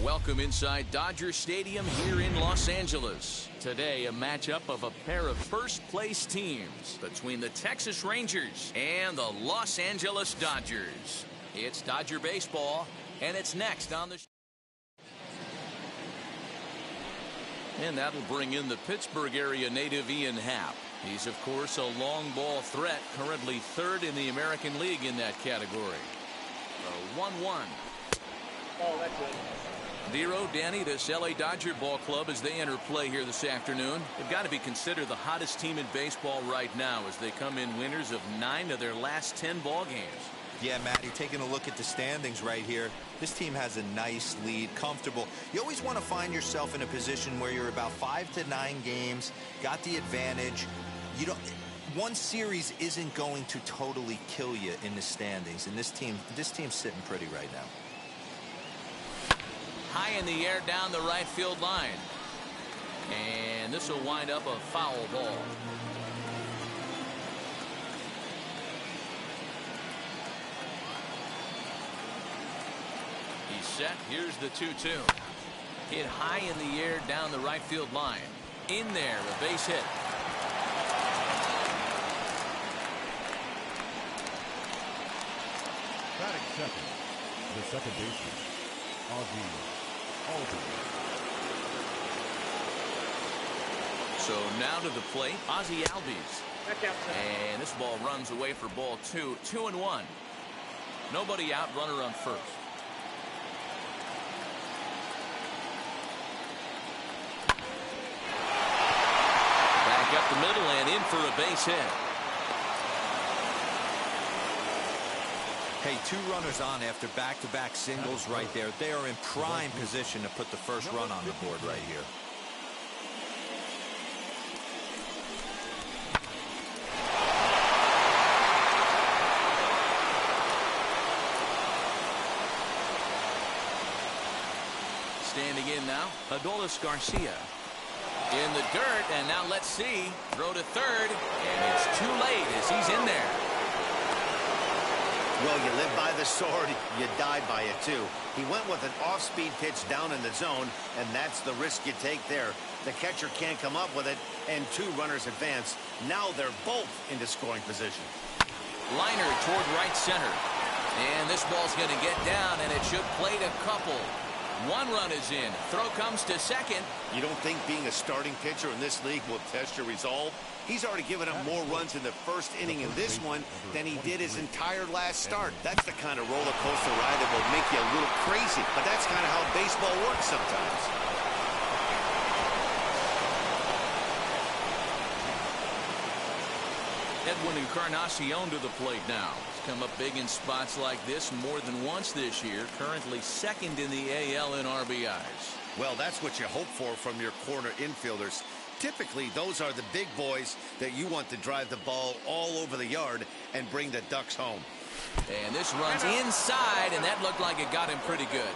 Welcome inside Dodger Stadium here in Los Angeles. Today, a matchup of a pair of first-place teams between the Texas Rangers and the Los Angeles Dodgers. It's Dodger baseball, and it's next on the... And that'll bring in the Pittsburgh area native Ian Happ. He's, of course, a long ball threat, currently third in the American League in that category. The 1-1. Oh, that's it. Dero, Danny, this LA Dodger ball club as they enter play here this afternoon. They've got to be considered the hottest team in baseball right now as they come in winners of 9 of their last 10 ball games. Yeah, Matty, taking a look at the standings right here, this team has a nice lead, comfortable. You always want to find yourself in a position where you're about 5 to 9 games, got the advantage. You don't. One series isn't going to totally kill you in the standings, and this team's sitting pretty right now. High in the air down the right field line. And this will wind up a foul ball. He's set. Here's the 2-2. Hit high in the air down the right field line. In there, a base hit. Batting second, the second baseman, So now to the plate, Ozzie Albies. And this ball runs away for ball 2. 2-1. Nobody out, runner on first. Back up the middle and in for a base hit. Hey, 2 runners on after back-to-back singles right there. They are in prime position to put the first run on the board right here. Standing in now, Adolis Garcia. In the dirt, and now let's see. Throw to third, and it's too late as he's in there. Well, you live by the sword, you die by it, too. He went with an off-speed pitch down in the zone, and that's the risk you take there. The catcher can't come up with it, and 2 runners advance. Now they're both into scoring position. Liner toward right center. And this ball's going to get down, and it should plate a couple. 1 run is in. Throw comes to second. You don't think being a starting pitcher in this league will test your resolve? He's already given up more runs in the first inning in this one than he did his entire last start. That's the kind of roller coaster ride that will make you a little crazy. But that's kind of how baseball works sometimes. Edwin Encarnacion to the plate now. He's come up big in spots like this more than once this year. Currently second in the AL in RBIs. Well, that's what you hope for from your corner infielders. Typically, those are the big boys that you want to drive the ball all over the yard and bring the Ducks home. And this runs inside, and that looked like it got him pretty good.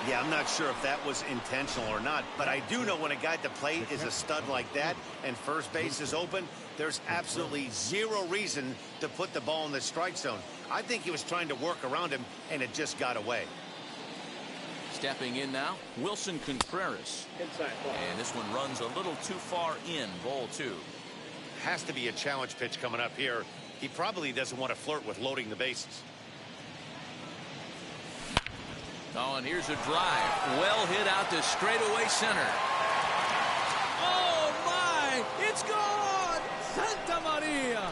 Yeah, I'm not sure if that was intentional or not, but I do know when a guy at the plate is a stud like that and first base is open, there's absolutely 0 reason to put the ball in the strike zone. I think he was trying to work around him, and it just got away. Stepping in now, Wilson Contreras. Inside ball. And this one runs a little too far in, ball 2. Has to be a challenge pitch coming up here. He probably doesn't want to flirt with loading the bases. Oh, and here's a drive. Well hit out to straightaway center. Oh, my! It's gone! Santa Maria!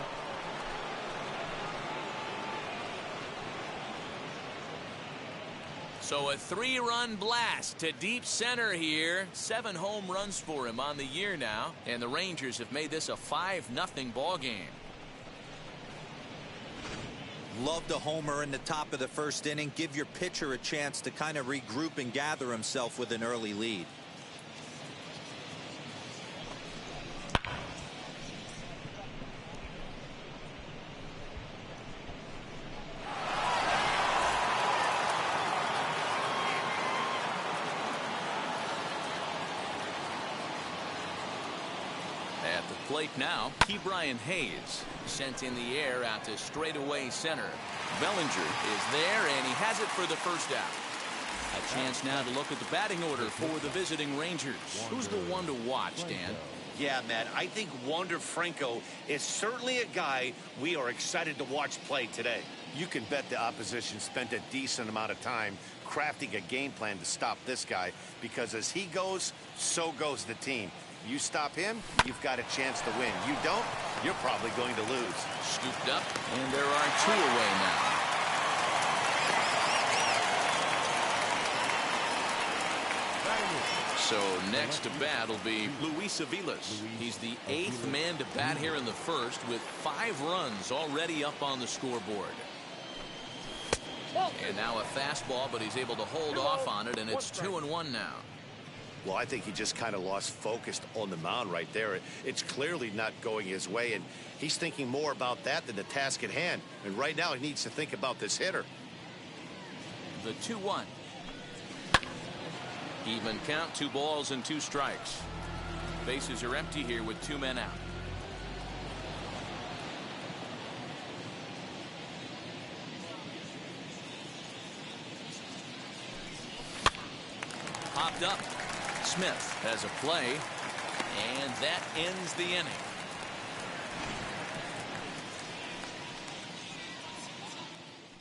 So a 3-run blast to deep center here. 7 home runs for him on the year now. And the Rangers have made this a 5-0 ball game. Love the homer in the top of the first inning. Give your pitcher a chance to kind of regroup and gather himself with an early lead. At the plate now, Ke'Bryan Hayes sent in the air out to straightaway center. Bellinger is there, and he has it for the first out. A chance now to look at the batting order for the visiting Rangers. Who's the one to watch, Dan? Yeah, Matt, I think Wander Franco is certainly a guy we are excited to watch play today. You can bet the opposition spent a decent amount of time crafting a game plan to stop this guy, because as he goes, so goes the team. You stop him, you've got a chance to win. You don't, you're probably going to lose. Scooped up, and there are 2 away now. So next to bat will be Luis Aviles. He's the 8th man to bat here in the first, with 5 runs already up on the scoreboard. And now a fastball, but he's able to hold off on it, and it's 2-1 now. Well, I think he just kind of lost focus on the mound right there. It's clearly not going his way, and he's thinking more about that than the task at hand. And right now he needs to think about this hitter. The 2-1. Even count, 2 balls and 2 strikes. Bases are empty here with 2 men out. Popped up. Smith has a play, and that ends the inning.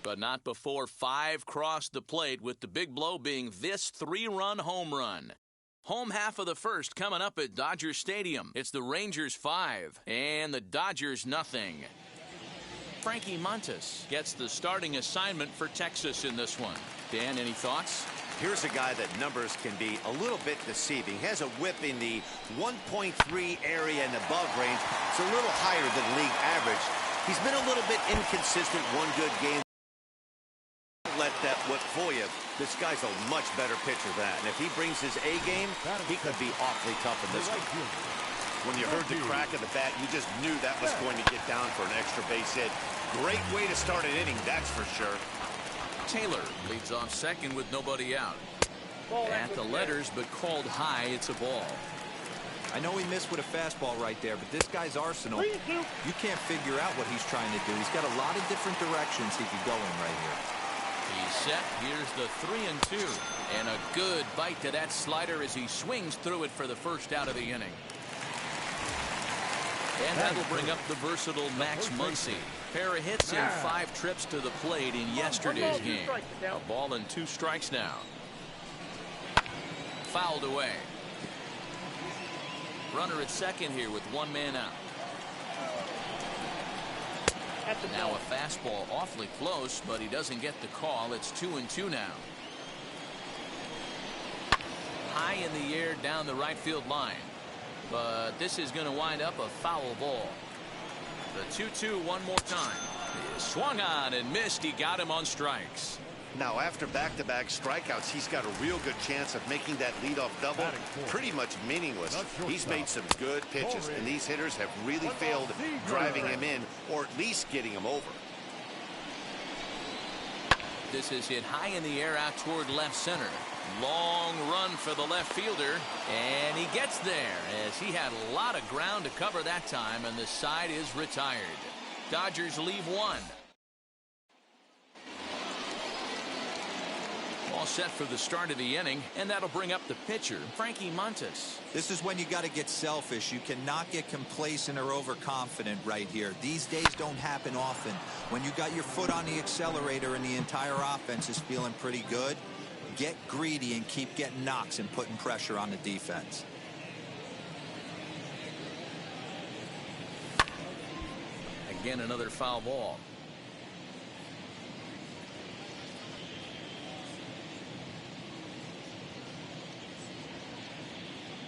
But not before 5 crossed the plate, with the big blow being this 3-run home run. Home half of the first coming up at Dodger Stadium. It's the Rangers 5 and the Dodgers nothing. Frankie Montas gets the starting assignment for Texas in this one. Dan, any thoughts? Here's a guy that numbers can be a little bit deceiving. Has a whip in the 1.3 area and above range. It's a little higher than league average. He's been a little bit inconsistent. One good game. Don't let that whip fool you. This guy's a much better pitcher than that. And if he brings his A game, he could be awfully tough in this one. When you heard the crack of the bat, you just knew that was going to get down for an extra base hit. Great way to start an inning, that's for sure. Taylor leads off second with nobody out. At the letters, but called high. It's a ball. I know he missed with a fastball right there, but this guy's arsenal, you can't figure out what he's trying to do. He's got a lot of different directions he could go in right here. He's set. Here's the 3-2. And a good bite to that slider as he swings through it for the first out of the inning. And that'll bring up the versatile Max Muncy. Pair of hits in 5 trips to the plate in yesterday's game. A ball and 2 strikes now. Fouled away. Runner at second here with 1 man out. Now a fastball awfully close, but he doesn't get the call. It's 2-2 now. High in the air down the right field line. But this is going to wind up a foul ball. The 2-2 one more time. He swung on and missed. He got him on strikes. Now, after back-to-back strikeouts, he's got a real good chance of making that leadoff double pretty much meaningless. He's made some good pitches, and these hitters have really failed driving him in or at least getting him over. This is hit high in the air out toward left center. Long run for the left fielder, and he gets there as he had a lot of ground to cover that time, and the side is retired. Dodgers leave 1. All set for the start of the inning, and that'll bring up the pitcher, Frankie Montas. This is when you got to get selfish. You cannot get complacent or overconfident right here. These days don't happen often. When you got your foot on the accelerator and the entire offense is feeling pretty good, get greedy and keep getting knocks and putting pressure on the defense. Again, another foul ball.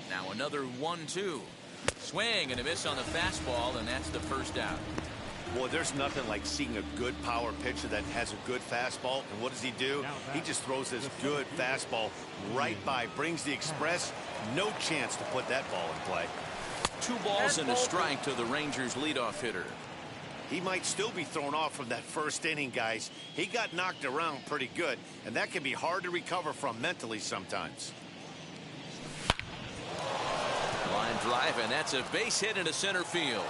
Now another 1-2. Swing and a miss on the fastball, and that's the first out. Boy, there's nothing like seeing a good power pitcher that has a good fastball. And what does he do? He just throws this good fastball right by, brings the express. No chance to put that ball in play. 2 balls and a strike to the Rangers leadoff hitter. He might still be thrown off from that first inning, guys. He got knocked around pretty good, and that can be hard to recover from mentally sometimes. Line drive, and that's a base hit into center field.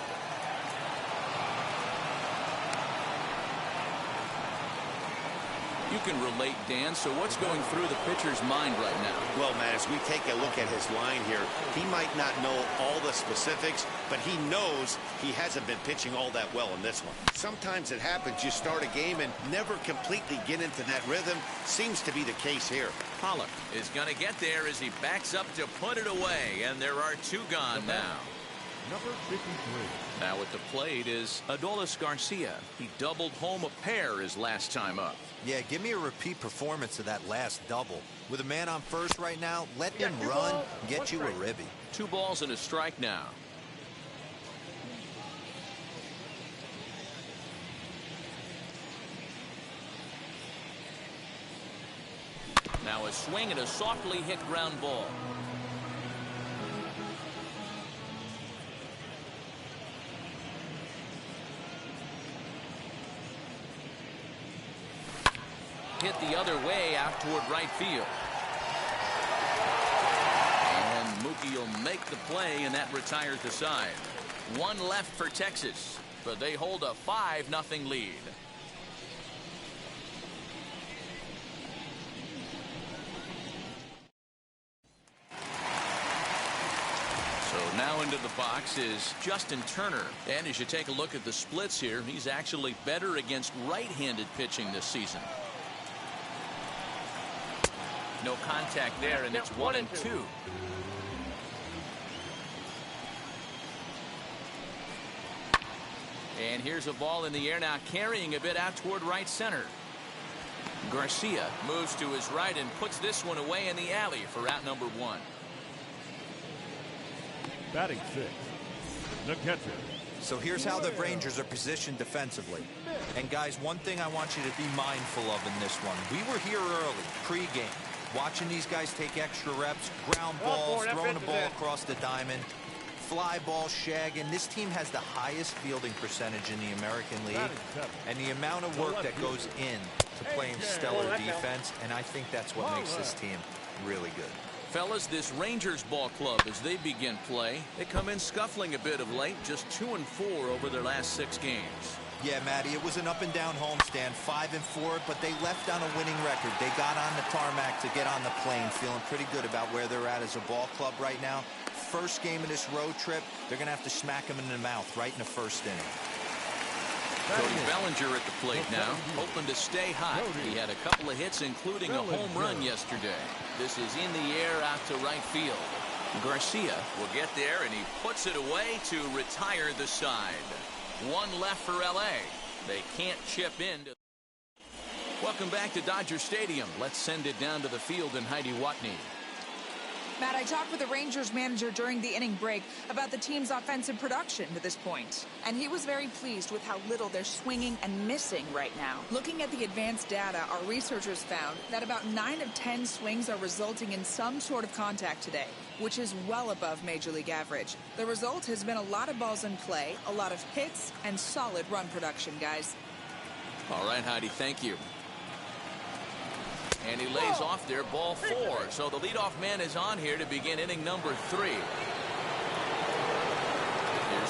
You can relate, Dan. So what's going through the pitcher's mind right now? Well, Matt, as we take a look at his line here, he might not know all the specifics, but he knows he hasn't been pitching all that well in this one. Sometimes it happens. You start a game and never completely get into that rhythm. Seems to be the case here. Pollock is going to get there as he backs up to put it away, and there are two gone now. Number 53. Now at the plate is Adolis Garcia. He doubled home a pair his last time up. Yeah, give me a repeat performance of that last double. With a man on first right now, let him run, get you a ribby. 2 balls and a strike now. Now a swing and a softly hit ground ball. Hit the other way out toward right field. And Mookie will make the play, and that retires the side. 1 left for Texas, but they hold a 5-0 lead. So now into the box is Justin Turner. And as you take a look at the splits here, he's actually better against right-handed pitching this season. No contact there, and it's 1-2. And here's a ball in the air now, carrying a bit out toward right center. Garcia moves to his right and puts this one away in the alley for out number 1. Batting 6, the catcher. So here's how the Rangers are positioned defensively. And guys, one thing I want you to be mindful of in this one. We were here early, pre-game, watching these guys take extra reps, ground balls, throwing the ball across the diamond, fly ball, shagging. This team has the highest fielding percentage in the American League, and the amount of work that goes in to playing stellar defense, and I think that's what makes this team really good. Fellas, this Rangers ball club, as they begin play, they come in scuffling a bit of late, just 2-4 over their last 6 games. Yeah, Matty, it was an up-and-down homestand, 5-4, but they left on a winning record. They got on the tarmac to get on the plane, feeling pretty good about where they're at as a ball club right now. First game of this road trip, they're going to have to smack them in the mouth right in the first inning. Cody Bellinger at the plate now, hoping to stay hot. He had a couple of hits, including a home run yesterday. This is in the air out to right field. Garcia will get there, and he puts it away to retire the side. 1 left for L.A. They can't chip in. Welcome back to Dodger Stadium. Let's send it down to the field in Heidi Watney. Matt, I talked with the Rangers manager during the inning break about the team's offensive production to this point, and he was very pleased with how little they're swinging and missing right now. Looking at the advanced data, our researchers found that about 9 of 10 swings are resulting in some sort of contact today, which is well above Major League average. The result has been a lot of balls in play, a lot of hits, and solid run production, guys. All right, Heidi, thank you. And he lays off there, ball 4. So the leadoff man is on here to begin inning number 3. Here's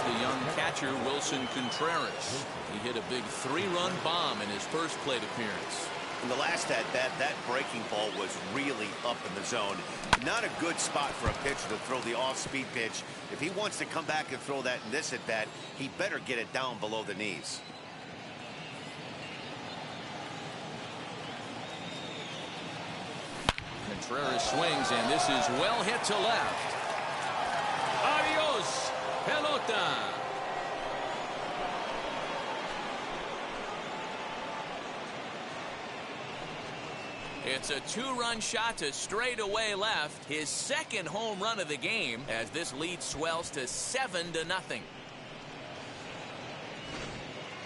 the young catcher, Wilson Contreras. He hit a big 3-run bomb in his first plate appearance. In the last at-bat, that breaking ball was really up in the zone. Not a good spot for a pitcher to throw the off-speed pitch. If he wants to come back and throw that in this at-bat, he better get it down below the knees. Contreras swings, and this is well hit to left. Adios, pelota. It's a 2-run shot to straightaway left. His second home run of the game as this lead swells to 7-0.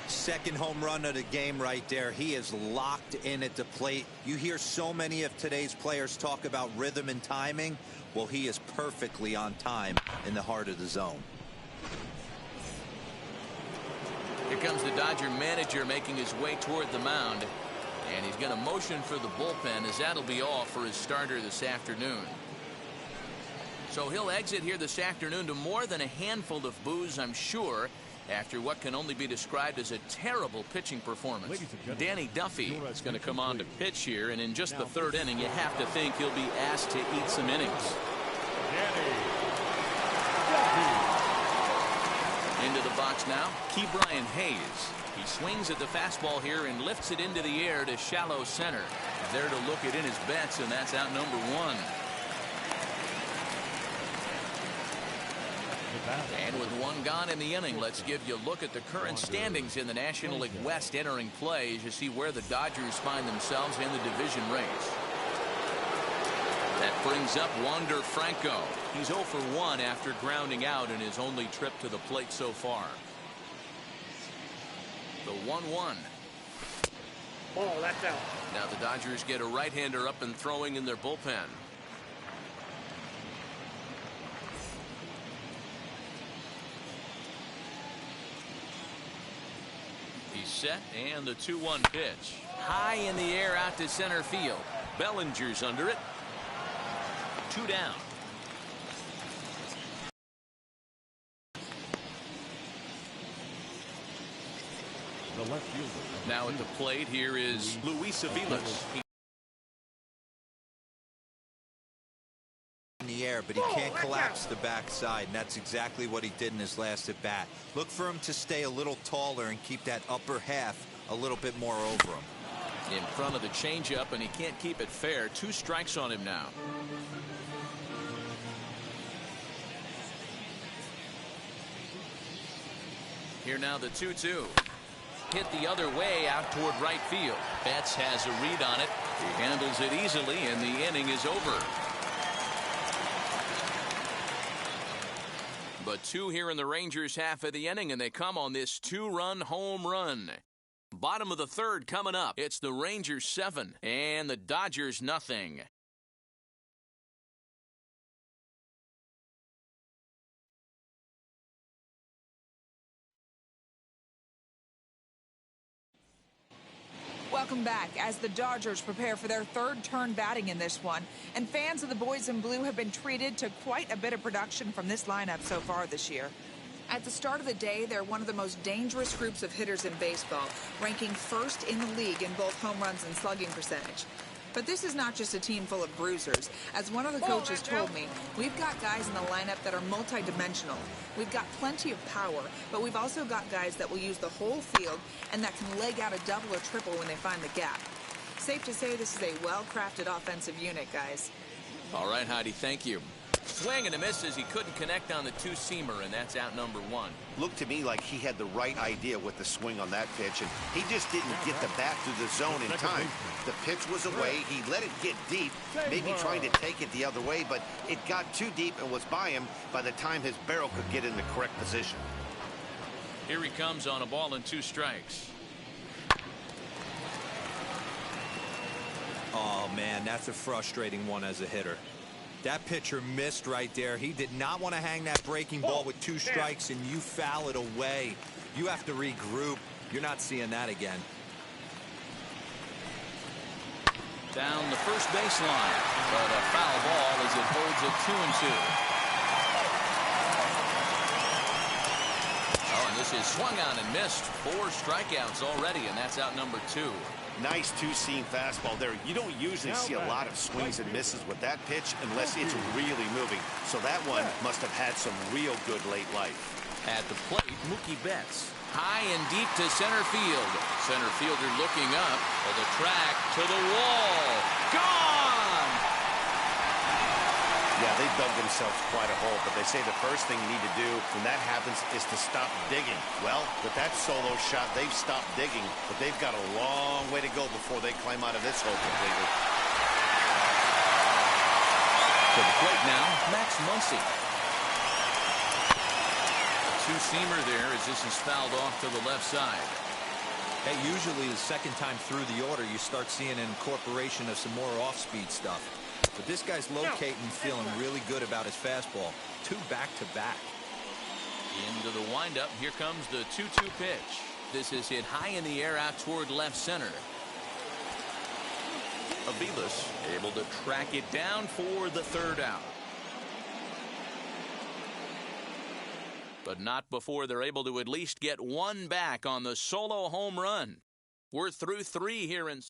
Second home run of the game right there. He is locked in at the plate. You hear so many of today's players talk about rhythm and timing. Well, he is perfectly on time in the heart of the zone. Here comes the Dodger manager making his way toward the mound. And he's going to motion for the bullpen, as that'll be all for his starter this afternoon. So he'll exit here this afternoon to more than a handful of boos, I'm sure. after what can only be described as a terrible pitching performance. Danny Duffy is going to come on to pitch here, and in just the third inning, you have to think he'll be asked to eat some innings. Into the box now, Brian Hayes. He swings at the fastball here and lifts it into the air to shallow center. There to look it in his bets, and that's out number one. And with one gone in the inning, let's give you a look at the current standings in the National League West entering play as you see where the Dodgers find themselves in the division race. That brings up Wander Franco. He's 0 for 1 after grounding out in his only trip to the plate so far. The 1-1. Oh, that's out. Now the Dodgers get a right-hander up and throwing in their bullpen. He's set, and the 2-1 pitch. High in the air out to center field. Bellinger's under it. 2 down. The left fielder. Now at the plate here is Luis Aviles. In the air, but he can't collapse the backside, and that's exactly what he did in his last at bat. Look for him to stay a little taller and keep that upper half a little bit more over him. In front of the changeup, and he can't keep it fair. 2 strikes on him now. Here now the 2-2. Hit the other way out toward right field. Betts has a read on it. He handles it easily, and the inning is over. But 2 here in the Rangers' half of the inning, and they come on this 2-run home run. Bottom of the third coming up. It's the Rangers 7 and the Dodgers nothing. Welcome back as the Dodgers prepare for their third turn batting in this one. And fans of the boys in blue have been treated to quite a bit of production from this lineup so far this year. At the start of the day, they're one of the most dangerous groups of hitters in baseball, ranking first in the league in both home runs and slugging percentage. But this is not just a team full of bruisers. As one of the coaches told me, we've got guys in the lineup that are multidimensional. We've got plenty of power, but we've also got guys that will use the whole field and that can leg out a double or triple when they find the gap. Safe to say this is a well-crafted offensive unit, guys. All right, Heidi, thank you. Swing and a miss as he couldn't connect on the 2-seamer, and that's out number 1. Looked to me like he had the right idea with the swing on that pitch, and he just didn't get the bat through the zone in time. The pitch was away. He let it get deep, maybe trying to take it the other way, but it got too deep and was by him by the time his barrel could get in the correct position. Here he comes on a ball and 2 strikes. Oh, man, that's a frustrating one as a hitter. That pitcher missed right there. He did not want to hang that breaking ball with 2 strikes, and you foul it away. You have to regroup. You're not seeing that again. Down the first baseline, but a foul ball as it holds it 2-2. Oh, and this is swung on and missed. 4 strikeouts already, and that's out number 2. Nice 2-seam fastball there. You don't usually see a lot of swings and misses with that pitch unless it's really moving. So that one must have had some real good late life. At the plate, Mookie Betts. High and deep to center field. Center fielder looking up. For the track to the wall. Gone! Yeah, they dug themselves quite a hole, but they say the first thing you need to do when that happens is to stop digging. Well, with that solo shot, they've stopped digging, but they've got a long way to go before they climb out of this hole completely. To the plate now, Max Muncy. 2-seamer there as this is fouled off to the left side. Hey, usually the second time through the order, you start seeing an incorporation of some more off-speed stuff. But this guy's locating, feeling really good about his fastball. 2 back-to-back. Into the windup. Here comes the 2-2 pitch. This is hit high in the air out toward left center. Aviles able to track it down for the 3rd out. but not before they're able to at least get one back on the solo home run. We're through 3 here in.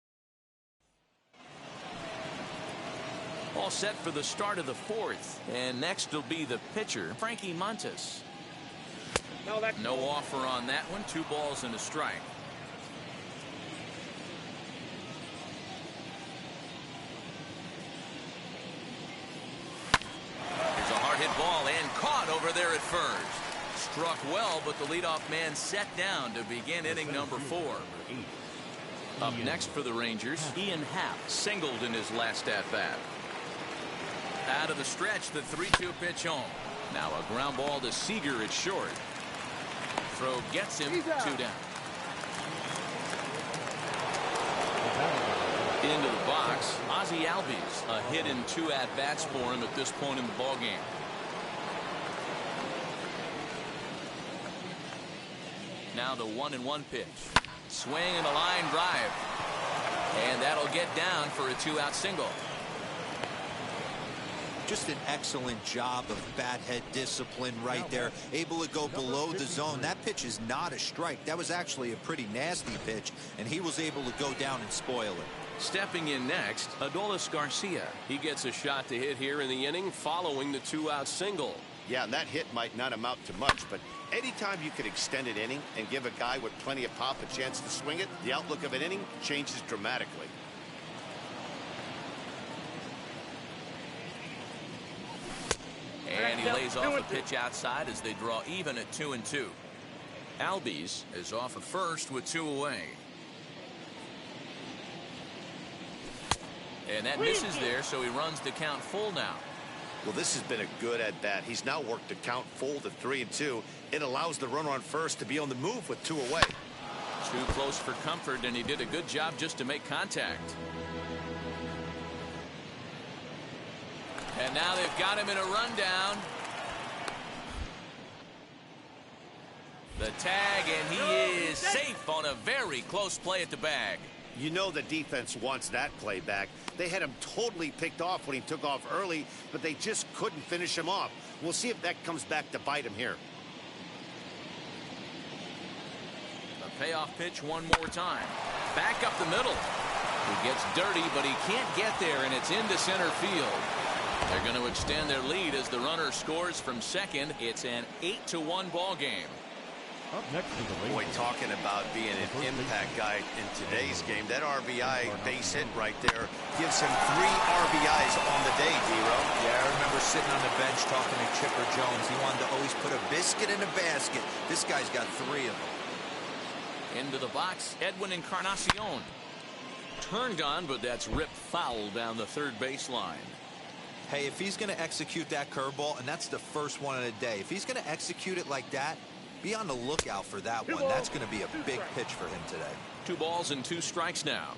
All set for the start of the 4th. And next will be the pitcher, Frankie Montes. No offer on that one. 2 balls and a strike. Here's a hard hit ball and caught over there at first. Struck well, but the leadoff man set down to begin inning number 4. Up next for the Rangers, Ian Happ singled in his last at-bat. Out of the stretch, the 3-2 pitch home. Now a ground ball to Seager at short. Throw gets him 2 down. Into the box, Ozzie Albies. A hit in 2 at-bats for him at this point in the ballgame. Now the 1-1 pitch. Swing and a line drive. And that'll get down for a 2-out single. Just an excellent job of bat head discipline right there. Able to go below the zone. That pitch is not a strike. That was actually a pretty nasty pitch, and he was able to go down and spoil it. Stepping in next, Adolis Garcia. He gets a shot to hit here in the inning following the 2-out single. Yeah, and that hit might not amount to much, but anytime you can extend an inning and give a guy with plenty of pop a chance to swing it, the outlook of an inning changes dramatically. And he lays off a pitch outside as they draw even at 2-2. Albies is off at first with 2 away. And that misses there, so he runs the count full now. Well, this has been a good at-bat. He's now worked the count full to 3-2. It allows the runner on first to be on the move with 2 away. Too close for comfort, and he did a good job just to make contact. And now they've got him in a rundown. The tag, and he is safe on a very close play at the bag. You know the defense wants that play back. They had him totally picked off when he took off early, but they just couldn't finish him off. We'll see if that comes back to bite him here. A payoff pitch one more time. Back up the middle. He gets dirty, but he can't get there, and it's into center field. They're going to extend their lead as the runner scores from second. It's an 8-1 ball game. Up next to the Boy, talking about being an impact guy in today's game, that RBI base hit right there gives him 3 RBIs on the day, D-Row. Yeah, I remember sitting on the bench talking to Chipper Jones. He wanted to always put a biscuit in a basket. This guy's got 3 of them. Into the box, Edwin Encarnacion. Turned on, but that's ripped foul down the third baseline. Hey, if he's going to execute that curveball, and that's the first one of the day, if he's going to execute it like that, be on the lookout for that one. That's going to be a big pitch for him today. 2 balls and 2 strikes now.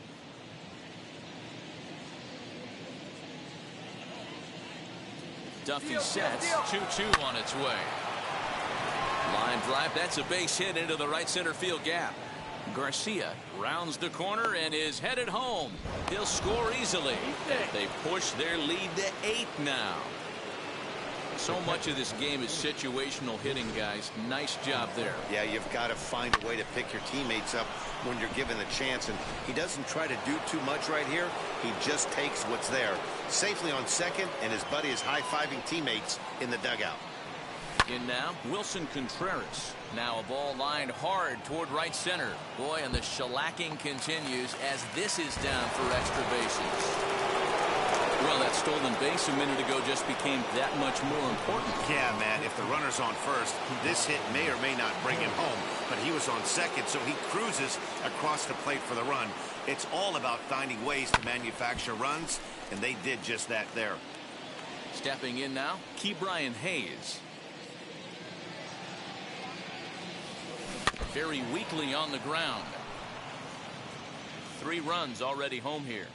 Duffy sets. 2-2 on its way. Line drive. That's a base hit into the right center field gap. Garcia rounds the corner and is headed home. He'll score easily. They push their lead to 8 now. So much of this game is situational hitting, guys. Nice job there. Yeah, you've got to find a way to pick your teammates up when you're given the chance, and he doesn't try to do too much right here. He just takes what's there. Safely on second, and his buddy is high-fiving teammates in the dugout. In now, Wilson Contreras. Now a ball lined hard toward right center. Boy, and the shellacking continues as this is down for extra bases. Well, that stolen base a minute ago just became that much more important. Yeah, man, if the runner's on first, this hit may or may not bring him home, but he was on second, so he cruises across the plate for the run. It's all about finding ways to manufacture runs, and they did just that there. Stepping in now, Ke'Bryan Hayes. Very weakly on the ground. 3 runs already home here.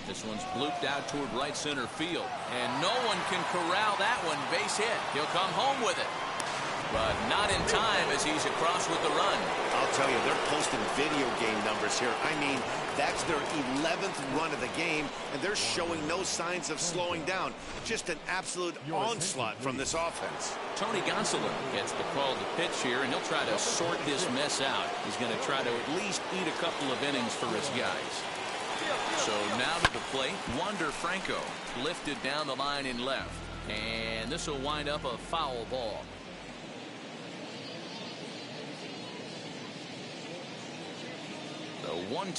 This one's blooped out toward right center field, and no one can corral that one. Base hit. He'll come home with it. but not in time as he's across with the run. I'll tell you, they're posting video game numbers here. I mean, that's their 11th run of the game, and they're showing no signs of slowing down. Just an absolute onslaught from this offense. Tony Gonsolin gets the call to pitch here, and he'll try to sort this mess out. He's going to try to at least eat a couple of innings for his guys. So now to the plate, Wander Franco lifted down the line in left, and this will wind up a foul ball. The 1-2.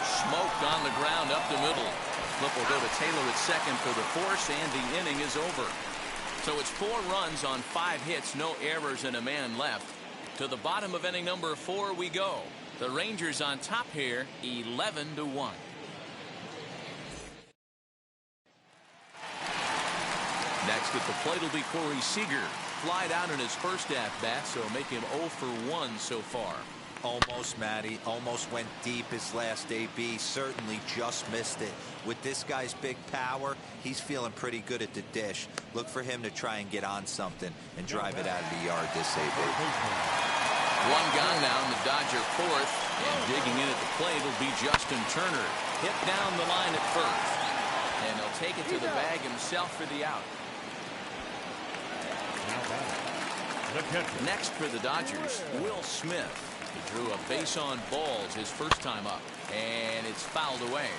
Smoked on the ground up the middle. Flip will go to Taylor at second for the force, and the inning is over. So it's 4 runs on 5 hits, no errors, and a man left. To the bottom of inning number 4 we go. The Rangers on top here, 11-1. Next at the plate will be Corey Seager. Flied out in his first at-bat, so make him 0 for 1 so far. Almost, Matty. Almost went deep his last AB. Certainly just missed it. With this guy's big power, he's feeling pretty good at the dish. Look for him to try and get on something and drive it out of the yard this AB. 1 gone now in the Dodger fourth, and digging in at the plate will be Justin Turner. Hit down the line at first, and he'll take it to the bag himself for the out. Next for the Dodgers, Will Smith. He drew a base on balls his first time up, and it's fouled away.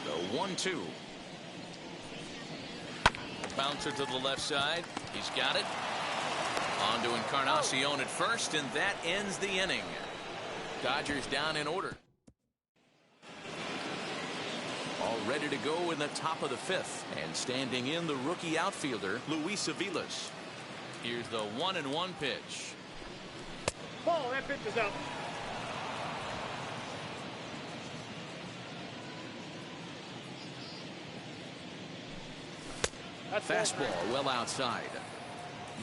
The 1-2. Bouncer to the left side. He's got it. On to Encarnacion at first, and that ends the inning. Dodgers down in order. All ready to go in the top of the 5th, and standing in the rookie outfielder Luis Aviles. Here's the 1-1 pitch. Ball, that pitch is out. Fastball well outside.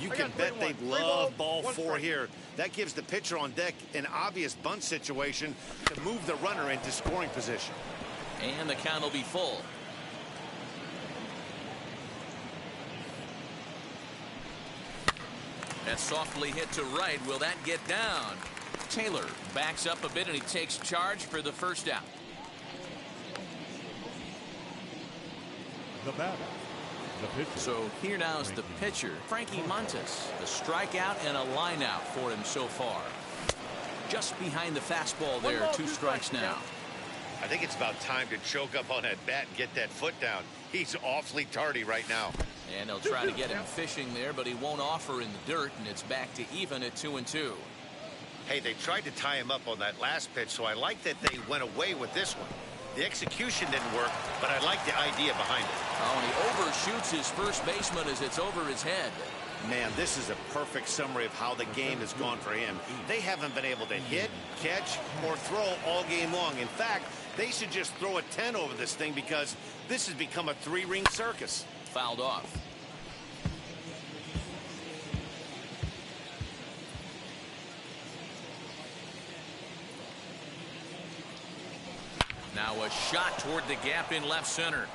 You can bet they love ball 4 here. That gives the pitcher on deck an obvious bunt situation to move the runner into scoring position. And the count will be full. That's softly hit to right. Will that get down? Taylor backs up a bit, and he takes charge for the first out. The batter. So here now is the pitcher, Frankie Montes. A strikeout and a line out for him so far. Just behind the fastball there, 2 strikes now. I think it's about time to choke up on that bat and get that foot down. He's awfully tardy right now. And they'll try to get him fishing there, but he won't offer in the dirt, and it's back to even at 2-2. Hey, they tried to tie him up on that last pitch, so I like that they went away with this one. The execution didn't work, but I like the idea behind it. Oh, and he overshoots his first baseman as it's over his head. Man, this is a perfect summary of how the game has gone for him. They haven't been able to hit, catch, or throw all game long. In fact, they should just throw a 10 over this thing because this has become a 3-ring circus. Fouled off. Now a shot toward the gap in left center.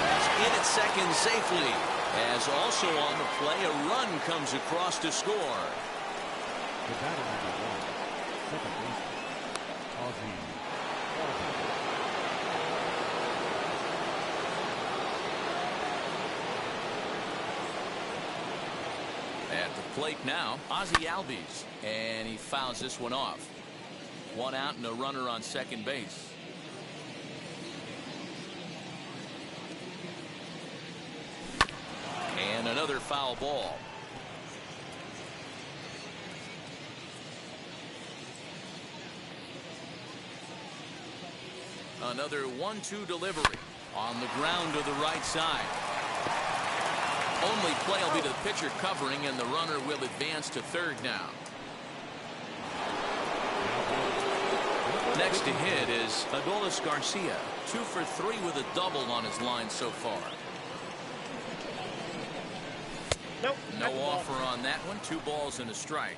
He's in at second safely, as also on the play a run comes across to score. The batter number 1, second baseman, Ozzie. At the plate now, Ozzie Albies, and he fouls this one off. 1 out and a runner on second base. And another foul ball. Another 1-2 delivery on the ground to the right side. Only play will be to the pitcher covering, and the runner will advance to third now. Next to hit is Adolis Garcia. 2 for 3 with a double on his line so far. Nope. No offer on that one. 2 balls and a strike.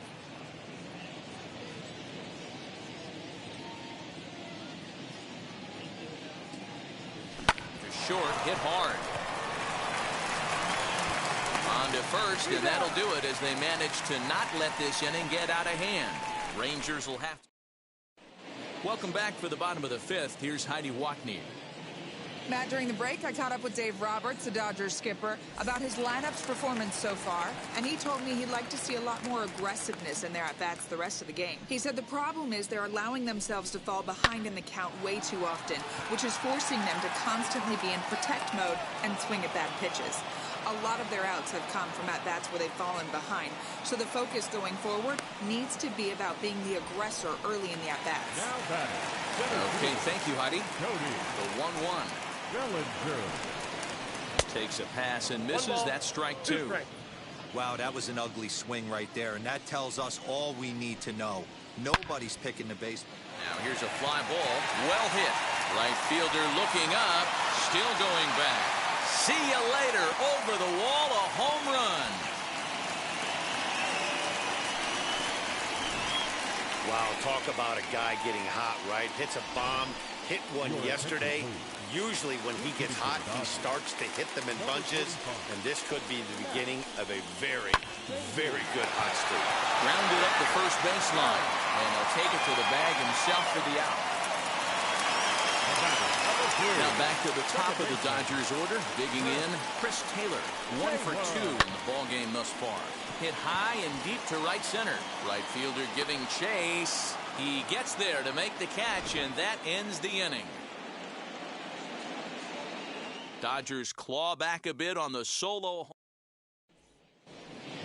short, hit hard. On to first, and that'll do it as they manage to not let this inning get out of hand. Rangers will have to. Welcome back for the bottom of the fifth. Here's Heidi Watney. Matt, during the break, I caught up with Dave Roberts, the Dodgers skipper, about his lineup's performance so far, and he told me he'd like to see a lot more aggressiveness in their at-bats the rest of the game. He said the problem is they're allowing themselves to fall behind in the count way too often, which is forcing them to constantly be in protect mode and swing at bad pitches. A lot of their outs have come from at-bats where they've fallen behind, so the focus going forward needs to be about being the aggressor early in the at-bats. Okay, thank you, Heidi. The 1-1. Takes a pass and misses. That strike two. Wow, that was an ugly swing right there, and that tells us all we need to know. Nobody's picking the base. Now here's a fly ball. Well hit. Right fielder looking up. Still going back. See you later. Over the wall, a home run. Wow, talk about a guy getting hot, right? Hits a bomb, hit one yesterday. Usually when he gets hot, he starts to hit them in bunches, and this could be the beginning of a very, very good hot streak. Grounded up the first baseline, and he'll take it to the bag himself for the out. Now back to the top of the Dodgers order, digging in, Chris Taylor, 1 for 2 in the ballgame thus far. Hit high and deep to right center. Right fielder giving chase. He gets there to make the catch, and that ends the inning. Dodgers claw back a bit on the solo.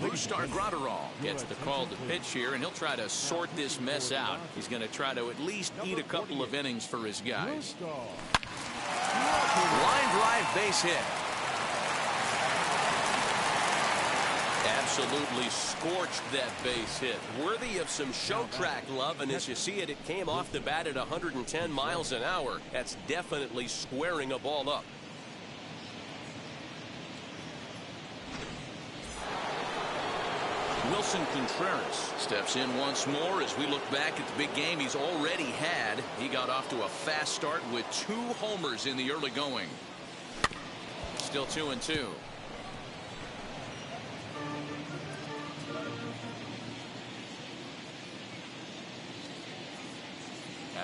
Brustar Graterol gets the call to pitch here, and he'll try to sort this mess out. He's going to try to at least eat a couple of innings for his guys. Line drive base hit. Absolutely scorched that base hit. Worthy of some show track love, and as you see it, it came off the bat at 110 miles an hour. That's definitely squaring a ball up. Wilson Contreras steps in once more as we look back at the big game he's already had. He got off to a fast start with 2 homers in the early going. Still 2-2.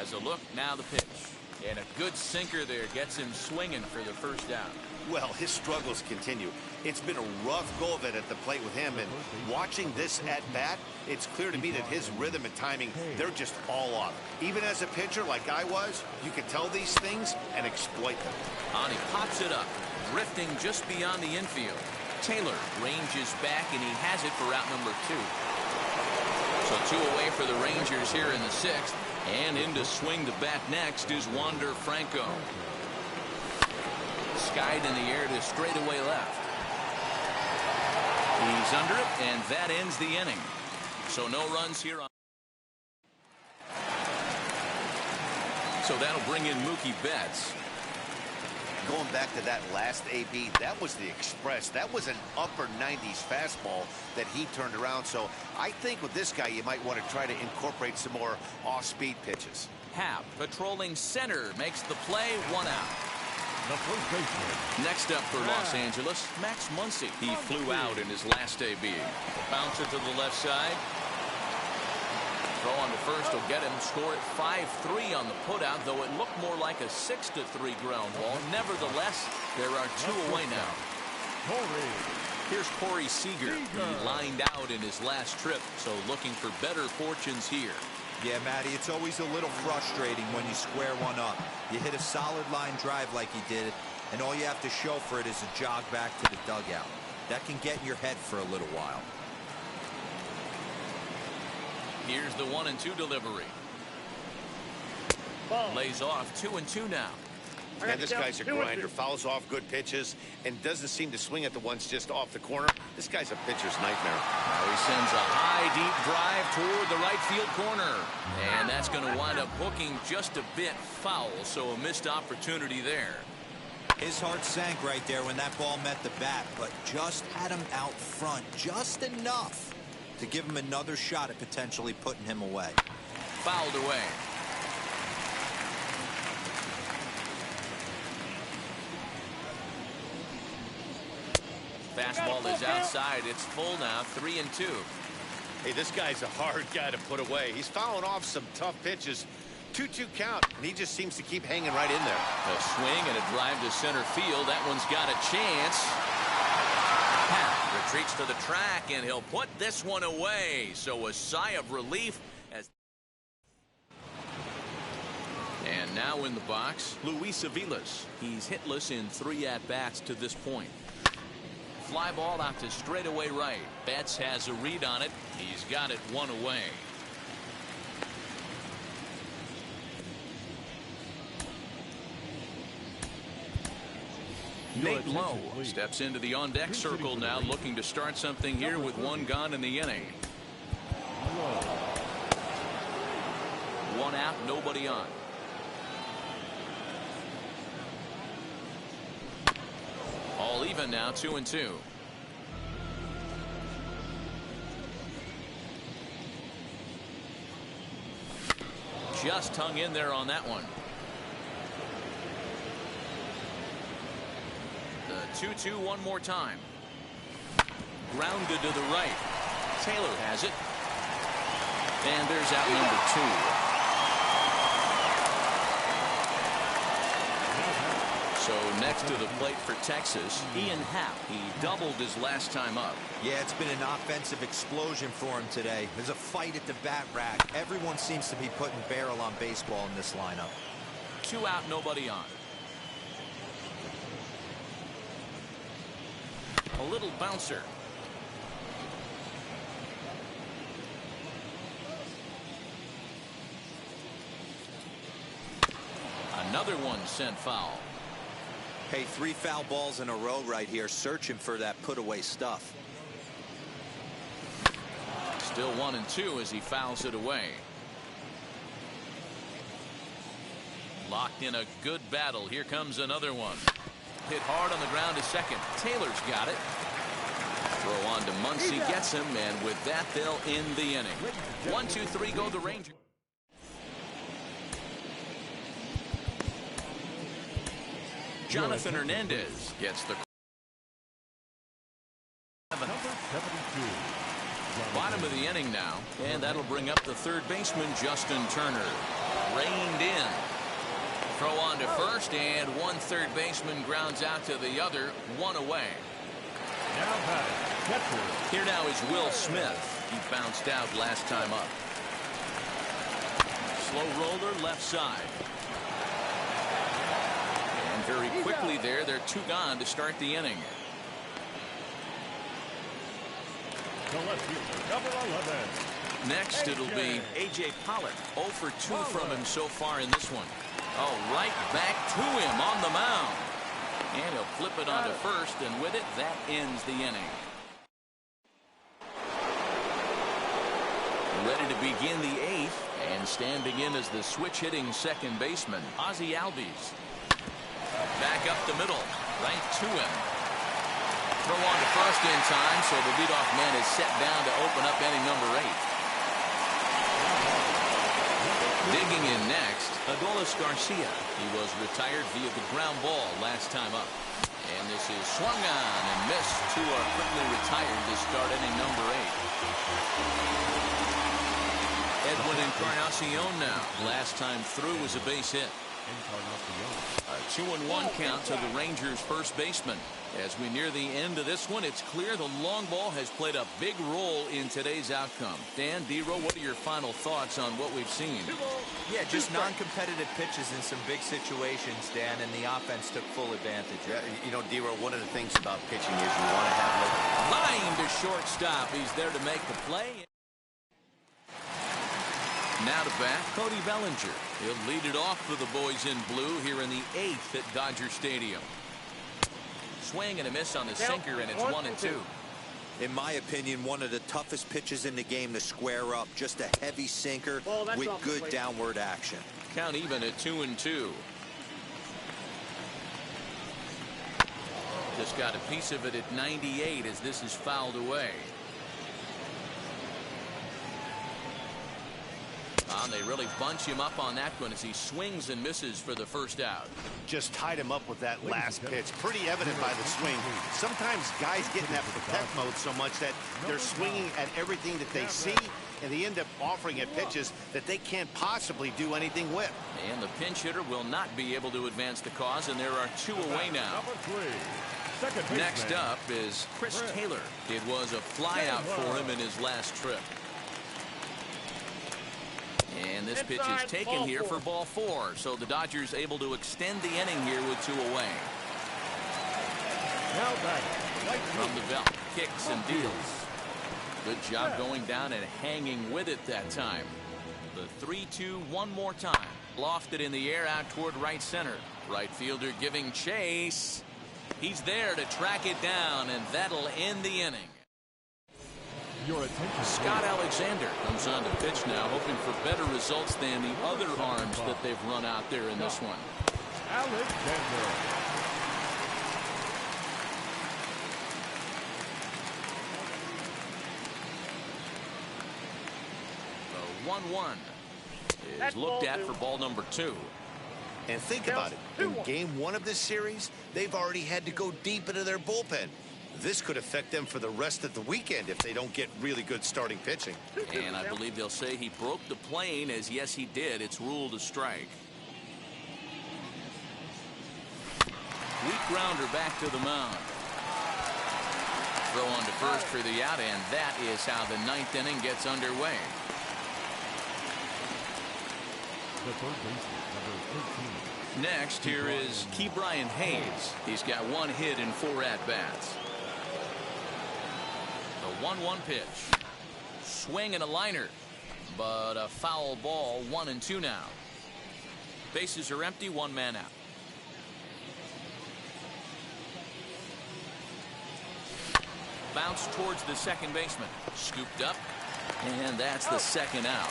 As a look, now the pitch. And a good sinker there gets him swinging for the first down. Well, his struggles continue. It's been a rough go of it at the plate with him, and watching this at bat, it's clear to me that his rhythm and timing, they're just all off. Even as a pitcher like I was, you can tell these things and exploit them. On he pops it up, drifting just beyond the infield. Taylor ranges back, and he has it for out number 2. So 2 away for the Rangers here in the 6th. And in to swing the bat next is Wander Franco. Skied in the air to straightaway left. He's under it, and that ends the inning. So no runs here on. So that'll bring in Mookie Betts. Going back to that last AB, that was the express. That was an upper 90s fastball that he turned around. So I think with this guy, you might want to try to incorporate some more off-speed pitches. Happ patrolling center makes the play, 1 out. The first baseman. Next up for Los Angeles, Max Muncy. He flew out in his last AB. Bouncer to the left side. Throw on to first will get him. Score at 5-3 on the putout, though it looked more like a 6-3 ground ball. Nevertheless, there are 2 away now. Here's Corey Seager. He lined out in his last trip, so looking for better fortunes here. Yeah, Matty, it's always a little frustrating when you square one up. You hit a solid line drive like he did, and all you have to show for it is a jog back to the dugout. That can get in your head for a little while. Here's the 1-2 delivery. Lays off 2-2 now. Man, this guy's a grinder. Fouls off good pitches and doesn't seem to swing at the ones just off the corner. This guy's a pitcher's nightmare. Now he sends a high, deep drive toward the right field corner. And that's going to wind up hooking just a bit foul, so a missed opportunity there. His heart sank right there when that ball met the bat, but just had him out front just enough to give him another shot at potentially putting him away. Fouled away. Fastball is outside. It's full now, 3-2. Hey, this guy's a hard guy to put away. He's fouling off some tough pitches. 2-2 count, and he just seems to keep hanging right in there. A swing and a drive to center field. That one's got a chance. Happ retreats to the track, and he'll put this one away. So a sigh of relief. And now in the box, Luis Aviles. He's hitless in 3 at-bats to this point. Fly ball out to straightaway right. Betts has a read on it. He's got it 1 away. Nate Lowe steps into the on-deck circle now, looking to start something here with 1 gone in the inning. 1 out, nobody on. All even now, 2-2. Just hung in there on that one. The 2-2 one more time. Grounded to the right. Taylor has it. And there's out number 2. So next to the plate for Texas, Ian Happ. He doubled his last time up. Yeah, it's been an offensive explosion for him today. There's a fight at the bat rack. Everyone seems to be putting barrel on baseball in this lineup. 2 out, nobody on. A little bouncer. Another one sent foul. Hey, 3 foul balls in a row right here, searching for that put-away stuff. Still 1-2 as he fouls it away. Locked in a good battle. Here comes another one. Hit hard on the ground to second. Taylor's got it. Throw on to Muncy, gets him, and with that, they'll end the inning. 1-2-3 go the Rangers. Jonathan Hernandez gets the bottom of the inning now, and that'll bring up the third baseman, Justin Turner. Reined in. Throw on to first, and one third baseman grounds out to the other, 1 away. Here now is Will Smith. He bounced out last time up. Slow roller left side. Very quickly there, they're 2 gone to start the inning. Next, it'll be A.J. Pollock. 0 for 2 from him so far in this one. Oh, right back to him on the mound. And he'll flip it onto first, and with it, that ends the inning. Ready to begin the 8th, and standing in as the switch-hitting second baseman, Ozzie Albies. Back up the middle, right to him. Throw on to first in time, so the leadoff man is set down to open up inning number 8. Digging in next, Adolis Garcia. He was retired via the ground ball last time up. And this is swung on and missed. 2 are quickly retired to start inning number 8. Edwin Encarnacion now. Last time through was a base hit. A 2-1 count to the Rangers' first baseman. As we near the end of this one, it's clear the long ball has played a big role in today's outcome. Dan, D-Row, what are your final thoughts on what we've seen? Yeah, just non-competitive pitches in some big situations, Dan, and the offense took full advantage. Yeah, you know, D-Row, one of the things about pitching is you want to have line to shortstop. He's there to make the play. Now to bat, Cody Bellinger. He'll lead it off for the boys in blue here in the 8th at Dodger Stadium. Swing and a miss on the sinker, and it's 1-2. In my opinion, one of the toughest pitches in the game to square up. Just a heavy sinker with good downward action. Count even at 2-2. Just got a piece of it at 98 as this is fouled away. On and they really bunch him up on that one as he swings and misses for the first out. Just tied him up with that last pitch. Pretty evident by the swing. Sometimes guys get in that protect mode so much that they're swinging at everything that they see, and they end up offering at pitches that they can't possibly do anything with. And the pinch hitter will not be able to advance the cause, and there are 2 away now. Next up is Chris Taylor. It was a flyout for him in his last trip. And this pitch is taken here for ball 4. So the Dodgers able to extend the inning here with 2 away. From the belt, kicks and deals. Good job going down and hanging with it that time. The 3-2 one more time. Lofted in the air out toward right center. Right fielder giving chase. He's there to track it down, and that'll end the inning. Scott Alexander comes on to pitch now, hoping for better results than the other arms that they've run out there in this one. Alexander. The 1-1 is looked at for ball number 2. And think about it. In game 1 of this series, they've already had to go deep into their bullpen. This could affect them for the rest of the weekend if they don't get really good starting pitching. And I believe they'll say he broke the plane, as yes he did. It's ruled a strike. Weak grounder back to the mound. Throw on to first for the out, and that is how the 9th inning gets underway. The third baseman, number 13. Next, here is Ke'Bryan Hayes. He's got 1 hit in 4 at-bats. The 1-1 pitch. Swing and a liner, but a foul ball. 1-2 now. Bases are empty, 1 man out. Bounce towards the second baseman. Scooped up, and that's the 2nd out.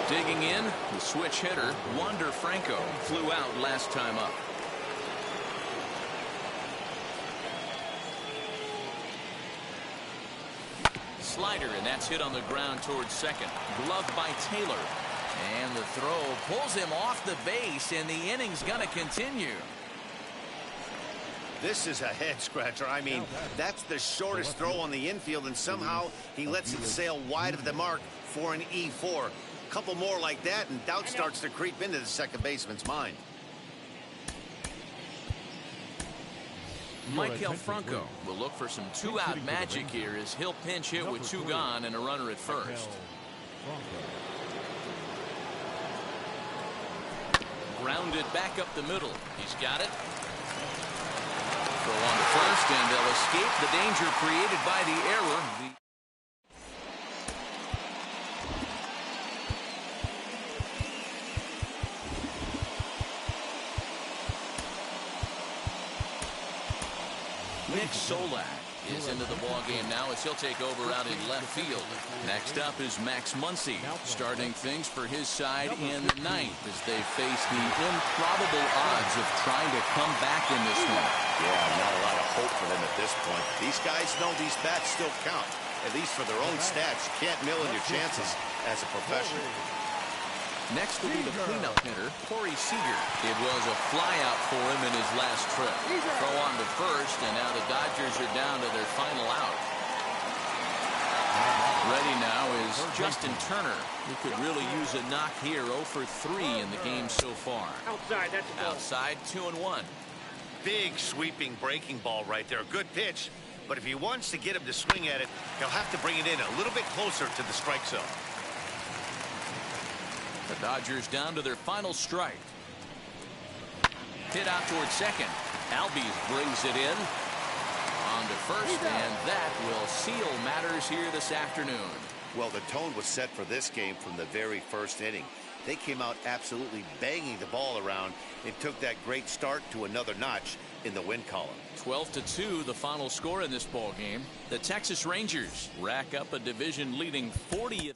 Digging in, the switch hitter, Wander Franco, flew out last time up. Slider, and that's hit on the ground towards second. Gloved by Taylor. And the throw pulls him off the base, and the inning's going to continue. This is a head scratcher. I mean, that's the shortest throw on the infield, and somehow he lets it sail wide of the mark for an E4. A couple more like that, and doubt starts to creep into the second baseman's mind. Maikel Franco will look for some 2-out magic here as he'll pinch hit with 2 gone and a runner at first. Grounded back up the middle. He's got it. Throw on to first, and they'll escape the danger created by the error. Nick Solak is into the ballgame now as he'll take over out in left field. Next up is Max Muncy, starting things for his side in the 9th as they face the improbable odds of trying to come back in this one. Yeah, not a lot of hope for them at this point. These guys know these bats still count, at least for their own stats. You can't mill in your chances as a professional. Next will be the cleanup hitter, Corey Seager. It was a flyout for him in his last trip. Throw on to first, and now the Dodgers are down to their final out. Ready now is Justin Turner, who could really use a knock here. 0 for 3 in the game so far. Outside, that's a ball. Outside, 2-1. Big sweeping breaking ball right there. Good pitch, but if he wants to get him to swing at it, he'll have to bring it in a little bit closer to the strike zone. The Dodgers down to their final strike. Hit out towards second. Albies brings it in. On to first, and that will seal matters here this afternoon. Well, the tone was set for this game from the very first inning. They came out absolutely banging the ball around and took that great start to another notch in the win column. 12-2, the final score in this ball game. The Texas Rangers rack up a division-leading 40th.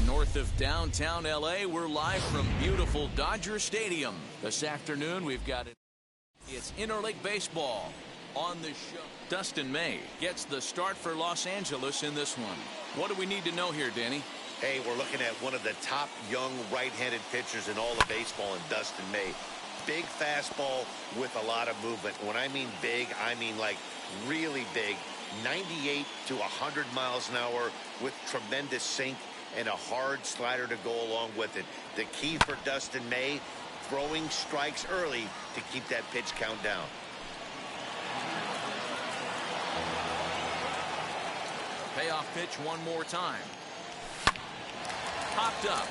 North of downtown L.A., we're live from beautiful Dodger Stadium. This afternoon, we've got it's Interleague Baseball on the show. Dustin May gets the start for Los Angeles in this one. What do we need to know here, Danny? Hey, we're looking at one of the top young right-handed pitchers in all of baseball in Dustin May. Big fastball with a lot of movement. When I mean big, I mean like really big. 98 to 100 miles an hour with tremendous sink and a hard slider to go along with it. The key for Dustin May, throwing strikes early to keep that pitch count down. Payoff pitch one more time. Popped up.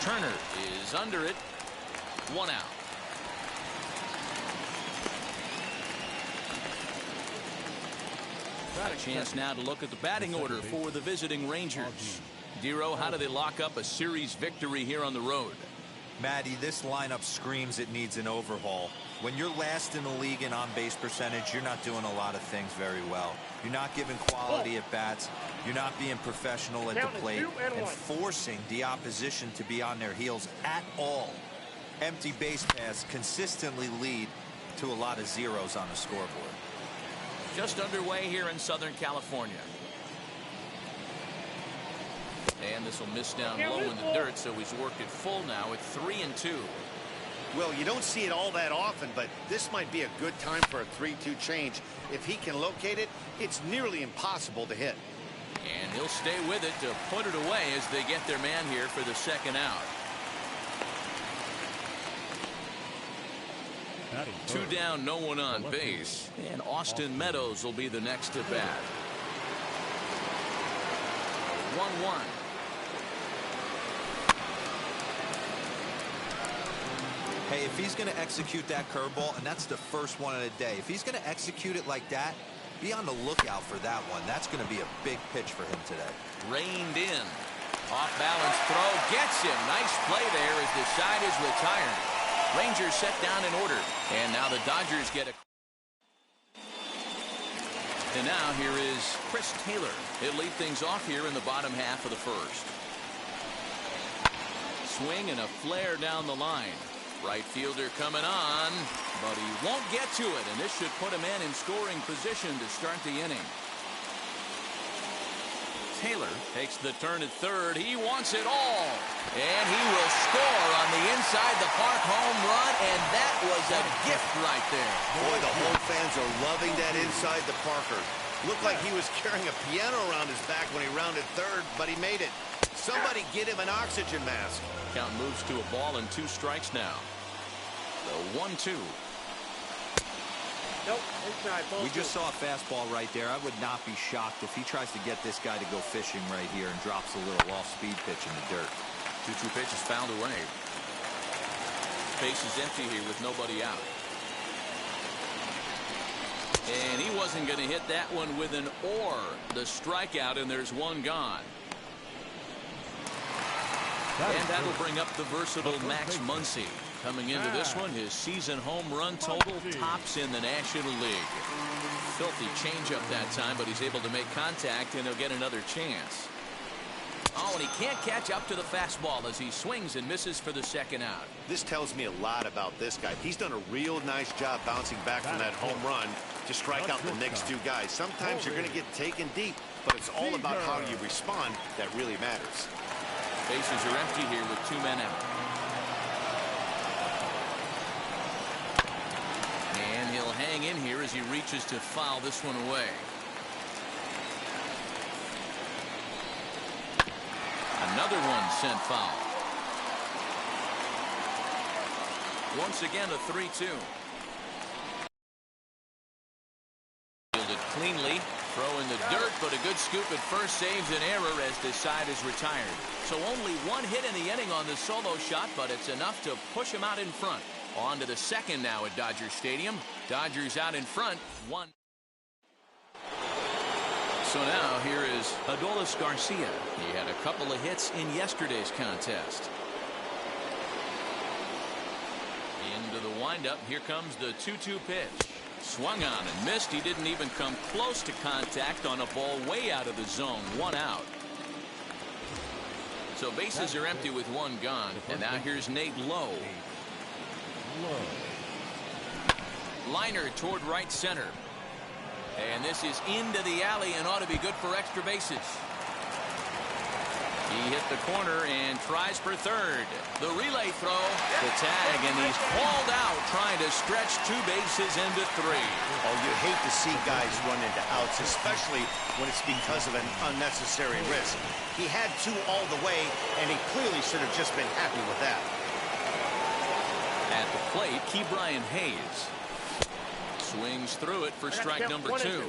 Turner is under it. One out. Got a chance now to look at the batting order for the visiting Rangers. Dero, how do they lock up a series victory here on the road? Matty, this lineup screams it needs an overhaul. When you're last in the league in on-base percentage, you're not doing a lot of things very well. You're not giving quality at bats. You're not being professional at the plate and forcing the opposition to be on their heels at all. Empty base paths consistently lead to a lot of zeros on the scoreboard. Just underway here in Southern California. And this will miss down low in the dirt, so he's worked it full now at 3-2. Well, you don't see it all that often, but this might be a good time for a 3-2 change. If he can locate it, it's nearly impossible to hit. And he'll stay with it to put it away as they get their man here for the second out. 2 down, no one on base. And Austin Meadows will be the next to bat. 1-1. Hey, if he's going to execute that curveball, and that's the first one of the day, if he's going to execute it like that, be on the lookout for that one. That's going to be a big pitch for him today. Reined in. Off balance throw. Gets him. Nice play there as the side is retired. Rangers set down in order. And now the Dodgers get a... And now here is Chris Taylor. He'll lead things off here in the bottom half of the first. Swing and a flare down the line. Right fielder coming on, but he won't get to it, and this should put a man in scoring position to start the inning. Taylor takes the turn at third. He wants it all. And he will score on the inside the park home run, and that was a gift right there. Boy, the home fans are loving that inside the Parker. Looked like he was carrying a piano around his back when he rounded third, but he made it. Somebody get him an oxygen mask. Count moves to a ball and 2 strikes now. The 1-2. Nope, inside, ball We two. just saw a fastball right there. I would not be shocked if he tries to get this guy to go fishing right here and drops a little off-speed pitch in the dirt. 2-2 pitch is fouled away. Base is empty here with nobody out. And he wasn't going to hit that one with an or. The strikeout, and there's 1 gone. And that'll bring up the versatile Max Muncy. Coming into this one, his season home run total tops in the National League. Filthy changeup that time, but he's able to make contact, and he'll get another chance. Oh, and he can't catch up to the fastball as he swings and misses for the second out. This tells me a lot about this guy. He's done a real nice job bouncing back from that home run to strike out the next 2 guys. Sometimes you're going to get taken deep, but it's all about how you respond that really matters. Bases are empty here with 2 men out. And he'll hang in here as he reaches to foul this one away. Another one sent foul. Once again a 3-2. Fielded cleanly. Throw in the dirt, but a good scoop at first saves an error as this side is retired. So only 1 hit in the inning on the solo shot, but it's enough to push him out in front. On to the second now at Dodger Stadium. Dodgers out in front, 1. So now here is Adolis Garcia. He had a couple of hits in yesterday's contest. Into the windup. Here comes the 2-2 pitch. Swung on and missed. He didn't even come close to contact on a ball way out of the zone. 1 out. So bases are empty with 1 gone. And now here's Nate Lowe. Liner toward right center. And this is into the alley and ought to be good for extra bases. He hit the corner and tries for third. The relay throw, the tag, and he's hauled out trying to stretch 2 bases into 3. Oh, you hate to see guys run into outs, especially when it's because of an unnecessary risk. He had 2 all the way, and he clearly should have just been happy with that. At the plate, Ke'Bryan Hayes swings through it for strike number 2.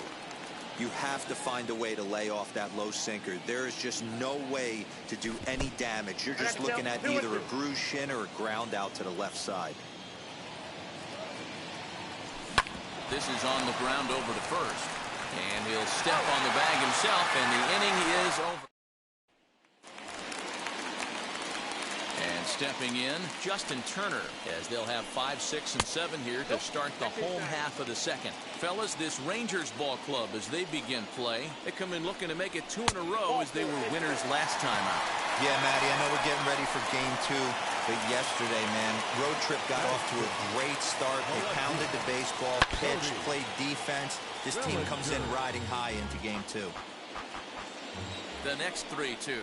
You have to find a way to lay off that low sinker. There is just no way to do any damage. You're just looking at either a bruised shin or a ground out to the left side. This is on the ground over to first. And he'll step on the bag himself, and the inning is over. And stepping in, Justin Turner, as they'll have 5, 6, and 7 here to start the home half of the second. Fellas, this Rangers ball club, as they begin play, they come in looking to make it 2 in a row as they were winners last time out. Yeah, Matty, I know we're getting ready for game 2, but yesterday, man, road trip got off to a great start. They pounded the baseball, pitched, played defense. This team comes in riding high into game 2. The next 3-2.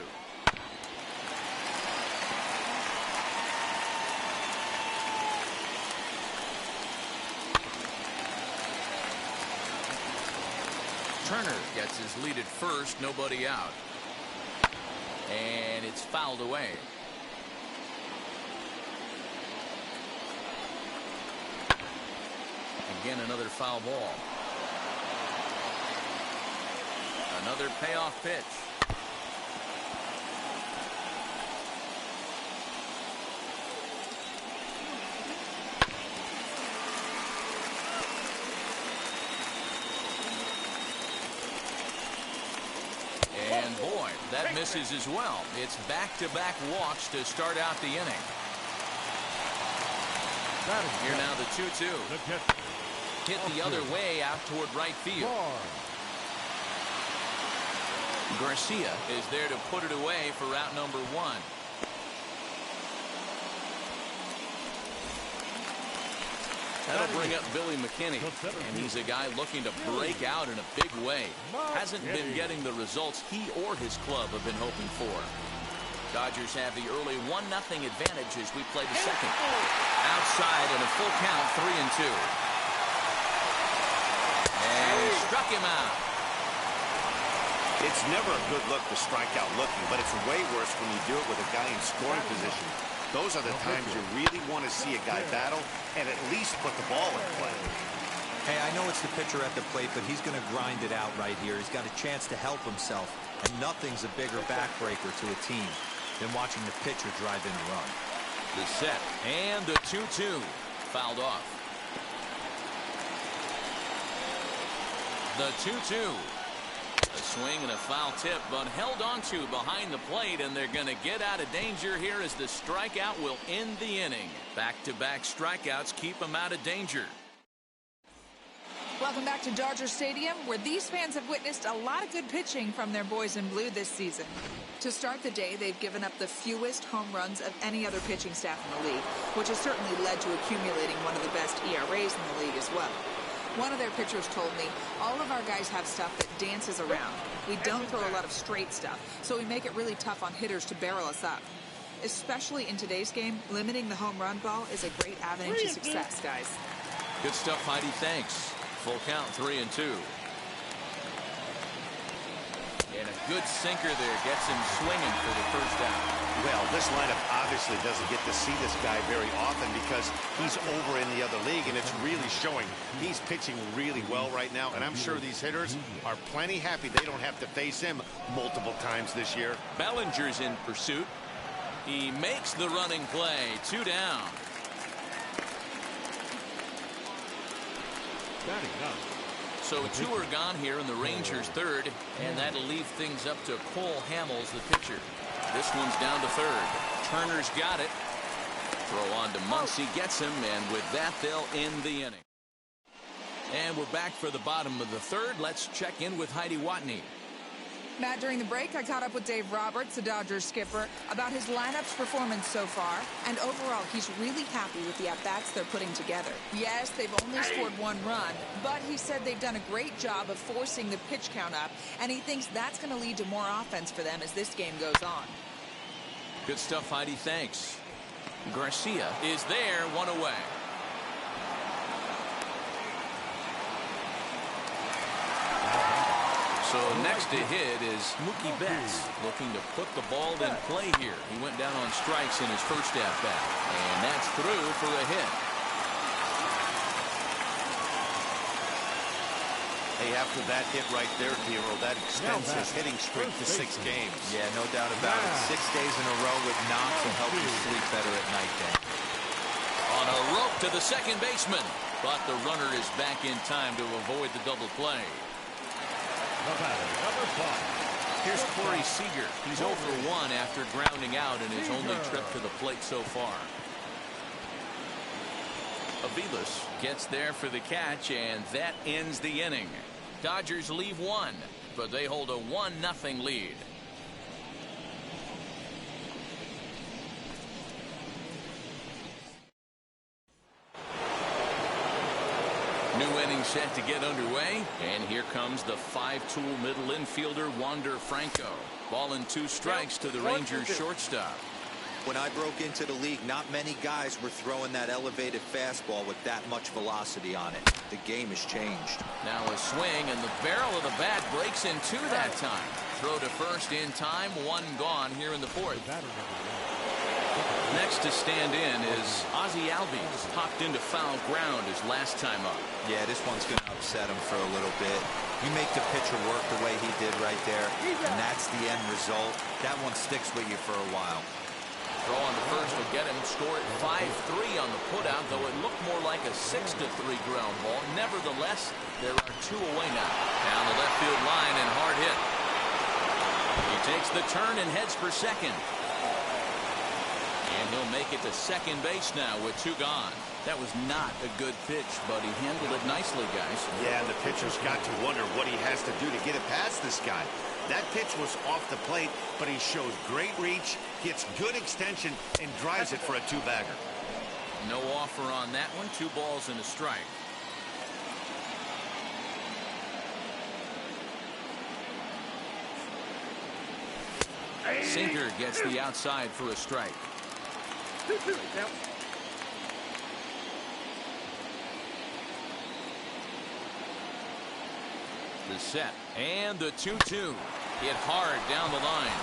Turner gets his lead at first, nobody out. And it's fouled away. Again, another foul ball. Another payoff pitch. And boy, that misses as well. It's back-to-back walks to start out the inning. Here now the 2-2. Hit the other way out toward right field. Garcia is there to put it away for out number 1. That'll bring up Billy McKinney, and he's a guy looking to break out in a big way. Hasn't been getting the results he or his club have been hoping for. Dodgers have the early 1-0 advantage as we play the second. Outside and a full count, 3-2. And he struck him out. It's never a good look to strike out looking, but it's way worse when you do it with a guy in scoring position. Those are the times you really want to see a guy battle and at least put the ball in play. Hey, I know it's the pitcher at the plate, but he's going to grind it out right here. He's got a chance to help himself, and nothing's a bigger backbreaker to a team than watching the pitcher drive in the run. The set and the 2-2 fouled off. The 2-2. A swing and a foul tip, but held on to behind the plate, and they're going to get out of danger here as the strikeout will end the inning. Back-to-back strikeouts keep them out of danger. Welcome back to Dodger Stadium, where these fans have witnessed a lot of good pitching from their boys in blue this season. To start the day, they've given up the fewest home runs of any other pitching staff in the league, which has certainly led to accumulating one of the best ERAs in the league as well. One of their pitchers told me, all of our guys have stuff that dances around. We don't throw a lot of straight stuff, so we make it really tough on hitters to barrel us up. Especially in today's game, limiting the home run ball is a great avenue to success, guys. Good stuff, Heidi. Thanks. Full count, 3-2. And a good sinker there gets him swinging for the first out. Well, this lineup obviously doesn't get to see this guy very often because he's over in the other league, and it's really showing. He's pitching really well right now, and I'm sure these hitters are plenty happy they don't have to face him multiple times this year. Bellinger's in pursuit. He makes the running play. 2 down. So 2 are gone here in the Rangers' third, and that'll leave things up to Cole Hamels, the pitcher. This one's down to third. Turner's got it. Throw on to Muncy, gets him, and with that, they'll end the inning. And we're back for the bottom of the third. Let's check in with Heidi Watney. Matt, during the break, I caught up with Dave Roberts, the Dodgers skipper, about his lineup's performance so far, and overall, he's really happy with the at-bats they're putting together. Yes, they've only scored 1 run, but he said they've done a great job of forcing the pitch count up, and he thinks that's going to lead to more offense for them as this game goes on. Good stuff, Heidi. Thanks. Garcia is there, 1 away. So next to hit is Mookie Betts, looking to put the ball in play here. He went down on strikes in his first at-bat, and that's through for a hit. Hey, after that hit right there, Hero, that extends his hitting streak to 6 games. Yeah, no doubt about it. 6 days in a row with knocks will help you sleep better at night, Dan. On a rope to the second baseman, but the runner is back in time to avoid the double play. Here's Corey Seager. He's 0 for 1 after grounding out in his only trip to the plate so far. Aviles gets there for the catch, and that ends the inning. Dodgers leave 1, but they hold a 1-0 lead. New inning set to get underway, and here comes the 5-tool middle infielder Wander Franco. Ball and 2 strikes to the Rangers shortstop. When I broke into the league, not many guys were throwing that elevated fastball with that much velocity on it. The game has changed. Now a swing, and the barrel of the bat breaks in 2 that time. Throw to first in time, 1 gone here in the 4th. Next to stand in is Ozzie Albies. Popped into foul ground his last time up. Yeah, this one's going to upset him for a little bit. You make the pitcher work the way he did right there, and that's the end result. That one sticks with you for a while. Throw on to first will get him. Score at 5-3 on the putout, though it looked more like a 6-3 ground ball. Nevertheless, there are 2 away now. Down the left field line and hard hit. He takes the turn and heads for second. And he'll make it to second base now with 2 gone. That was not a good pitch, but he handled it nicely, guys. Yeah, and the pitcher's got to wonder what he has to do to get it past this guy. That pitch was off the plate, but he shows great reach, gets good extension, and drives it for a 2-bagger. No offer on that one. 2 balls and a strike. Sinker gets the outside for a strike. The set and the 2-2 hit hard down the line,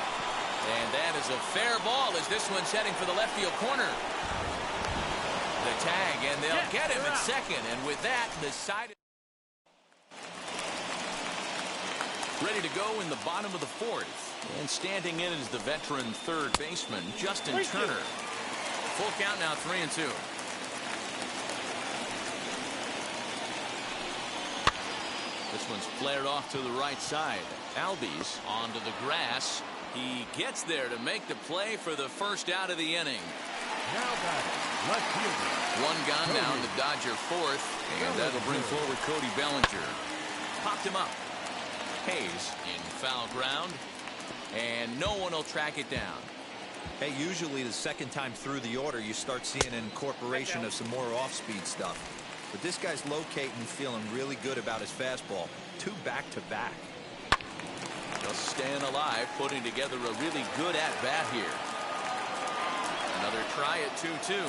and that is a fair ball as this one's heading for the left field corner. The tag, and they'll get him at second, and with that the side ready to go in the bottom of the 4th, and standing in is the veteran third baseman Justin Turner. Full count now, 3-2. This one's flared off to the right side. Albies onto the grass. He gets there to make the play for the first out of the inning. Now batting, left fielder. 1 gone now in the Dodger 4th, and that'll bring forward Cody Bellinger. Popped him up. Hayes in foul ground, and no one will track it down. Hey, usually the second time through the order, you start seeing an incorporation of some more off-speed stuff. But this guy's locating and feeling really good about his fastball. 2 back-to-back. Just staying alive, putting together a really good at-bat here. Another try at 2-2.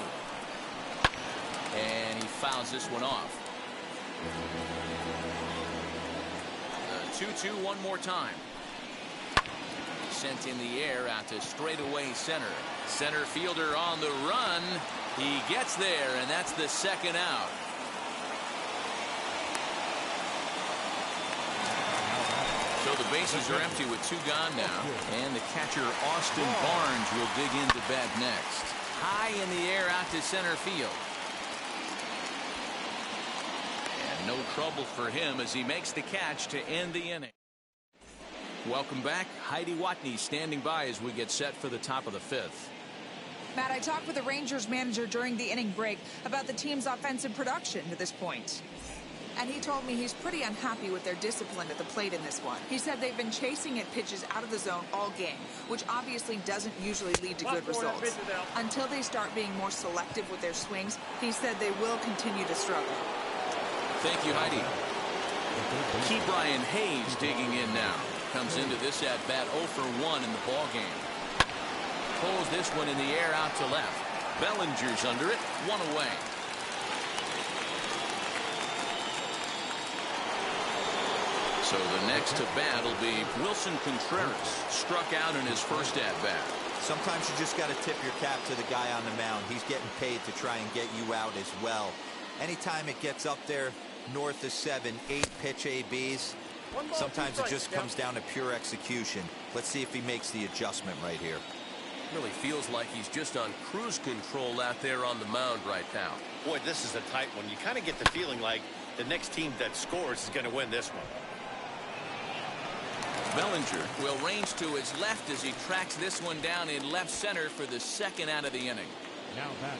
And he fouls this one off. The 2-2 one more time. Sent in the air out to straightaway center. Center fielder on the run. He gets there, and that's the second out. So the bases are empty with 2 gone now, and the catcher Austin Barnes will dig into bat next. High in the air out to center field. And no trouble for him as he makes the catch to end the inning. Welcome back. Heidi Watney standing by as we get set for the top of the 5th. Matt, I talked with the Rangers manager during the inning break about the team's offensive production to this point. And he told me he's pretty unhappy with their discipline at the plate in this one. He said they've been chasing at pitches out of the zone all game, which obviously doesn't usually lead to good results. Until they start being more selective with their swings, he said they will continue to struggle. Thank you, Heidi. Key Brian Hayes digging in now. Comes into this at-bat 0 for 1 in the ball game. Pulls this one in the air out to left. Bellinger's under it, 1 away. So the next to bat will be Wilson Contreras, struck out in his first at-bat. Sometimes you just got to tip your cap to the guy on the mound. He's getting paid to try and get you out as well. Anytime it gets up there north of 7, 8 pitch ABs, sometimes it just comes down to pure execution. Let's see if he makes the adjustment right here. Really feels like he's just on cruise control out there on the mound right now. Boy, this is a tight one. You kind of get the feeling like the next team that scores is going to win this one. Bellinger will range to his left as he tracks this one down in left center for the second out of the inning. Now batting,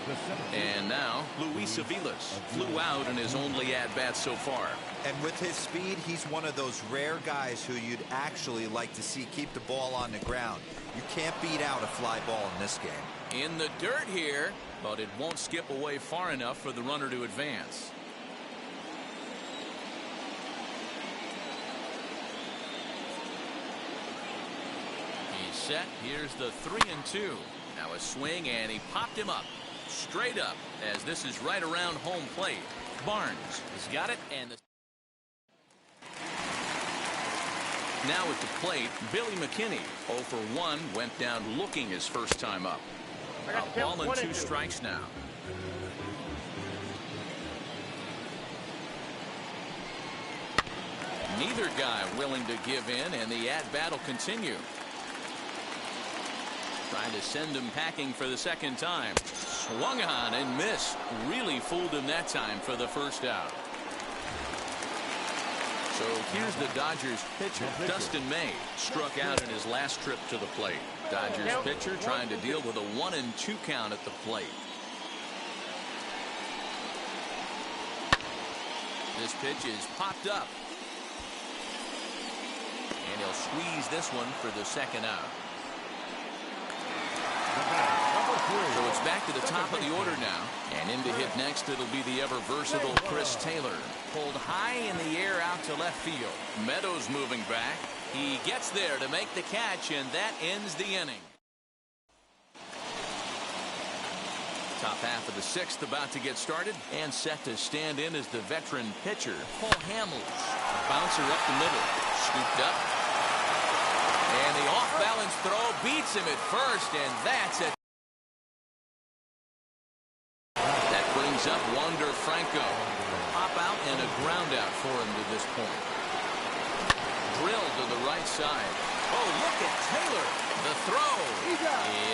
the center And now Luis Aviles flew out in his only at-bat so far. And with his speed, he's one of those rare guys who you'd actually like to see keep the ball on the ground. You can't beat out a fly ball in this game. In the dirt here, but it won't skip away far enough for the runner to advance. He's set. Here's the 3-2. Now a swing, and he popped him up. Straight up, as this is right around home plate. Barnes has got it, and now at the plate, Billy McKinney, 0 for 1, went down looking his first time up. A ball and 2 strikes now. Neither guy willing to give in, and the at-bat will continue. Trying to send him packing for the second time. Swung on and missed. Really fooled him that time for the first out. So here's the Dodgers pitcher, Dustin May, struck out in his last trip to the plate. Dodgers pitcher trying to deal with a 1-2 count at the plate. This pitch is popped up. And he'll squeeze this one for the second out. So it's back to the top of the order now. And in to hit next, it'll be the ever-versatile Chris Taylor. Pulled high in the air out to left field. Meadows moving back. He gets there to make the catch, and that ends the inning. Top half of the sixth about to get started, and set to stand in as the veteran pitcher, Paul Hamels. A bouncer up the middle, scooped up. And the off-balance throw beats him at first, and that's it. That brings up Wander Franco. Pop out and a ground out for him to this point. Drilled to the right side. Oh, look at Taylor. The throw.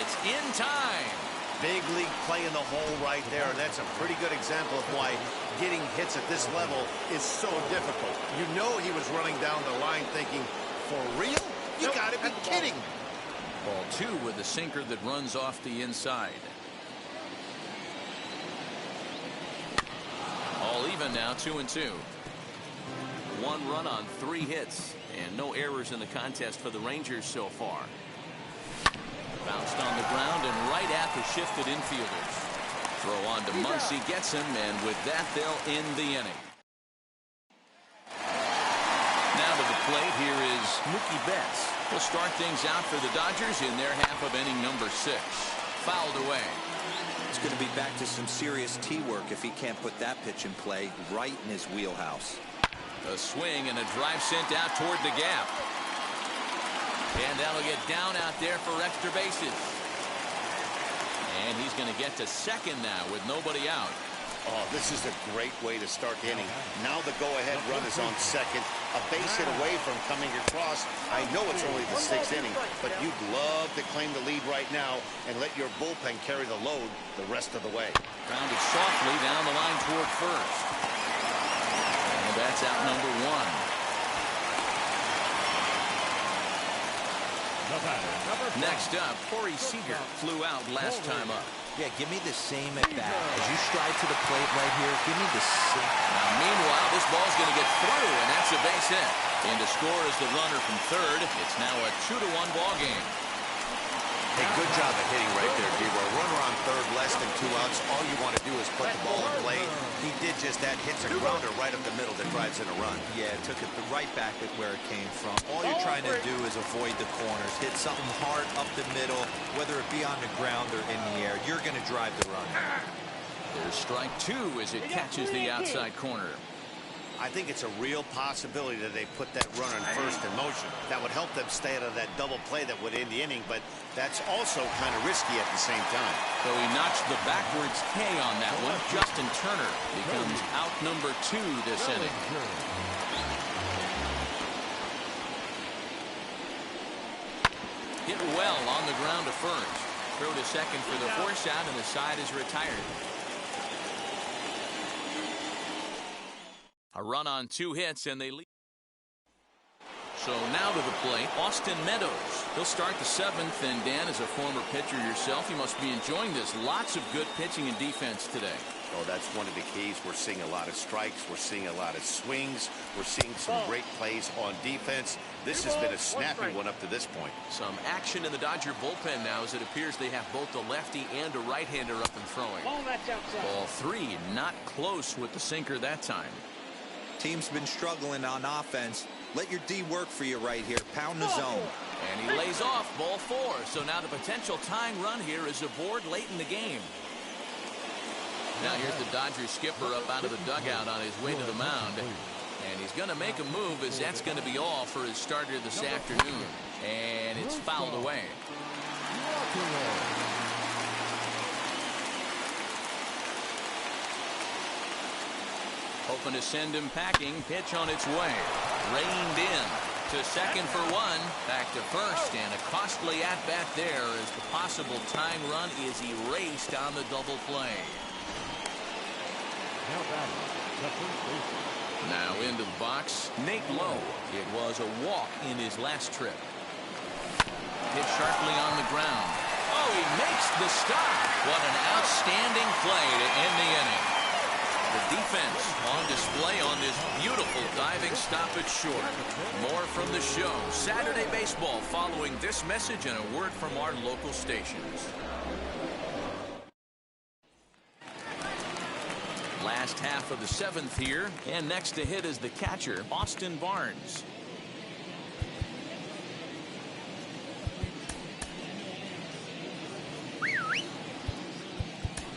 It's in time. Big league play in the hole right there. That's a pretty good example of why getting hits at this level is so difficult. You know he was running down the line thinking, for real? You gotta be kidding. Ball two with a sinker that runs off the inside. All even now, 2-2. One run on 3 hits, and no errors in the contest for the Rangers so far. Bounced on the ground and right at the shifted infielders. Throw on to Muncy, gets him, and with that, they'll end the inning. Now to the plate, here is Mookie Betts. He'll start things out for the Dodgers in their half of inning number 6. Fouled away. It's going to be back to some serious tee work if he can't put that pitch in play right in his wheelhouse. A swing and a drive sent out toward the gap. And that'll get down out there for extra bases. And he's going to get to second now with nobody out. Oh, this is a great way to start the inning. Now the go-ahead run is on second. A base hit away from coming across. I know it's only the 6th inning, but you'd love to claim the lead right now and let your bullpen carry the load the rest of the way. Grounded softly down the line toward first. And that's out number 1. Next up, Corey Seager flew out last time up. Yeah, give me the same at bat. As you stride to the plate right here, give me the same. Now, meanwhile, this ball's going to get through, and that's a base hit. And to score is the runner from third. It's now a 2-1 ball game. Hey, good job of hitting right there, D-Roy. Runner on third, less than 2 outs. All you want to do is put the ball in play. He did just that. Hits a grounder right up the middle that drives in a run. Yeah, took it right back at where it came from. All you're trying to do is avoid the corners. Hit something hard up the middle, whether it be on the ground or in the air. You're going to drive the run. There's strike 2 as it catches the outside corner. I think it's a real possibility that they put that runner in first in motion. That would help them stay out of that double play that would end the inning, but that's also kind of risky at the same time. So he notched the backwards K on that one. Justin Turner becomes out number 2 this inning. Hit well on the ground to first. Throw to second for the force out, and the side is retired. A run on 2 hits, and they lead. So now to the plate, Austin Meadows. He'll start the 7th, and Dan, as a former pitcher yourself, you must be enjoying this. Lots of good pitching and defense today. Oh, that's one of the keys. We're seeing a lot of strikes. We're seeing a lot of swings. We're seeing some great plays on defense. This has been a snappy one up to this point. Some action in the Dodger bullpen now, as it appears they have both a lefty and a right-hander up and throwing. Ball 3, not close with the sinker that time. Team's been struggling on offense. Let your D work for you right here. Pound the zone. And he lays off ball 4. So now the potential tying run here is aboard late in the game. Now here's the Dodgers skipper up out of the dugout on his way to the mound. And he's going to make a move, as that's going to be all for his starter this afternoon. And it's fouled away. Hoping to send him packing. Pitch on its way. Reined in to second for 1. Back to first, and a costly at-bat there as the possible tying run is erased on the double play. Now into the box, Nate Lowe. It was a walk in his last trip. Hit sharply on the ground. Oh, he makes the stop. What an outstanding play to end the inning. The defense on display on this beautiful diving stoppage short. More from the show. Saturday Baseball following this message and a word from our local stations. last half of the 7th here, and next to hit is the catcher, Austin Barnes.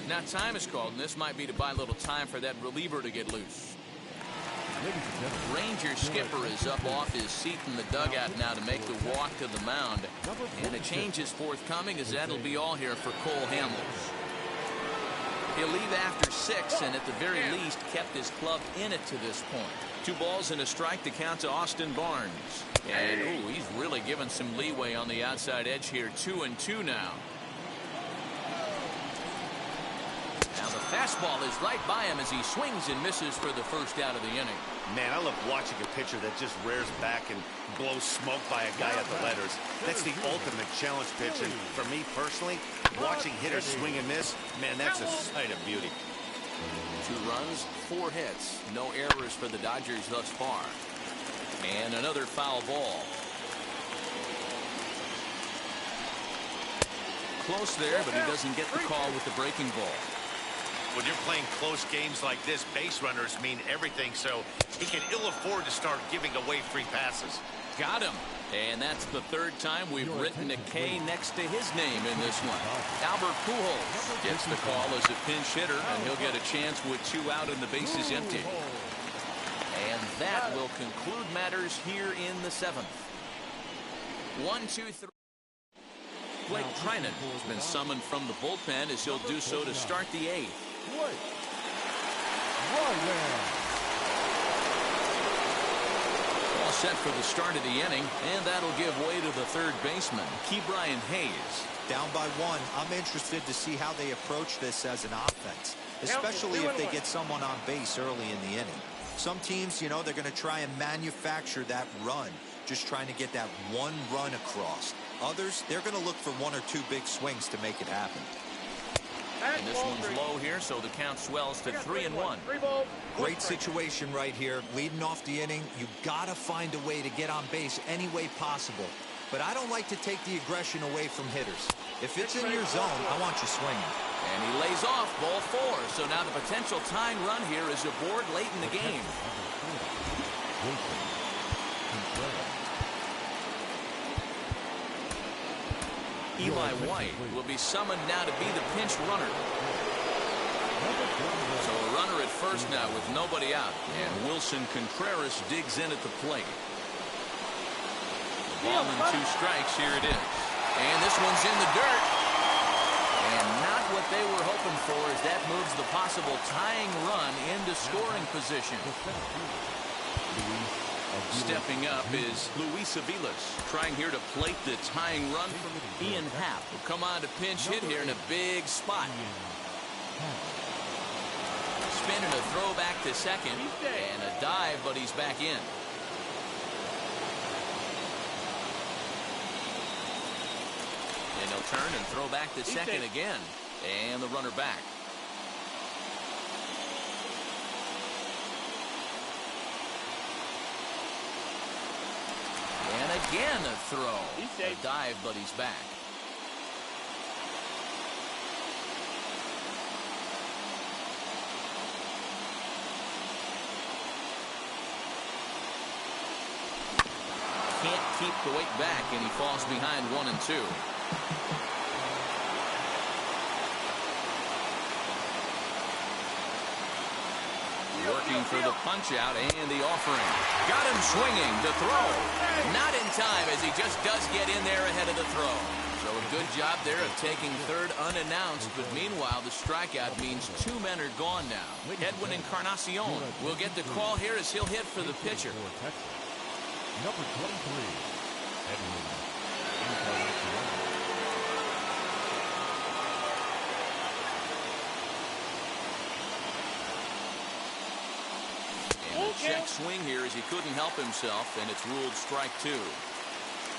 Now time is called, and this might be to buy a little time for that reliever to get loose. Ranger skipper is up off his seat in the dugout now to make the walk to the mound. And a change is forthcoming, as that'll be all here for Cole Hamels. He'll leave after 6, and at the very least kept his club in it to this point. 2 balls and a strike to count to Austin Barnes. And ooh, he's really given some leeway on the outside edge here. 2-2 now. Now the fastball is right by him as he swings and misses for the first out of the inning. Man, I love watching a pitcher that just rears back and blows smoke by a guy at the letters. That's the ultimate challenge pitch. And for me personally, watching hitters swing and miss, man, that's a sight of beauty. 2 runs, 4 hits. No errors for the Dodgers thus far. And another foul ball. Close there, but he doesn't get the call with the breaking ball. When you're playing close games like this, base runners mean everything, so he can ill afford to start giving away free passes. Got him. And that's the 3rd time we've written a K next to his name in this one. Albert Pujols gets the call as a pinch hitter, and he'll get a chance with 2 out and the bases empty. And that will conclude matters here in the 7th. 1, 2, 3. Blake Trinan has been summoned from the bullpen as he'll do so to start the 8th. All set for the start of the inning, and that'll give way to the 3rd baseman, Ke'Bryan Hayes. Down by 1. I'm interested to see how they approach this as an offense, especially if they get someone on base early in the inning. Some teams, you know, they're going to try and manufacture that run, just trying to get that 1 run across. Others, they're going to look for 1 or 2 big swings to make it happen. And this one's low here, so the count swells to 3-1. Great situation right here. Leading off the inning, you got to find a way to get on base any way possible. But I don't like to take the aggression away from hitters. If it's in your zone, I want you swinging. And he lays off ball 4. So now the potential tying run here is aboard late in the game. Eli White will be summoned now to be the pinch runner. So a runner at first now with nobody out. And Wilson Contreras digs in at the plate. Ball and 2 strikes. Here it is. And this one's in the dirt. And not what they were hoping for, as that moves the possible tying run into scoring position. Stepping up is Luis Aviles, trying here to plate the tying run from Ian Happ, will come on to pinch hit here in a big spot. Spin and a throw back to second, and a dive, but he's back in. And he'll turn and throw back to second again, and the runner back. And again a throw. A dive, but he's back. Can't keep the weight back, and he falls behind 1-2. Working for the punch out and the offering. Got him swinging. The throw. Not in time, as he just does get in there ahead of the throw. So a good job there of taking 3rd unannounced. But meanwhile, the strikeout means 2 men are gone now. Edwin Encarnacion will get the call here as he'll hit for the pitcher. Number 23, Edwin Encarnacion. Check swing here as he couldn't help himself, and it's ruled strike 2.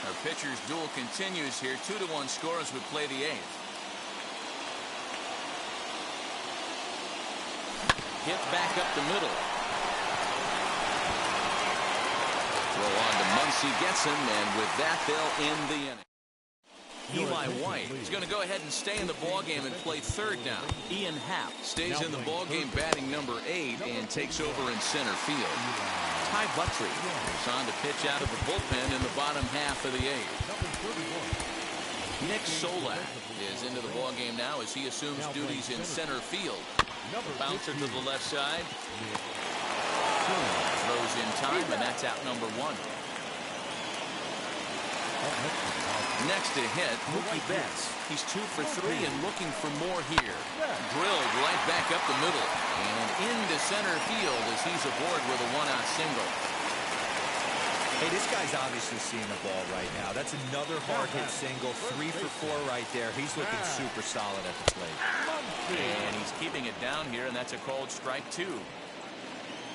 Our pitcher's duel continues here. 2-1 score as we play the 8th. Hit back up the middle. Throw on to Muncy, gets him, and with that they'll end the inning. Eli White is going to go ahead and stay in the ballgame and play third down. Ian Happ stays in the ballgame batting number 8 and takes over in center field. Ty Buttrey is on to pitch out of the bullpen in the bottom half of the 8th. Nick Solak is into the ballgame now as he assumes duties in center field. Bouncer to the left side. Throws in time, and that's out number 1. Next to hit, Mookie Betts. He's 2 for 3 and looking for more here. Drilled right back up the middle and into center field as he's aboard with a 1-out single. Hey, this guy's obviously seeing the ball right now. That's another hard hit single. 3 for 4 right there. He's looking super solid at the plate. And he's keeping it down here, and that's a called strike 2.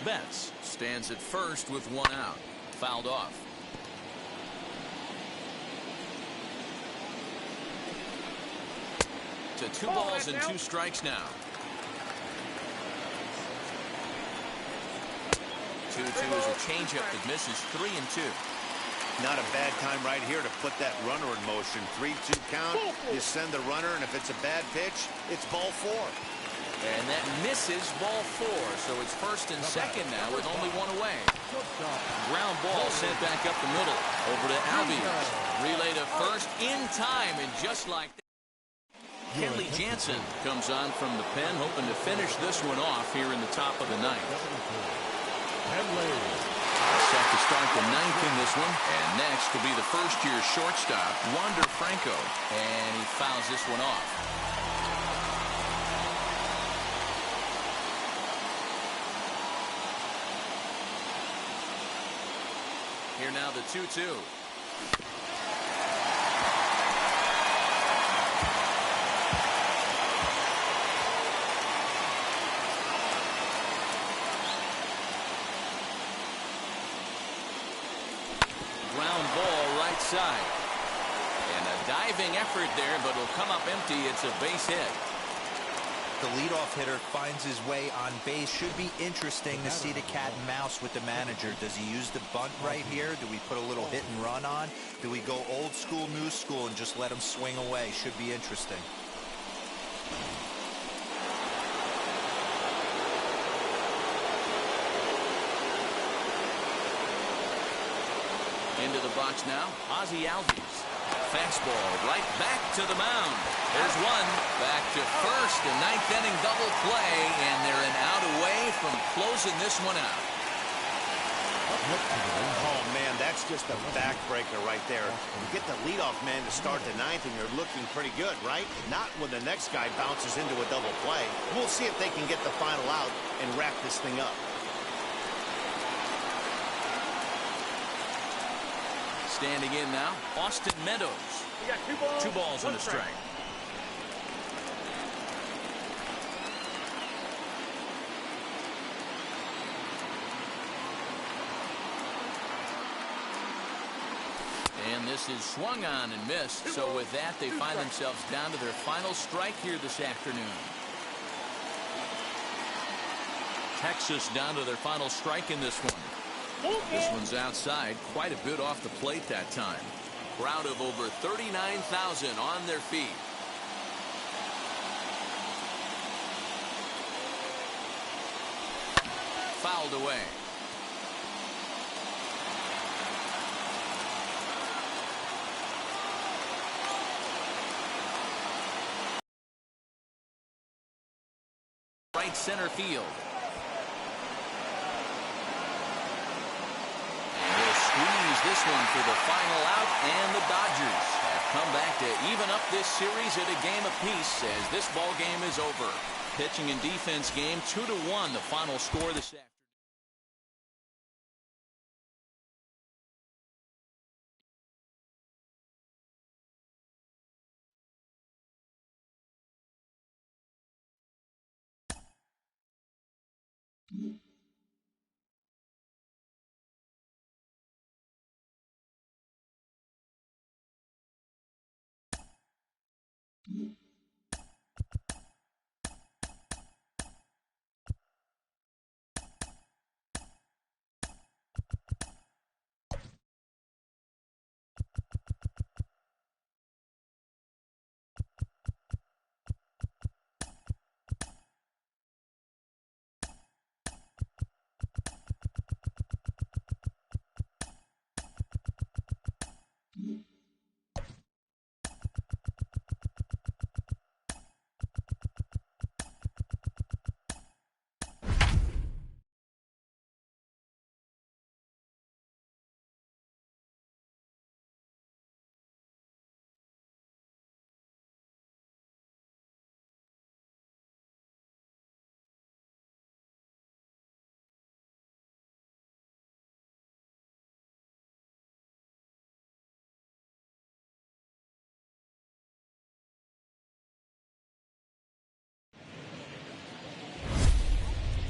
Betts stands at first with 1 out. Fouled off. To 2 balls and 2 strikes now. 2-2 is a changeup that misses 3-2. Not a bad time right here to put that runner in motion. 3-2 count. You send the runner, and if it's a bad pitch, it's ball 4. And that misses ball 4, so it's first and second now with only 1 away. Ground ball sent back up the middle. Over to Albies. Relay to first in time, and just like that. Kenley Jansen comes on from the pen, hoping to finish this one off here in the top of the 9th. Set to start the 9th in this one, and next will be the first-year shortstop, Wander Franco, and he fouls this one off. Here now the 2-2. Ground ball right side. And a diving effort there, but it'll come up empty. It's a base hit. The leadoff hitter finds his way on base. Should be interesting to see the cat and mouse with the manager. Does he use the bunt right here? Do we put a little hit and run on? Do we go old school, new school, and just let him swing away? Should be interesting. Into the box now, Ozzie Albies. Fastball right back to the mound. There's one. Back to first. A 9th inning double play, and they're an out away from closing this one out. Oh, man, that's just a backbreaker right there. You get the leadoff man to start the 9th, and you're looking pretty good, right? Not when the next guy bounces into a double play. We'll see if they can get the final out and wrap this thing up. Standing in now, Austin Meadows. You got 2 balls and a strike. And this is swung on and missed. So with that, they find themselves down to their final strike here this afternoon. Texas down to their final strike in this one. This one's outside, quite a bit off the plate that time. Crowd of over 39,000 on their feet. Fouled away. Right center field. Squeeze this one for the final out, and the Dodgers have come back to even up this series at a game apiece as this ball game is over. Pitching and defense game 2-1, the final score this afternoon.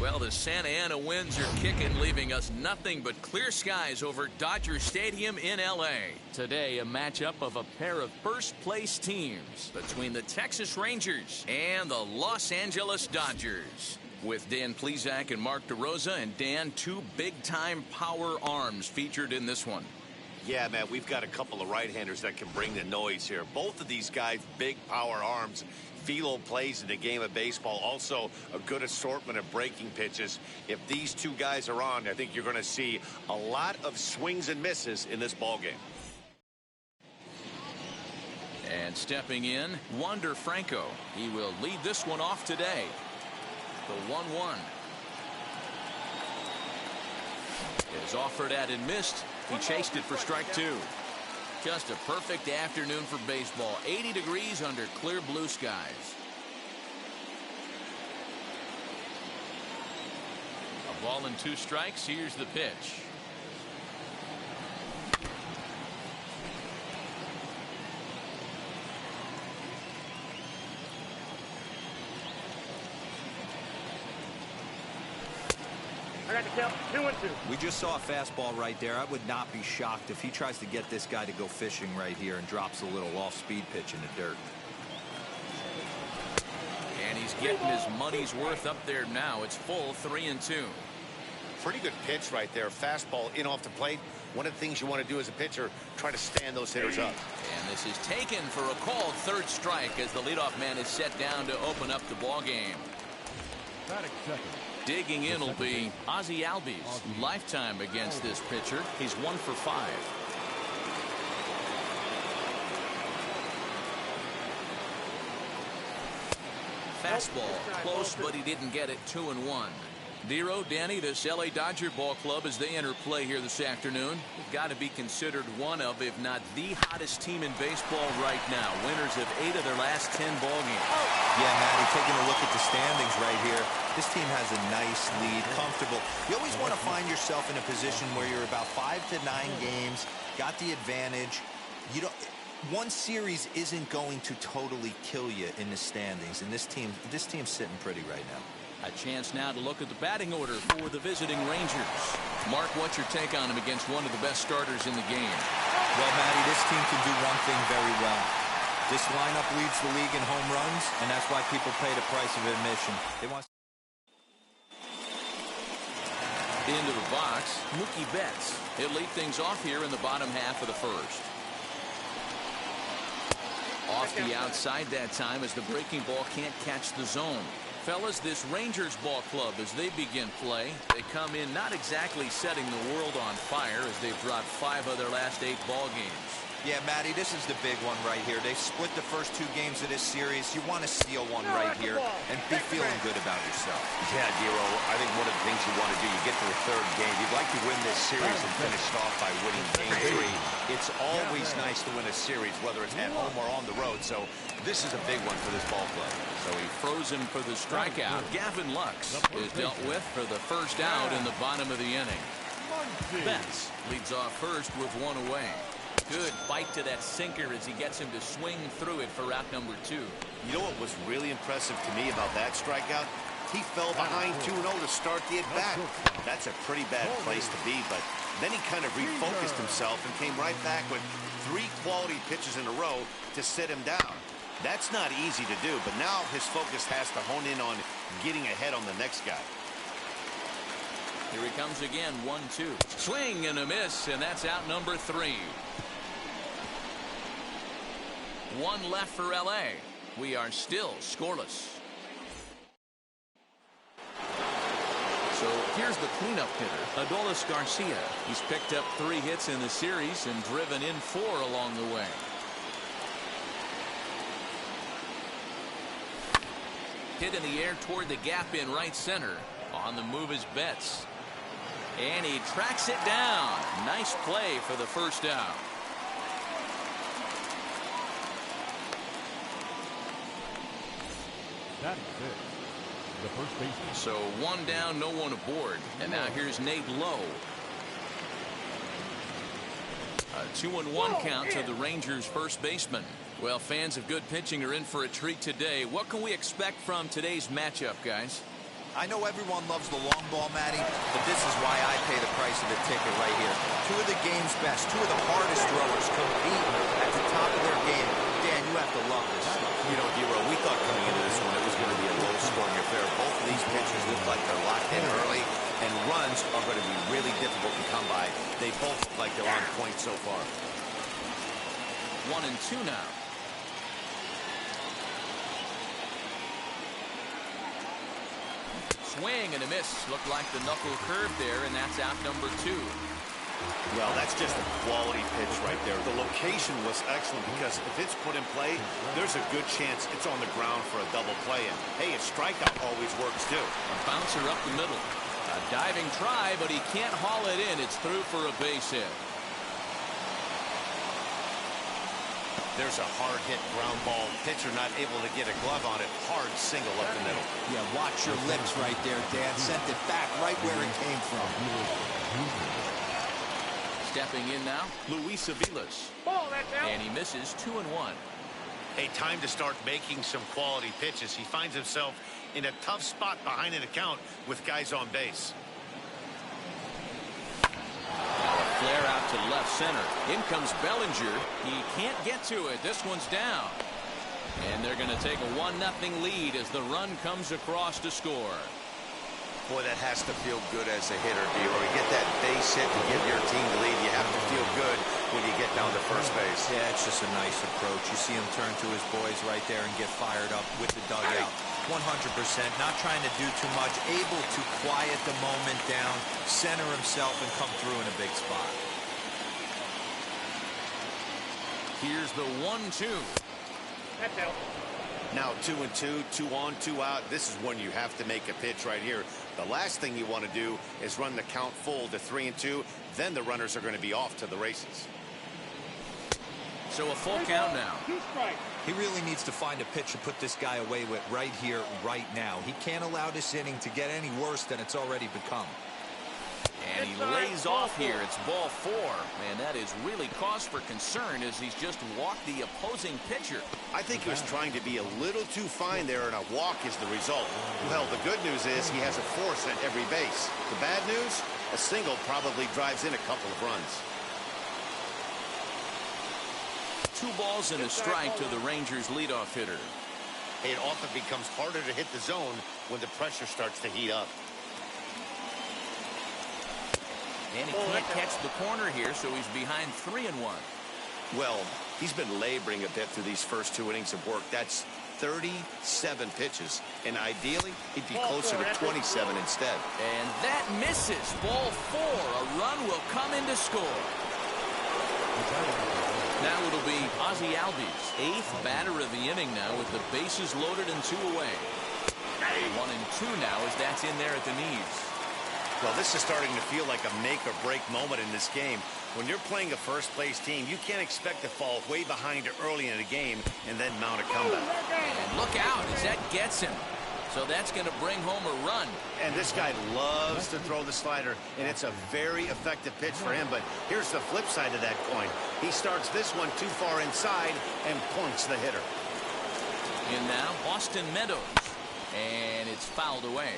Well, the Santa Ana winds are kicking, leaving us nothing but clear skies over Dodger Stadium in L.A. Today, a matchup of a pair of first-place teams between the Texas Rangers and the Los Angeles Dodgers. With Dan Plesac and Mark DeRosa, and Dan, two big-time power arms featured in this one. Yeah, man, we've got a couple of right-handers that can bring the noise here. Both of these guys, big power arms. Philo plays in the game of baseball. Also, a good assortment of breaking pitches. If these two guys are on, I think you're going to see a lot of swings and misses in this ballgame. And stepping in, Wander Franco. He will lead this one off today. The 1-1 is offered at and missed. He chased it for strike two. Just a perfect afternoon for baseball. 80 degrees under clear blue skies. A ball and 2 strikes. Here's the pitch. I got the count. 2-2. We just saw a fastball right there. I would not be shocked if he tries to get this guy to go fishing right here and drops a little off-speed pitch in the dirt. And he's getting his money's worth up there now. It's full 3-2. Pretty good pitch right there. Fastball in off the plate. One of the things you want to do as a pitcher, try to stand those hitters up. And this is taken for a called third strike as the leadoff man is set down to open up the ball game. Batting second. Digging in will be Ozzie Albies. Lifetime against this pitcher. He's 1 for 5. Fastball close, but he didn't get it. 2-1. Dero, Danny, this L.A. Dodger ball club as they enter play here this afternoon. They've got to be considered one of, if not the hottest team in baseball right now. Winners of 8 of their last 10 ball games. Yeah, Matty, taking a look at the standings right here. This team has a nice lead, comfortable. You always want to find yourself in a position where you're about 5 to 9 games, got the advantage. You don't. One series isn't going to totally kill you in the standings, and this team's sitting pretty right now. A chance now to look at the batting order for the visiting Rangers. Mark, what's your take on him against one of the best starters in the game? Well, Matty, this team can do one thing very well. This lineup leads the league in home runs, and that's why people pay the price of admission. They want into the box, Mookie Betts. He'll lead things off here in the bottom half of the first. Off the outside that time as the breaking ball can't catch the zone. Fellas, this Rangers ball club, as they begin play, they come in not exactly setting the world on fire as they've dropped 5 of their last 8 ball games. Yeah, Matty, this is the big one right here. They've split the first 2 games of this series. You want to steal one right here and be feeling good about yourself. Yeah, Dero, I think one of the things you want to do, you get to the 3rd game, you'd like to win this series and finish it off by winning game 3. It's always nice to win a series, whether it's at home or on the road, so this is a big one for this ball club. So he froze him for the strikeout. Gavin Lux is dealt with for the first out in the bottom of the inning. Betts leads off first with 1 away. Good bite to that sinker as he gets him to swing through it for out number 2. You know what was really impressive to me about that strikeout? He fell behind 2-0 to start the at-bat. That's a pretty bad place to be, but then he kind of refocused himself and came right back with 3 quality pitches in a row to sit him down. That's not easy to do, but now his focus has to hone in on getting ahead on the next guy. Here he comes again, 1-2. Swing and a miss, and that's out number 3. 1 left for L.A. We are still scoreless. So here's the cleanup hitter, Adolis Garcia. He's picked up 3 hits in the series and driven in 4 along the way. Hit in the air toward the gap in right center. On the move is Betts. And he tracks it down. Nice play for the first out. That is it. The first baseman. So 1 down, no one aboard. And now here's Nate Lowe. A 2-1 count to the Rangers first baseman. Well, fans of good pitching are in for a treat today. What can we expect from today's matchup, guys? I know everyone loves the long ball, Matty, but this is why I pay the price of the ticket right here. Two of the game's best, two of the hardest throwers competing at the top of their game. Dan, you have to love this. You know, Hero, we thought coming into this one it was going to be a low-scoring affair. Both of these pitchers look like they're locked in early, and runs are going to be really difficult to come by. They both look like they're on point so far. 1-2 now. Swing and a miss. Looked like the knuckle curve there, and that's out number 2. Well, that's just a quality pitch right there. The location was excellent because if it's put in play, there's a good chance it's on the ground for a double play. And, hey, a strikeout always works, too. A bouncer up the middle. A diving try, but he can't haul it in. It's through for a base hit. There's a hard-hit ground ball. Pitcher not able to get a glove on it. Hard single up the middle. Yeah, watch your lips right there, Dan. Sent it back right where it came from. Stepping in now, Luis Aviles. And he misses 2-1. A time to start making some quality pitches. He finds himself in a tough spot behind an account with guys on base. Flare out to left center. In comes Bellinger. He can't get to it. This one's down. And they're going to take a 1-0 lead as the run comes across to score. Boy, that has to feel good as a hitter, D. Or you get that base hit to give your team the lead. You have to feel good when you get down to first base. Yeah, it's just a nice approach. You see him turn to his boys right there and get fired up with the dugout. 100%, not trying to do too much, able to quiet the moment down, center himself, and come through in a big spot. Here's the 1-2. That's out. Now 2-2, 2 on, 2 out. This is when you have to make a pitch right here. The last thing you want to do is run the count full to 3-2. Then the runners are going to be off to the races. So a full count now. 2 strikes. He really needs to find a pitch to put this guy away with right here, right now. He can't allow this inning to get any worse than it's already become. And he lays off here. It's ball 4. And that is really cause for concern as he's just walked the opposing pitcher. I think he was trying to be a little too fine there, and a walk is the result. Well, the good news is he has a force at every base. The bad news? A single probably drives in a couple of runs. 2 balls and a strike to the Rangers leadoff hitter. It often becomes harder to hit the zone when the pressure starts to heat up. And he can't catch the corner here, so he's behind 3-1. Well, he's been laboring a bit through these first 2 innings of work. That's 37 pitches, and ideally he'd be closer to 27 instead. And that misses. Ball 4. A run will come in to score. Now it'll be Ozzie Albies, 8th batter of the inning now with the bases loaded and 2 away. 1-2 now as that's in there at the knees. Well, this is starting to feel like a make-or-break moment in this game. When you're playing a first-place team, you can't expect to fall way behind early in a game and then mount a comeback. And look out as that gets him. So that's going to bring home a run. And this guy loves to throw the slider, and it's a very effective pitch for him. But here's the flip side of that coin. He starts this one too far inside and points the hitter. In now, Austin Meadows. And it's fouled away.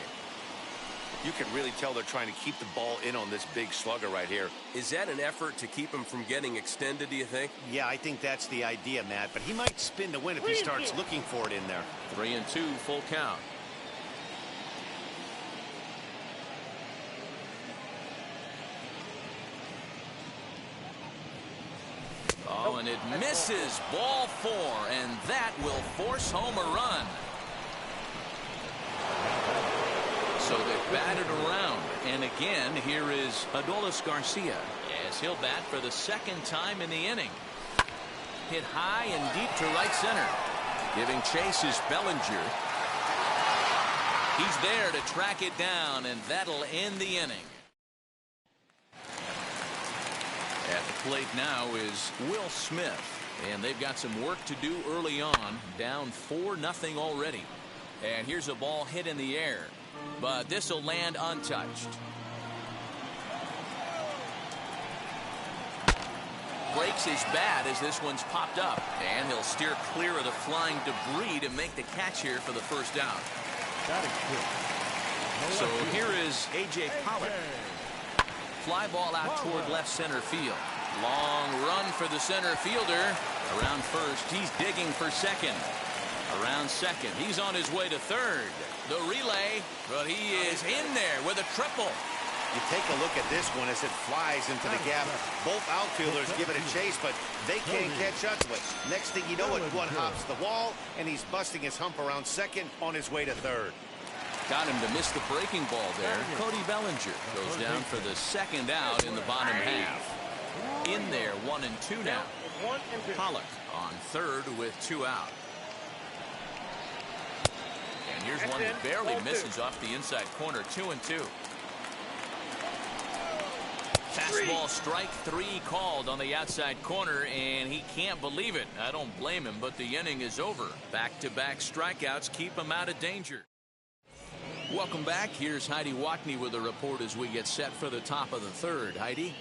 You can really tell they're trying to keep the ball in on this big slugger right here. Is that an effort to keep him from getting extended, do you think? Yeah, I think that's the idea, Matt. But he might spin to win if he starts looking for it in there. 3-2, full count. Oh, and it misses. Ball 4, and that will force home a run. So they've batted around. And again, here is Adolis Garcia as he'll bat for the 2nd time in the inning. Hit high and deep to right center. Giving chase is Bellinger. He's there to track it down, and that'll end the inning. At the plate now is Will Smith. And they've got some work to do early on. Down 4-0 already. And here's a ball hit in the air. But this will land untouched. Breaks his bat as this one's popped up. And he'll steer clear of the flying debris to make the catch here for the first down. That is good. So here is A.J. Pollock. Fly ball out toward left center field. Long run for the center fielder. Around first, he's digging for second. Around second, he's on his way to third. The relay, but he is in there with a triple. You take a look at this one as it flies into the gap. Both outfielders give it a chase, but they can't catch up to it. Next thing you know it, one hops the wall, and he's busting his hump around second on his way to third. Got him to miss the breaking ball there. Cody Bellinger goes down for the second out in the bottom half. In there, 1 and 2 now. Pollock on third with 2 out. And here's one that barely misses off the inside corner. 2 and 2. Fastball strike 3 called on the outside corner, and he can't believe it. I don't blame him, but the inning is over. Back-to-back strikeouts keep him out of danger. Welcome back. Here's Heidi Watney with a report as we get set for the top of the third. Heidi?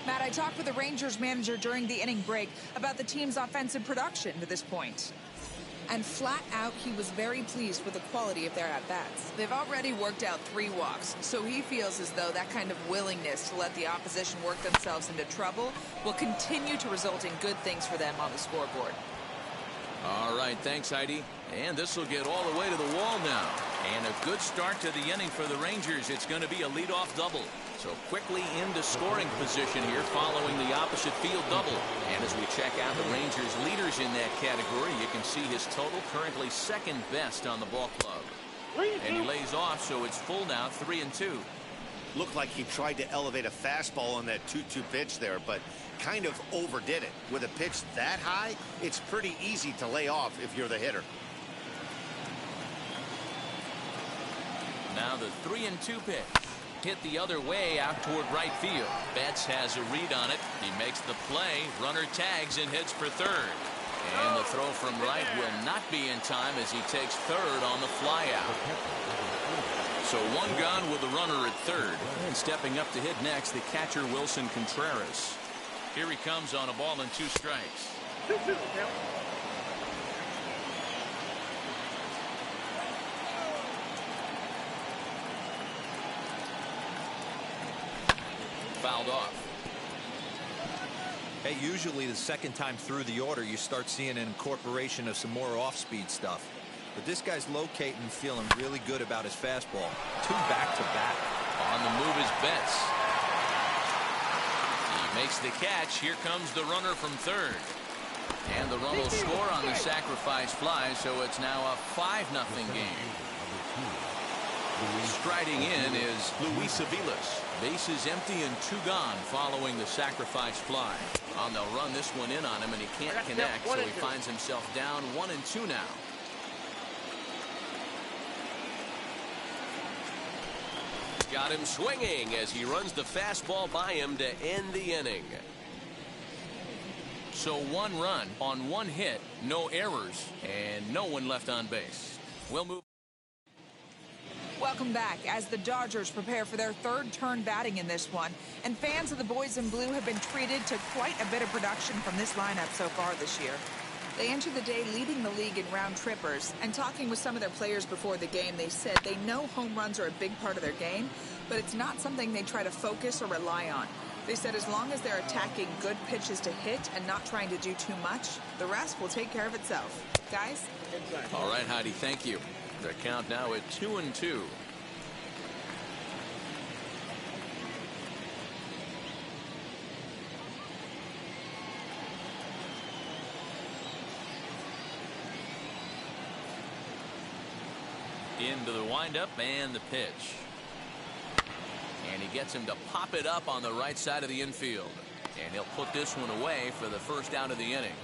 Matt, I talked with the Rangers manager during the inning break about the team's offensive production to this point. And flat out, he was very pleased with the quality of their at-bats. They've already worked out 3 walks, so he feels as though that kind of willingness to let the opposition work themselves into trouble will continue to result in good things for them on the scoreboard. All right, thanks, Heidi. And this will get all the way to the wall now. And a good start to the inning for the Rangers. It's going to be a leadoff double. So quickly into scoring position here following the opposite field double. And as we check out the Rangers leaders in that category, you can see his total currently second best on the ball club. And he lays off, so it's full now, 3 and 2. Looked like he tried to elevate a fastball on that 2-2 pitch there, but kind of overdid it. With a pitch that high, it's pretty easy to lay off if you're the hitter. Now the 3 and 2 pitch. Hit the other way out toward right field. Betts has a read on it. He makes the play. Runner tags and heads for third. And the throw from right will not be in time as he takes third on the fly out. So 1 gone with the runner at third. And stepping up to hit next, the catcher Wilson Contreras. Here he comes on a ball and 2 strikes. Fouled off. Hey, usually the second time through the order, you start seeing an incorporation of some more off-speed stuff. But this guy's locating, feeling really good about his fastball. 2 back-to-back. On the move is Betts. He makes the catch. Here comes the runner from third. And the run will score on the sacrifice fly, so it's now a 5-0 game. Striding in is Luis Aviles. Bases empty and 2 gone following the sacrifice fly. They'll run this one in on him, and he can't connect, so he finds himself down 1 and 2 now. Got him swinging as he runs the fastball by him to end the inning. So 1 run on 1 hit, no errors, and no one left on base. We'll move. Welcome back as the Dodgers prepare for their 3rd turn batting in this one. And fans of the boys in blue have been treated to quite a bit of production from this lineup so far this year. They entered the day leading the league in round trippers, and talking with some of their players before the game, they said they know home runs are a big part of their game, but it's not something they try to focus or rely on. They said as long as they're attacking good pitches to hit and not trying to do too much, the rest will take care of itself. Guys? All right, Heidi, thank you. Their count now at 2 and 2. Into the windup and the pitch. And he gets him to pop it up on the right side of the infield. And he'll put this one away for the first out of the inning.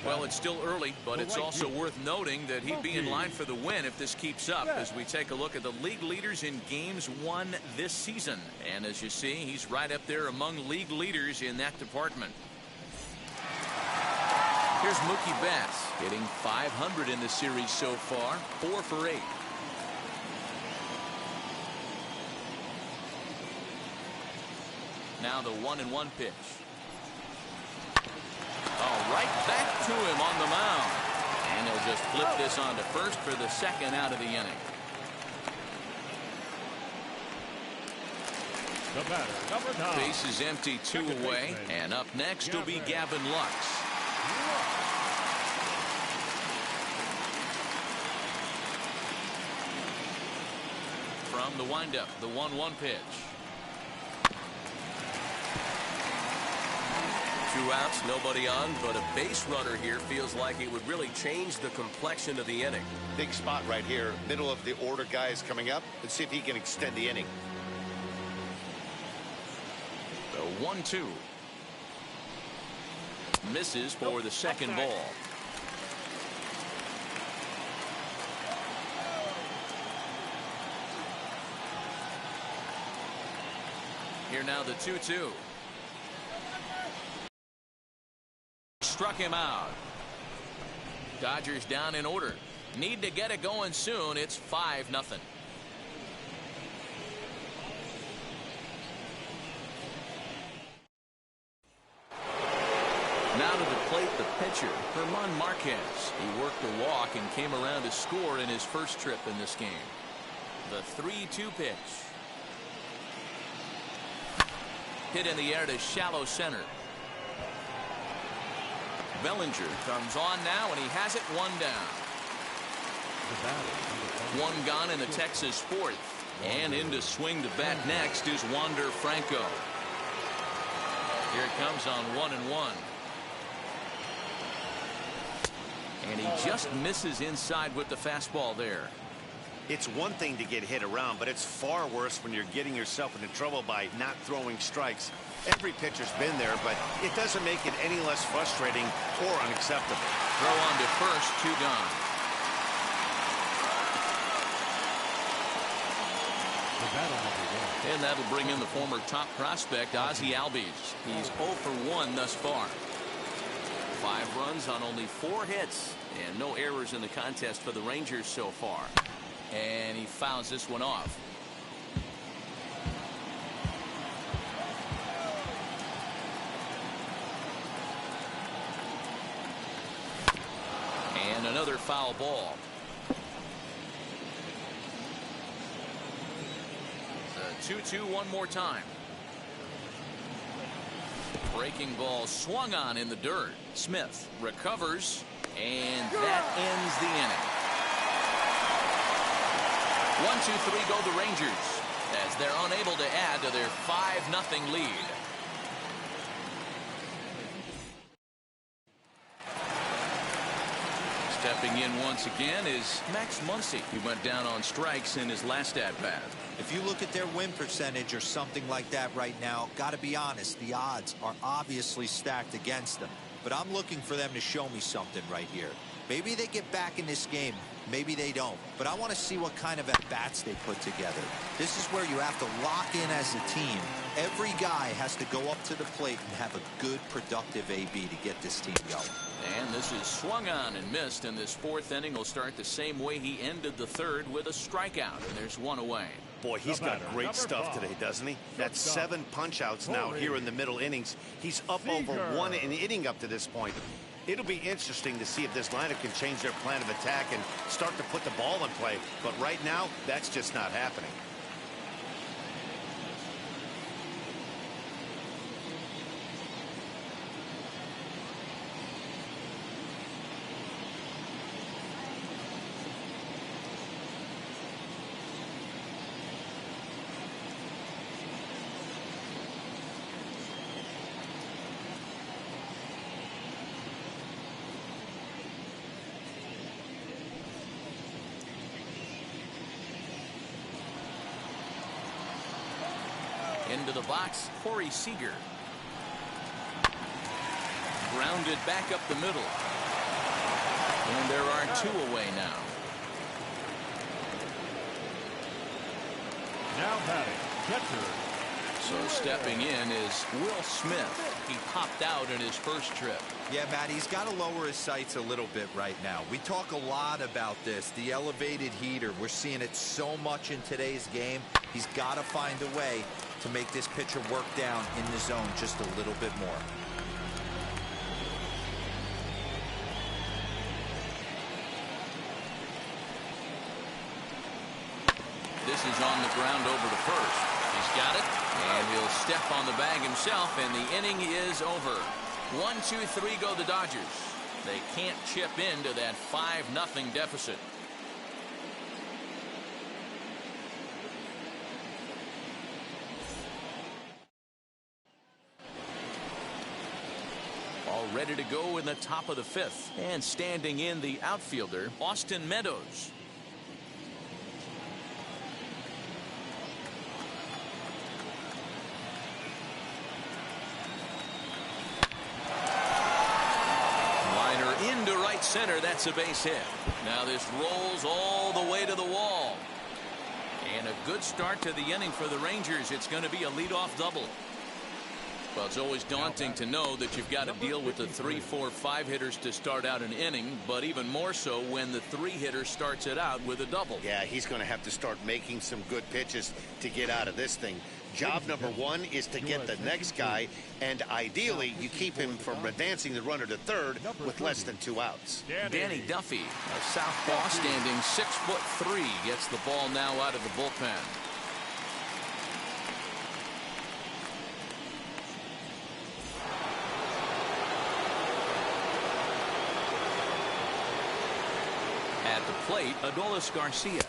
Well, it's still early, but it's also worth noting that he'd be in line for the win if this keeps up as we take a look at the league leaders in games won this season. And as you see, he's right up there among league leaders in that department. Here's Mookie Betts hitting .500 in the series so far, 4 for 8. Now the 1-1 pitch. Oh, right back to him on the mound. And they'll just flip this on to first for the second out of the inning. The batter, number 9. Base is empty, 2 away. And up next will be Gavin Lux. From the windup, the 1-1 pitch. 2 outs, nobody on, but a base runner here feels like it would really change the complexion of the inning. Big spot right here. Middle of the order guy is coming up. Let's see if he can extend the inning. The 1-2. Misses for the second ball. Here now the 2-2. Struck him out. Dodgers down in order. Need to get it going soon. It's 5-0. Now to the plate, the pitcher, German Marquez. He worked a walk and came around to score in his first trip in this game. The 3-2 pitch. Hit in the air to shallow center. Bellinger comes on now, and he has it 1 down. 1 gone in the Texas 4th. And in to swing the bat next is Wander Franco. Here it comes on 1-1. And he just misses inside with the fastball there. It's one thing to get hit around, but it's far worse when you're getting yourself into trouble by not throwing strikes. Every pitcher's been there, but it doesn't make it any less frustrating or unacceptable. Throw on to first, 2 gone. And that'll bring in the former top prospect, Ozzie Albies. He's 0 for 1 thus far. 5 runs on only 4 hits, and no errors in the contest for the Rangers so far. And he fouls this one off. And another foul ball. The 2-2 one more time. Breaking ball swung on in the dirt. Smith recovers, and that ends the inning. 1-2-3 go the Rangers as they're unable to add to their 5-0 lead. Stepping in once again is Max Muncy. He went down on strikes in his last at-bat. If you look at their win percentage or something like that right now, got to be honest, the odds are obviously stacked against them. But I'm looking for them to show me something right here. Maybe they get back in this game. Maybe they don't. But I want to see what kind of at-bats they put together. This is where you have to lock in as a team. Every guy has to go up to the plate and have a good, productive AB to get this team going. And this is swung on and missed, and this 4th inning will start the same way he ended the 3rd with a strikeout, and there's 1 away. Boy, he's got great stuff today, doesn't he? That's 7 punch-outs now here in the middle innings. He's up over 1 inning up to this point. It'll be interesting to see if this lineup can change their plan of attack and start to put the ball in play. But right now, that's just not happening. Into the box, Corey Seager. Grounded back up the middle. And there are 2 away now. Now batting, catcher. So stepping in is Will Smith. He popped out in his first trip. Yeah, Matt, he's got to lower his sights a little bit right now. We talk a lot about this, the elevated heater. We're seeing it so much in today's game. He's got to find a way to make this pitcher work down in the zone just a little bit more. bases on the ground over to first. He's got it, and he'll step on the bag himself, and the inning is over. 1-2-3 go the Dodgers. They can't chip into that 5-0 deficit. All ready to go in the top of the 5th. And standing in the outfielder, Austin Meadows. Liner into right center. That's a base hit. Now this rolls all the way to the wall. And a good start to the inning for the Rangers. It's going to be a leadoff double. Well, it's always daunting to know that you've got to deal with the 3, 4, 5 hitters to start out an inning, but even more so when the 3 hitter starts it out with a double. Yeah, he's going to have to start making some good pitches to get out of this thing. Job number 1 is to get the next guy, and ideally you keep him from advancing the runner to third with less than 2 outs. Danny Duffy, a southpaw standing 6'3", gets the ball now out of the bullpen. At the plate, Adolis Garcia.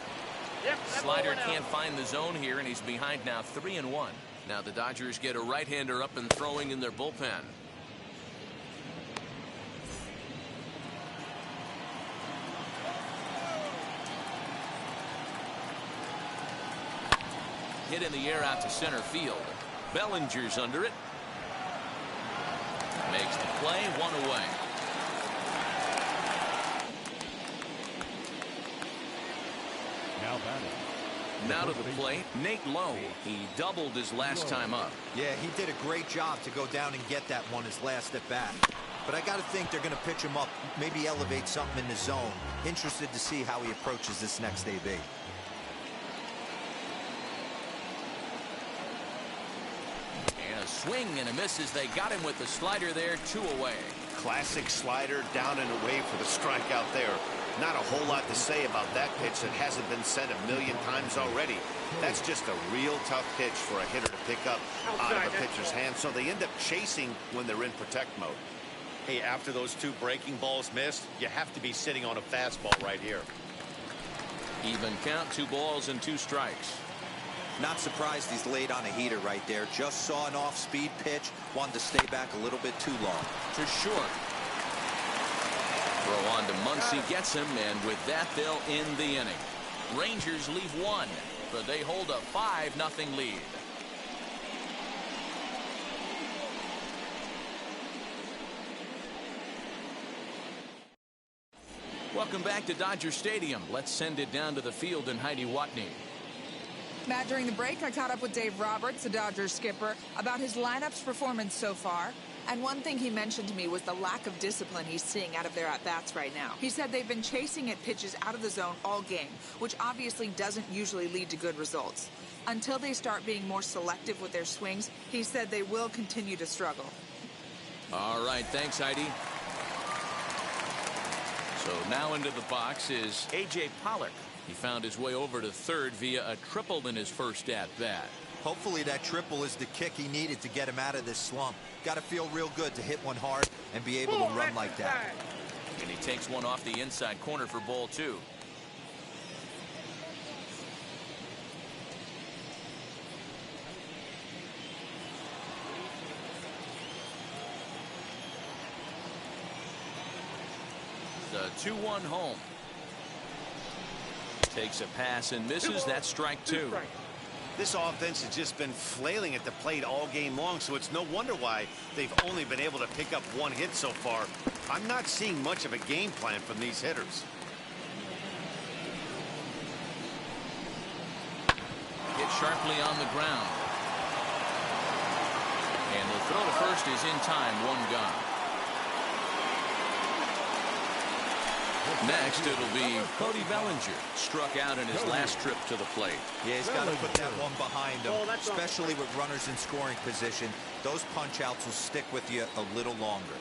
Slider can't find the zone here, and he's behind now 3-1. Now the Dodgers get a right-hander up and throwing in their bullpen. Hit in the air out to center field. Bellinger's under it. Makes the play, 1 away. Now to the plate, Nate Lowe. He doubled his last time up. Yeah, he did a great job to go down and get that one his last at bat. But I got to think they're going to pitch him up, maybe elevate something in the zone. Interested to see how he approaches this next AB. And a swing and a miss as they got him with the slider there, 2 away. Classic slider down and away for the strikeout there. Not a whole lot to say about that pitch that hasn't been said a million times already. That's just a real tough pitch for a hitter to pick up out of a pitcher's hand, so they end up chasing when they're in protect mode. Hey, after those 2 breaking balls missed, you have to be sitting on a fastball right here. Even count, 2 balls and 2 strikes. Not surprised he's laid on a heater right there. Just saw an off-speed pitch. Wanted to stay back a little bit too long. To short. Throw on to Muncy, gets him, and with that, they'll end the inning. Rangers leave 1, but they hold a 5-0 lead. Welcome back to Dodger Stadium. Let's send it down to the field and Heidi Watney. Matt, during the break, I caught up with Dave Roberts, the Dodgers skipper, about his lineup's performance so far. And one thing he mentioned to me was the lack of discipline he's seeing out of their at-bats right now. He said they've been chasing at pitches out of the zone all game, which obviously doesn't usually lead to good results. Until they start being more selective with their swings, he said they will continue to struggle. All right, thanks, Heidi. So now into the box is A.J. Pollock. He found his way over to third via a triple in his first at-bat. Hopefully that triple is the kick he needed to get him out of this slump. Got to feel real good to hit one hard and be able to run like that. And he takes one off the inside corner for ball 2. The 2-1 home. Takes a pass and misses. That's strike 2. This offense has just been flailing at the plate all game long, so it's no wonder why they've only been able to pick up 1 hit so far. I'm not seeing much of a game plan from these hitters. Hit sharply on the ground. And the throw to first is in time, 1 gone. Next, it'll be Cody Bellinger, struck out in his last trip to the plate. Yeah, he's got to put that one behind him, especially with runners in scoring position. Those punch-outs will stick with you a little longer.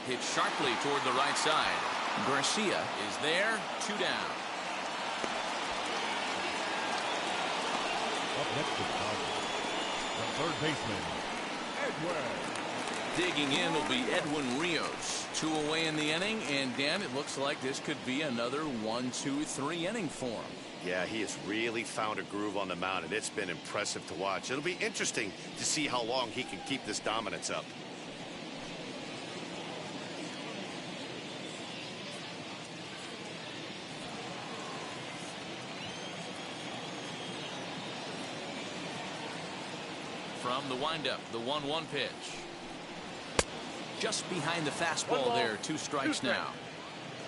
Hit sharply toward the right side. Garcia is there, 2 down. Up next to the third baseman, Edwin. Digging in will be Edwin Rios. 2 away in the inning, and Dan, it looks like this could be another 1-2-3 inning for him. Yeah, he has really found a groove on the mound, and it's been impressive to watch. It'll be interesting to see how long he can keep this dominance up. From the windup, the 1-1 pitch. Just behind the fastball there. 2 strikes now.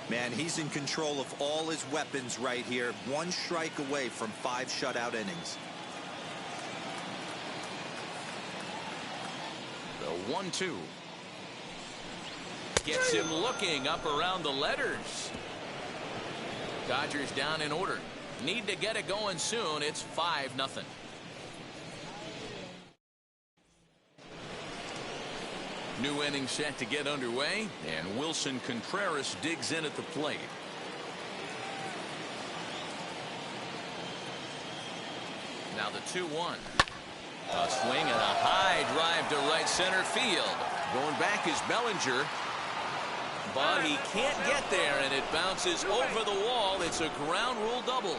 Man, he's in control of all his weapons right here. 1 strike away from 5 shutout innings. The 1-2. Gets him looking up around the letters. Dodgers down in order. Need to get it going soon. It's 5-0. New inning set to get underway, and Wilson Contreras digs in at the plate. Now the 2-1. A swing and a high drive to right center field. Going back is Bellinger. But he can't get there, and it bounces over the wall. It's a ground rule double.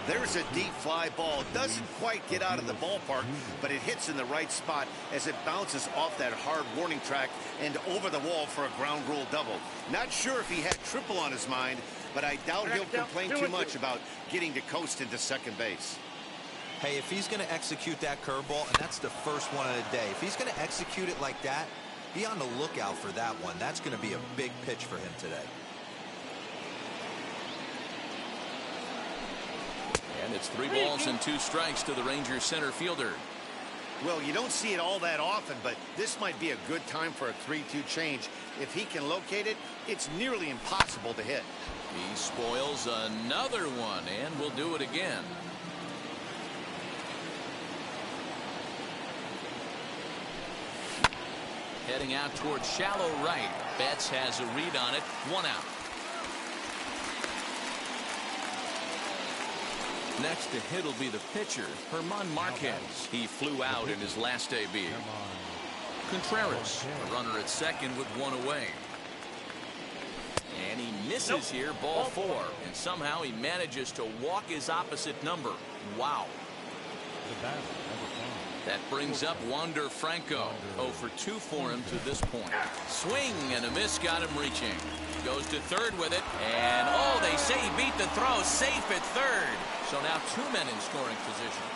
There's a deep fly ball. Doesn't quite get out of the ballpark, but it hits in the right spot as it bounces off that hard warning track and over the wall for a ground rule double. Not sure if he had triple on his mind, but I doubt he'll complain too much about getting to coast into second base. Hey, if he's going to execute that curveball, and that's the first one of the day, if he's going to execute it like that, be on the lookout for that one. That's going to be a big pitch for him today. And it's 3 balls and 2 strikes to the Rangers center fielder. Well, you don't see it all that often, but this might be a good time for a 3-2 change. If he can locate it, it's nearly impossible to hit. He spoils another one and will do it again. Heading out towards shallow right. Betts has a read on it. 1 out. Next to hit will be the pitcher, German Marquez. He flew out in his last AB. Contreras, a runner at second with 1 away. And he misses here, ball 4. And somehow he manages to walk his opposite number. Wow. That brings up Wander Franco. 0 for 2 for him to this point. Swing and a miss got him reaching. Goes to third with it. And, oh, they say he beat the throw. Safe at third. So now 2 men in scoring position.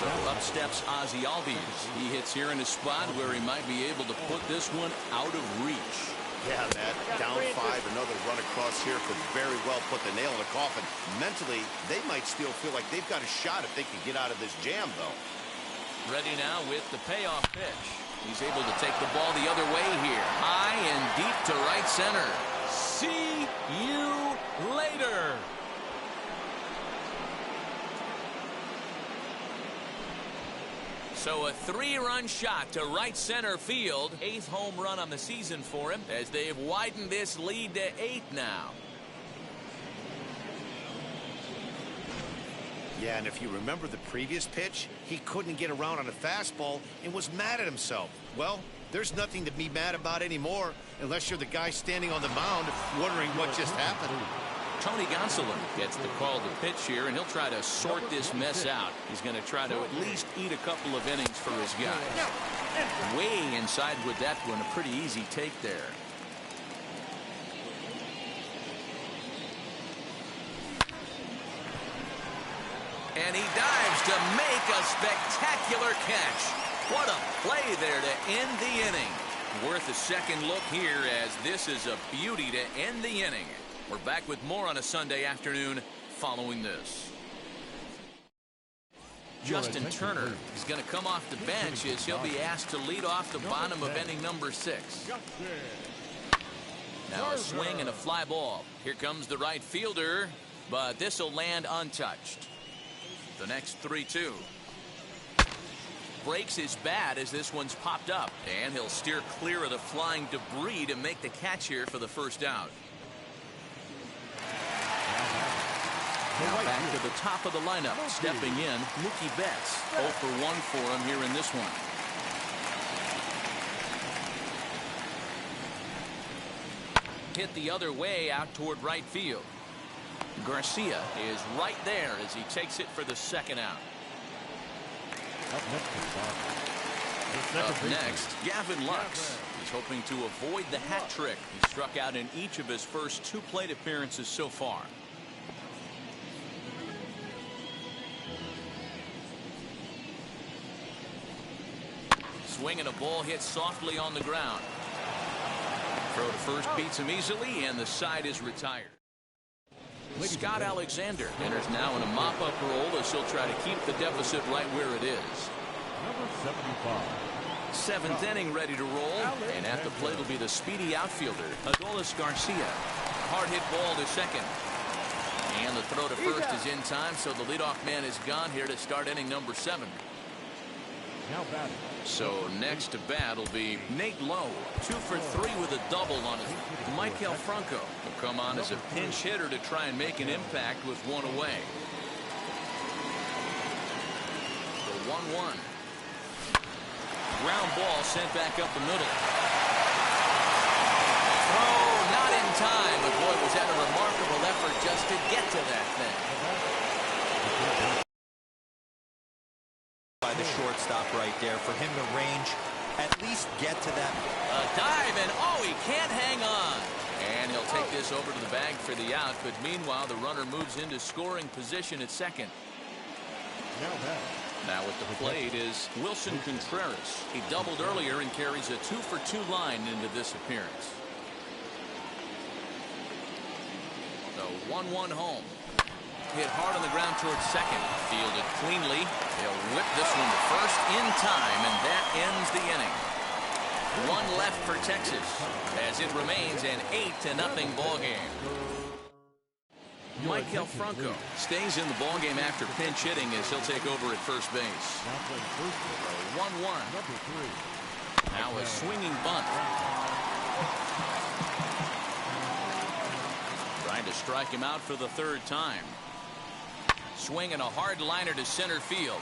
So up steps Ozzie Albies. He hits here in a spot where he might be able to put this one out of reach. Yeah, Matt, down 5, another run across here could very well put the nail in the coffin. Mentally, they might still feel like they've got a shot if they can get out of this jam, though. Ready now with the payoff pitch. He's able to take the ball the other way here. High and deep to right center. See you later. So a 3-run shot to right center field. 8th home run on the season for him as they've widened this lead to 8 now. Yeah, and if you remember the previous pitch, he couldn't get around on a fastball and was mad at himself. Well, there's nothing to be mad about anymore unless you're the guy standing on the mound wondering what just happened. Tony Gonsolin gets the call to pitch here, and he'll try to sort this mess out. He's going to try to at least eat a couple of innings for his guys. Way inside with that one, a pretty easy take there. And he dives to make a spectacular catch. What a play there to end the inning. Worth a second look here, as this is a beauty to end the inning. We're back with more on a Sunday afternoon following this. Justin Turner is going to come off the bench as he'll be asked to lead off the bottom of inning number 6. Now a swing and a fly ball. Here comes the right fielder, but this will land untouched. The next 3-2. Breaks his bat as this one's popped up, and he'll steer clear of the flying debris to make the catch here for the first out. Now back to the top of the lineup. Stepping in, Mookie Betts. 0 for 1 for him here in this one. Hit the other way out toward right field. Garcia is right there as he takes it for the second out. Up next, Gavin Lux. He's hoping to avoid the hat trick. He struck out in each of his first 2 plate appearances so far. Swinging a ball hit softly on the ground. Throw to first beats him easily, and the side is retired. Scott Alexander enters now in a mop-up role as he'll try to keep the deficit right where it is. Number 75. 7th inning ready to roll, and at the plate will be the speedy outfielder, Adolis Garcia. Hard hit ball to second. And the throw to first is in time, so the leadoff man is gone here to start inning number 7. Now batting. So next to bat will be Nate Lowe. 2 for 3 with a double on his. Maikel Franco will come on as a pinch hitter to try and make an impact with 1 away. The 1-1. Ground ball sent back up the middle. Throw not in time, but boy, was that a remarkable effort just to get to that thing. By the shortstop right there for him to range, at least get to that. A dive, and oh, he can't hang on. And he'll take this over to the bag for the out, but meanwhile the runner moves into scoring position at second. Now at the plate is Wilson Contreras. He doubled earlier and carries a 2 for 2 line into this appearance. The 1-1 home. Hit hard on the ground towards second. Fielded cleanly. He'll whip this one to first in time, and that ends the inning. 1 left for Texas as it remains an 8-0 ball game. Maikel Franco stays in the ball game after pinch hitting as he'll take over at first base. 1-1. Now a swinging bunt. Trying to strike him out for the 3rd time. Swinging a hard liner to center field.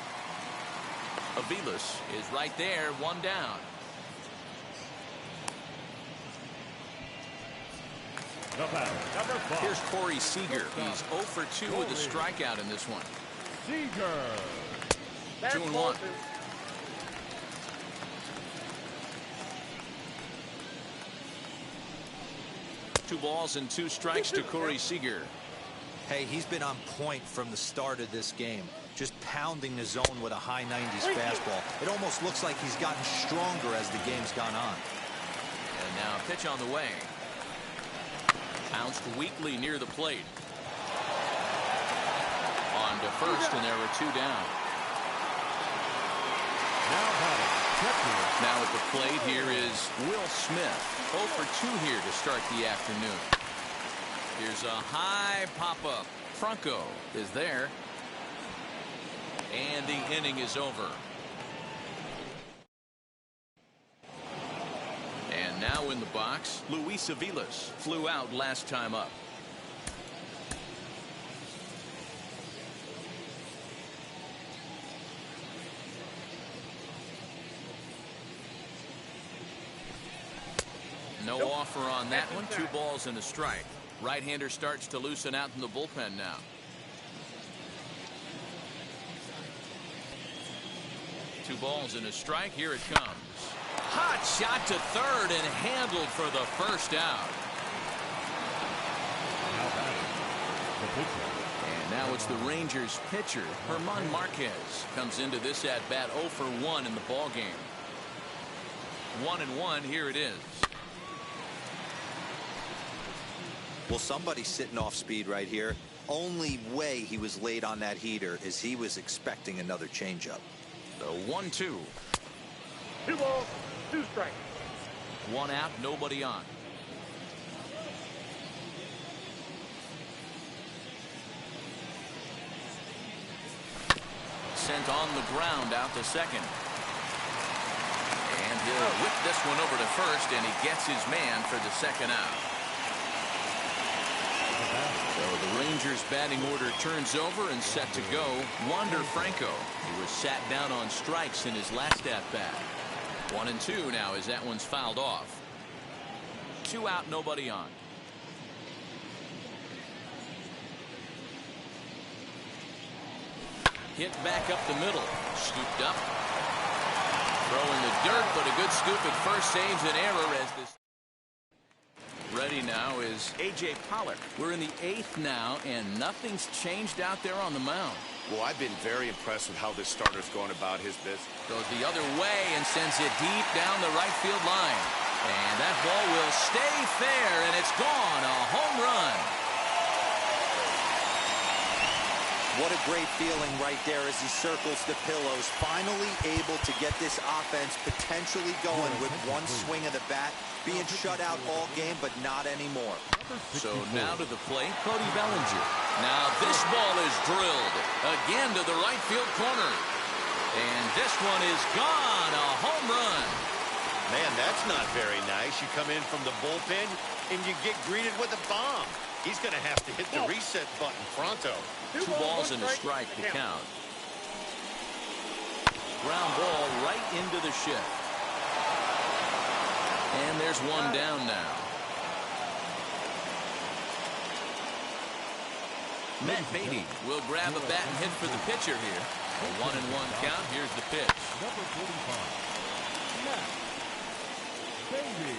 Aviles is right there, 1 down. Here's Corey Seager. He's 0 for 2 with a strikeout in this one. Seager. 2-1. Two balls and 2 strikes to Corey Seager. Hey, he's been on point from the start of this game. Just pounding the zone with a high 90s fastball. It almost looks like he's gotten stronger as the game's gone on. And now a pitch on the way. Bounced weakly near the plate. On to first, and there were 2 down. Now at the plate here is Will Smith. 0 for 2 here to start the afternoon. Here's a high pop-up. Franco is there. And the inning is over. And now in the box, Luis Aviles flew out last time up. No offer on that one. 2 balls and a strike. Right-hander starts to loosen out in the bullpen now. Two balls and a strike. Here it comes. Hot shot to third and handled for the first out. And now it's the Rangers pitcher, German Marquez, comes into this at-bat 0 for 1 in the ball game. 1-1. Here it is. Well, somebody's sitting off speed right here. Only way he was late on that heater is he was expecting another changeup. The 1-2. 2 balls, 2 strikes. 1 out, nobody on. Sent on the ground out to second. And he'll whip this one over to first, and he gets his man for the second out. So the Rangers batting order turns over and set to go. Wander Franco. He was sat down on strikes in his last at-bat. 1-2 now as that one's fouled off. 2 out, nobody on. Hit back up the middle. Scooped up. Throwing the dirt, but a good scoop at first saves an error as this. Ready now is A.J. Pollock. We're in the 8th now, and nothing's changed out there on the mound. Well, I've been very impressed with how this starter's going about his business. Goes the other way and sends it deep down the right field line. And that ball will stay fair, and it's gone. A home run. What a great feeling right there as he circles the pillows. Finally able to get this offense potentially going with one swing of the bat. Being shut out all game, but not anymore. So now to the plate, Cody Bellinger. Now this ball is drilled again to the right field corner. And this one is gone. A home run. Man, that's not very nice. You come in from the bullpen and you get greeted with a bomb. He's going to have to hit the reset button pronto. 2 balls and a strike to count. Ground ball right into the shift. And there's one down now. Matt Beatty will grab a bat and hit for the pitcher here. A 1-1 count. Here's the pitch. Number 45, Matt Beatty.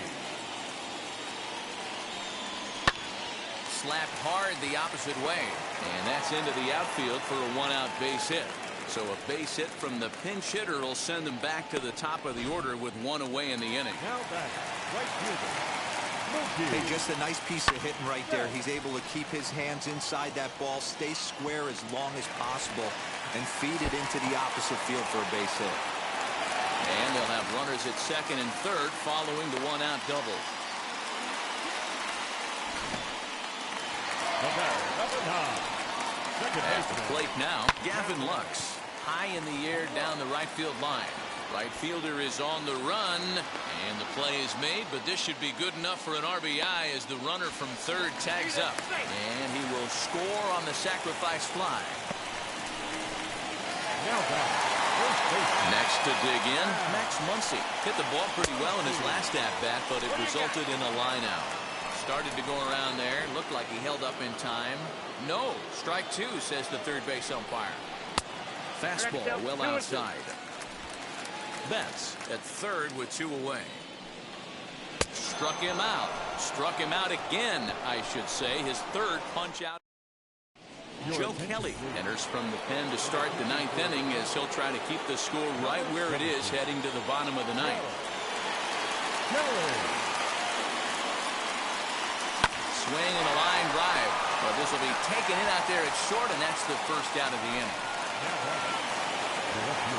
Slapped hard the opposite way. And that's into the outfield for a 1-out base hit. So a base hit from the pinch hitter will send them back to the top of the order with 1 away in the inning. Now back, right fielder. Hey, just a nice piece of hitting right there. He's able to keep his hands inside that ball, stay square as long as possible, and feed it into the opposite field for a base hit. And they'll have runners at second and third following the 1-out double. At the plate now, Gavin Lux. High in the air down the right field line. Right fielder is on the run, and the play is made, but this should be good enough for an RBI as the runner from third tags up. And he will score on the sacrifice fly. Next to dig in, Max Muncy. Hit the ball pretty well in his last at-bat, but it resulted in a line-out. Started to go around there. Looked like he held up in time. No. Strike 2, says the third base umpire. Fastball well outside. Betts at third with 2 away. Struck him out. Struck him out again, I should say. His third punch out. Joe Kelly enters from the pen to start the 9th inning as he'll try to keep the score right where it is heading to the bottom of the 9th. Swing and a line drive. Well, this will be taken in out there at short, and that's the first out of the inning.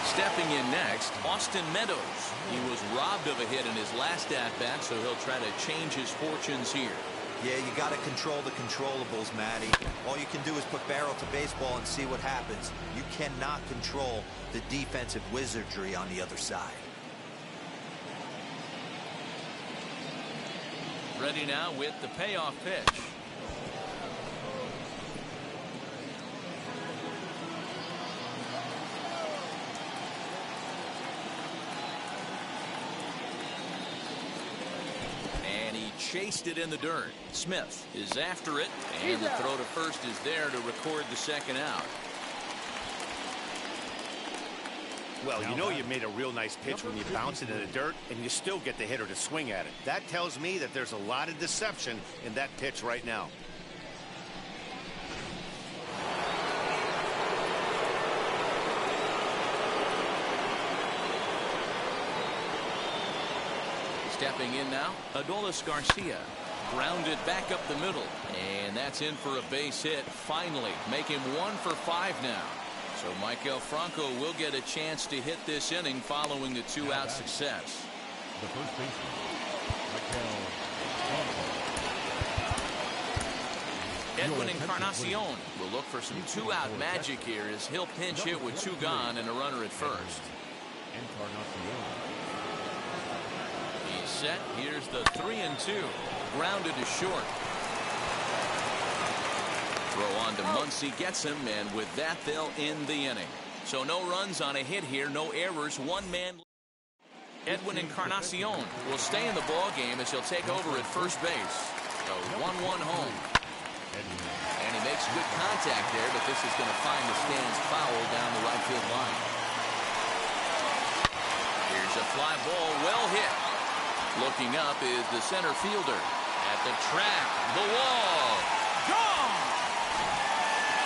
Stepping in next, Austin Meadows. He was robbed of a hit in his last at-bat, so he'll try to change his fortunes here. Yeah, you got to control the controllables, Matty. All you can do is put barrel to baseball and see what happens. You cannot control the defensive wizardry on the other side. Ready now with the payoff pitch. And he chased it in the dirt. Smith is after it, and the throw to first is there to record the second out. Well, you know you made a real nice pitch when you bounce it in the dirt and you still get the hitter to swing at it. That tells me that there's a lot of deception in that pitch right now. Stepping in now, Adolis Garcia. Grounded back up the middle, and that's in for a base hit. Finally, make him 1 for 5 now. So Maikel Franco will get a chance to hit this inning following the 2-out success. The first baseman, Maikel Franco. Edwin Encarnacion will look for some 2-out magic here as he'll pinch hit with 2 gone and a runner at first. Encarnacion. He's set. Here's the 3-2. Grounded to short. Throw on to Muncy, gets him, and with that, they'll end the inning. So no runs on a hit here, no errors, one man. Edwin Encarnacion will stay in the ball game as he'll take over at first base. A 1-1 home. And he makes good contact there, but this is going to find the stands foul down the right field line. Here's a fly ball, well hit. Looking up is the center fielder. At the track, the wall, gone!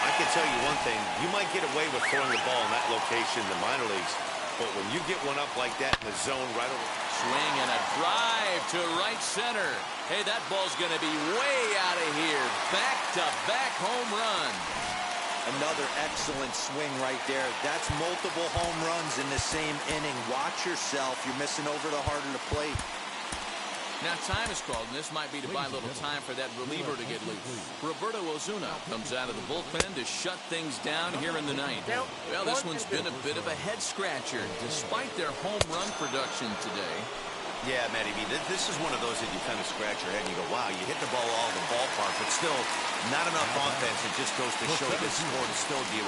I can tell you one thing. You might get away with throwing the ball in that location in the minor leagues, but when you get one up like that in the zone right over. Swing and a drive to right center. Hey, that ball's going to be way out of here. Back-to-back home run. Another excellent swing right there. That's multiple home runs in the same inning. Watch yourself. You're missing over the heart of the plate. Now time is called, and this might be to buy a little time for that reliever to get loose. Roberto Ozuna comes out of the bullpen to shut things down here in the ninth. Well, this one's been a bit of a head-scratcher, despite their home run production today. Yeah, Matty B, this is one of those that you kind of scratch your head and you go, wow, you hit the ball all the ballpark, but still not enough offense. It just goes to show the score is still 0.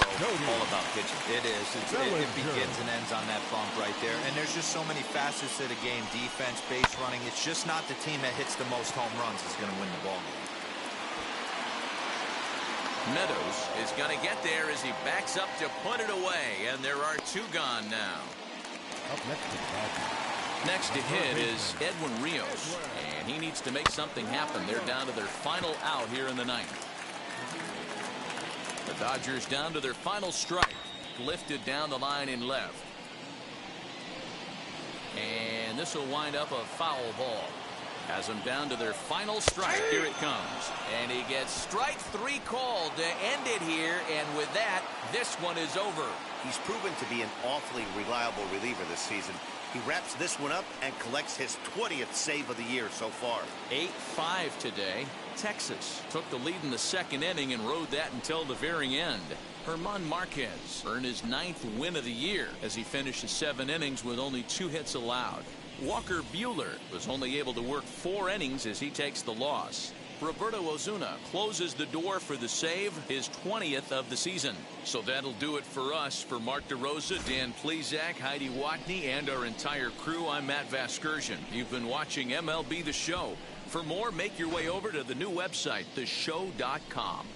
All about pitching. It is. It begins and ends on that bump right there. And there's just so many facets to the game. Defense, base running. It's just not the team that hits the most home runs is going to win the ball game. Meadows is going to get there as he backs up to put it away, and there are 2 gone now. Up Next to hit is Edwin Rios, and he needs to make something happen. They're down to their final out here in the ninth. The Dodgers down to their final strike, lifted down the line in left. And this will wind up a foul ball. Has them down to their final strike. Here it comes. And he gets strike 3 called to end it here, and with that, this one is over. He's proven to be an awfully reliable reliever this season. He wraps this one up and collects his 20th save of the year so far. 8-5 today. Texas took the lead in the second inning and rode that until the very end. German Marquez earned his 9th win of the year as he finishes 7 innings with only 2 hits allowed. Walker Buehler was only able to work 4 innings as he takes the loss. Roberto Ozuna closes the door for the save, his 20th of the season. So that'll do it for us. For Mark DeRosa, Dan Plesac, Heidi Watney, and our entire crew, I'm Matt Vasgersian. You've been watching MLB The Show. For more, make your way over to the new website, theshow.com.